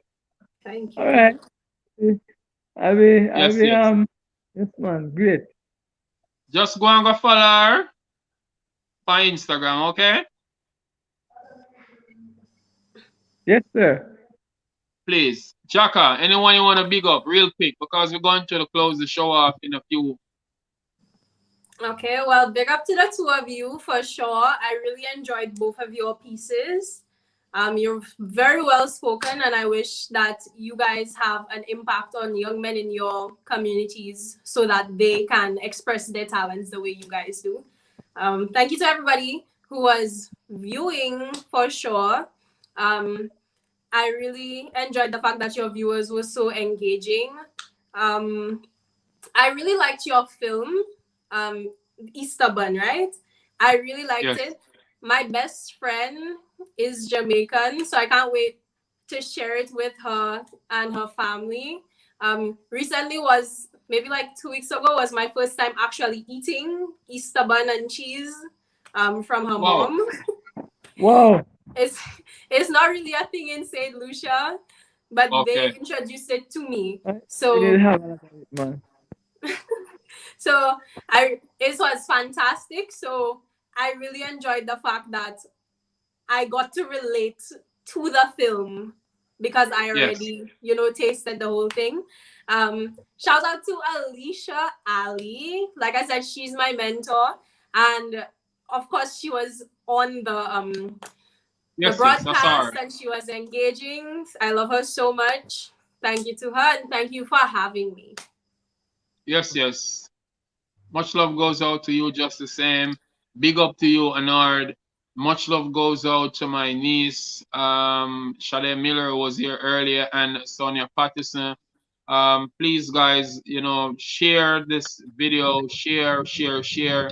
Speaker 14: Thank you.
Speaker 16: All right.
Speaker 1: Yes.
Speaker 16: Yes, man. Great.
Speaker 1: Just go and go follow her on Instagram, okay?
Speaker 16: Yes, sir.
Speaker 1: Please. Jhaka, anyone you want to big up real quick because we're going to close the show off in a few.
Speaker 14: Okay, well, big up to the two of you for sure. I really enjoyed both of your pieces. You're very well spoken, and I wish that you guys have an impact on young men in your communities so that they can express their talents the way you guys do. Thank you to everybody who was viewing for sure. I really enjoyed the fact that your viewers were so engaging. I really liked your film, Easter Bun, right? I really liked it. My best friend is Jamaican, so I can't wait to share it with her and her family. Recently was maybe like 2 weeks ago was my first time actually eating Easter bun and cheese from her mom.
Speaker 16: Wow.
Speaker 14: It's not really a thing in St. Lucia, but they introduced it to me. So
Speaker 16: I didn't have a lot of it, man.
Speaker 14: So it was fantastic. So I really enjoyed the fact that I got to relate to the film because I already, tasted the whole thing. Shout out to Alicia Ali. Like I said, she's my mentor, and of course, she was on the broadcast and she was engaging. I love her so much. Thank you to her and thank you for having me.
Speaker 1: Yes, yes. Much love goes out to you just the same. Big up to you, Anord. Much love goes out to my niece, Shadae Miller was here earlier, and Sonia Patterson. Please, guys, share this video, share.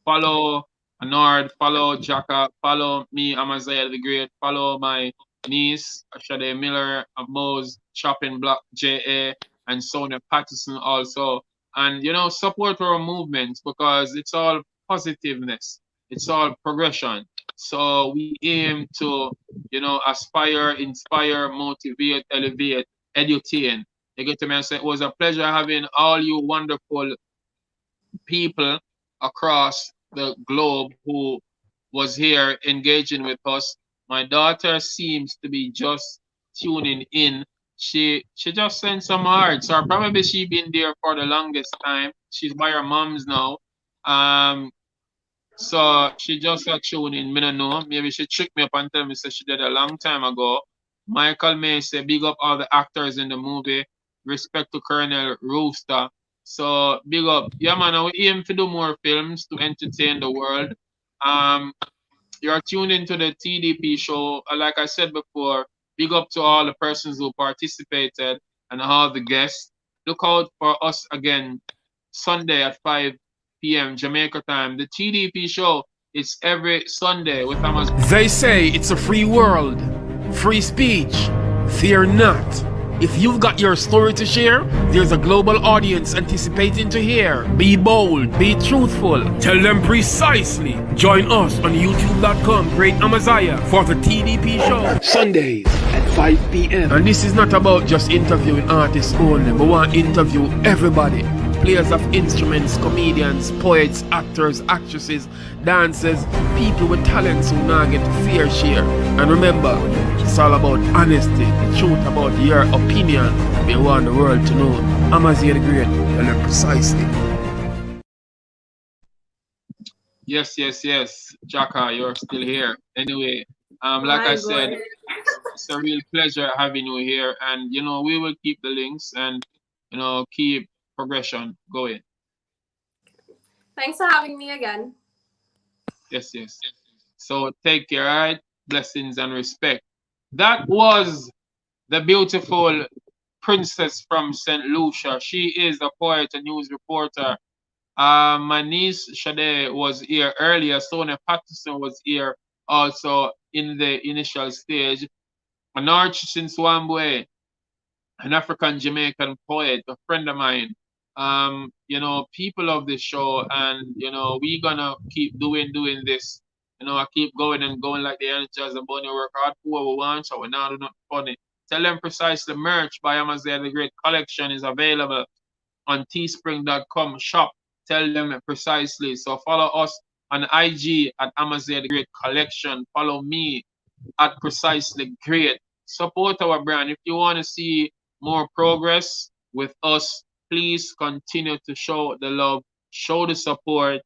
Speaker 1: Follow Anord, follow Jhaka, follow me, Amaziyah the Great, follow my niece, Shadae Miller, Mose, Chopping Block, J.A., and Sonia Patterson also. And, support our movements because it's all positiveness. It's all progression. So we aim to, aspire, inspire, motivate, elevate, edutain. You get to me? So it was a pleasure having all you wonderful people across the globe who was here engaging with us. My daughter seems to be just tuning in. She just sent some hearts, or probably she been there for the longest time. She's by her mom's now. So she just got tuned in. I don't know. Maybe she tricked me up and tell me so she did a long time ago. Michael May say big up all the actors in the movie. Respect to Colonel Rooster. So big up. Yeah, man, we aim to do more films to entertain the world. You're tuned into the TDP show. Like I said before, big up to all the persons who participated and all the guests. Look out for us again Sunday at 5 p.m. Jamaica time. The TDP show is every Sunday with Amaziyah.
Speaker 3: They say it's a free world, free speech. Fear not. If you've got your story to share, there's a global audience anticipating to hear. Be bold, be truthful, tell them precisely. Join us on youtube.com, Great Amaziyah, for the TDP show. Sundays at 5 p.m. And this is not about just interviewing artists only, but we want to interview everybody. Players of instruments, comedians, poets, actors, actresses, dancers, people with talents who now get fair share. And remember, it's all about honesty, the truth about your opinion. We want the world to know. Amaziyah the Great, tell them precisely.
Speaker 1: Yes. Jhaka, you're still here. Anyway, like I said, it's a real pleasure having you here. And, we will keep the links and, keep progression going.
Speaker 14: Thanks for having me again.
Speaker 1: Yes. So take care, all right? Blessings and respect. That was the beautiful princess from St. Lucia. She is a poet, a news reporter. My niece Shadae was here earlier. Sonia Patterson was here also in the initial stage. Anord Sichinwambwe, an African Jamaican poet, a friend of mine. People of the show, and we gonna keep doing this. I keep going and going like the Energized and Bunny work hard for what we want, so we're not doing nothing funny. Tell them precisely merch by Amaziyah the Great collection is available on teespring.com shop. Tell them precisely. So follow us on IG at Amaziyah the Great collection. Follow me at Precisely Great. Support our brand. If you want to see more progress with us, please continue to show the love, show the support.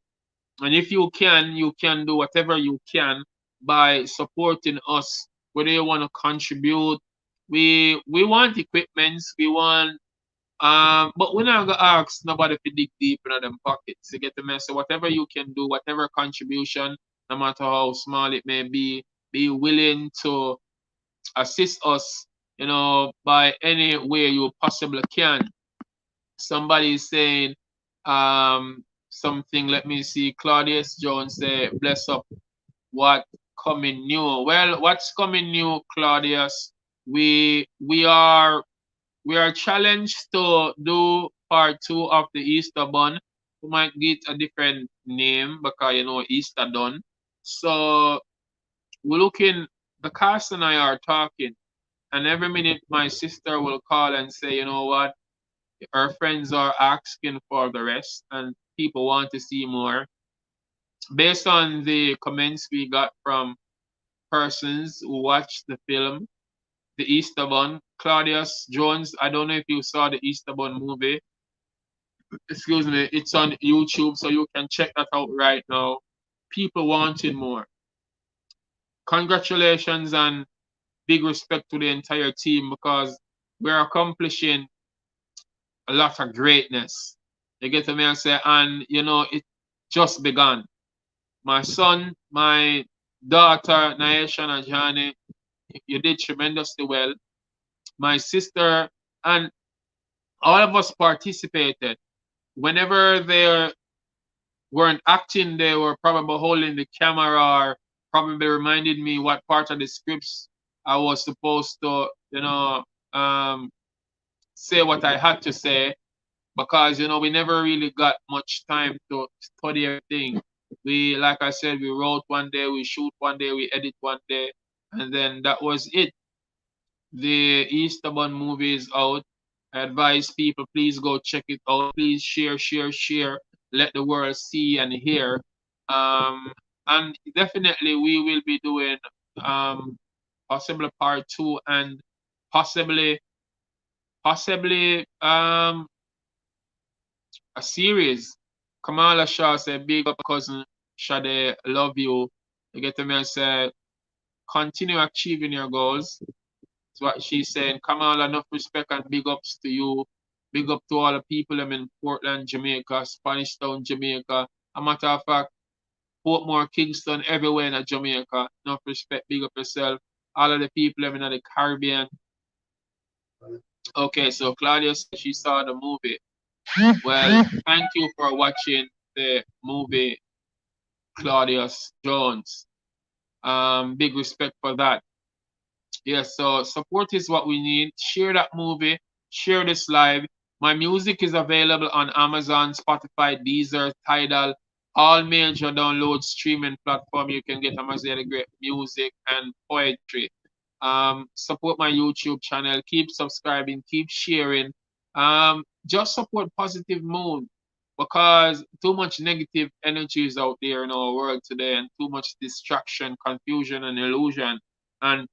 Speaker 1: And if you can do whatever you can by supporting us, whether you want to contribute. We want equipments, we want but we're not gonna ask nobody to dig deep in them pockets. You get the message. Whatever you can do, whatever contribution, no matter how small it may be willing to assist us, by any way you possibly can. Somebody is saying something. Let me see. Claudius Jones say, bless up. What coming new? Well, what's coming new, Claudius? We are challenged to do part 2 of the Easter bun. We might get a different name because Easter done. So we're looking. The cast and I are talking, and every minute my sister will call and say, you know what? Her friends are asking for the rest, and people want to see more. Based on the comments we got from persons who watched the film, the Easter Bun. Claudius Jones, I don't know if you saw the Easter Bun movie. Excuse me, it's on YouTube, so you can check that out right now. People wanting more. Congratulations and big respect to the entire team because we're accomplishing a lot of greatness. You get me and say, and you know, it just begun. My son, my daughter, Naisha and Johnny, you did tremendously well. My sister, and all of us participated. Whenever they weren't acting, they were probably holding the camera or probably reminded me what part of the scripts I was supposed to, you know, say what I had to say because, you know, we never really got much time to study everything. We, like I said, we wrote one day, we shoot one day, we edit one day, and then that was it. The Easter Bun movie is out. I advise people, please go check it out. Please share, share, share. Let the world see and hear. And definitely we will be doing possibly part 2 and possibly a series. Kamala Shaw said, big up cousin Shadae, love you. You get to me and say, continue achieving your goals. That's what she's saying. Kamala, enough respect and big ups to you. Big up to all the people in Portland, Jamaica, Spanish Town, Jamaica. A matter of fact, Portmore, Kingston, everywhere in Jamaica. Enough respect, big up yourself. All of the people in the Caribbean. Okay, so Claudia said she saw the movie. Well, thank you for watching the movie, Claudius Jones. Big respect for that. Yes, so support is what we need. Share that movie. Share this live. My music is available on Amazon, Spotify, Deezer, Tidal, all major download streaming platform. You can get Amaziyah the Great music and poetry. Support my YouTube channel. Keep subscribing. Keep sharing. Just support positive mood because too much negative energy is out there in our world today and too much distraction, confusion, and illusion. And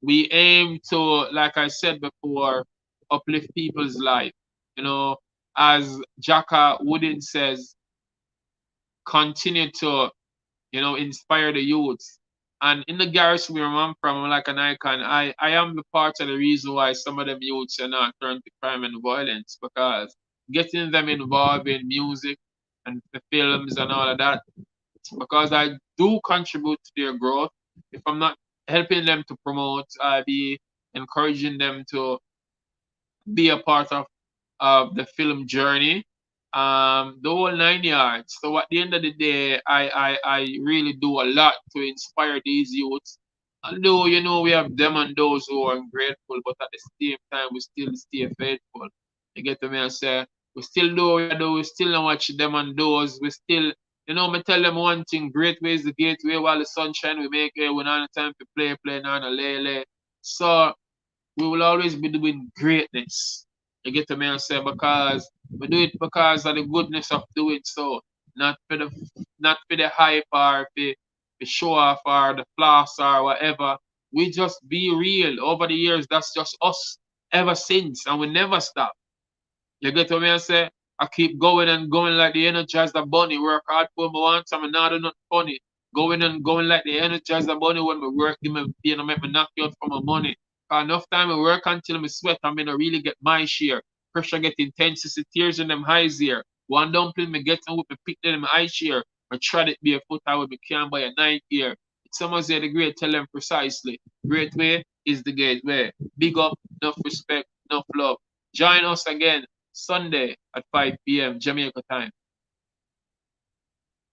Speaker 1: we aim to, like I said before, uplift people's life. You know, as Jhaka Wooden says, continue to, you know, inspire the youths. And in the garrison where I'm from, I'm like an icon. I am the part of the reason why some of them youths are not turned to crime and violence because getting them involved in music and the films and all of that, because I do contribute to their growth. If I'm not helping them to promote, I'll be encouraging them to be a part of the film journey, the whole 9 yards. So at the end of the day, I really do a lot to inspire these youths. Although, you know, we have them and those who are ungrateful, but at the same time, we still stay faithful. You get to me and say, we still do what we do, we still don't watch them and those, we still, you know, me tell them one thing, great way is the gateway, while the sunshine we make it, we don't have time to play, not a lay. So we will always be doing greatness. You get to me and say, because we do it because of the goodness of doing so, not for the hype or the show off or the floss or whatever. We just be real. Over the years, that's just us ever since, and we never stop. You get to me and say, I keep going and going like the Energizer Bunny. Work hard for me once, I'm not doing nothing funny. Going and going like the Energizer Bunny when we work, give me pain and make me knock you out for my money. Enough time I work until I sweat, I'm gonna really get my share. Pressure get intensity, tears in them highs here. One dumpling me getting with me pick them eye share. I tried it barefoot, I would be can by a night here. Someone say the great, tell them precisely. Great way is the gateway. Big up, enough respect, enough love. Join us again Sunday at 5 p.m. Jamaica time.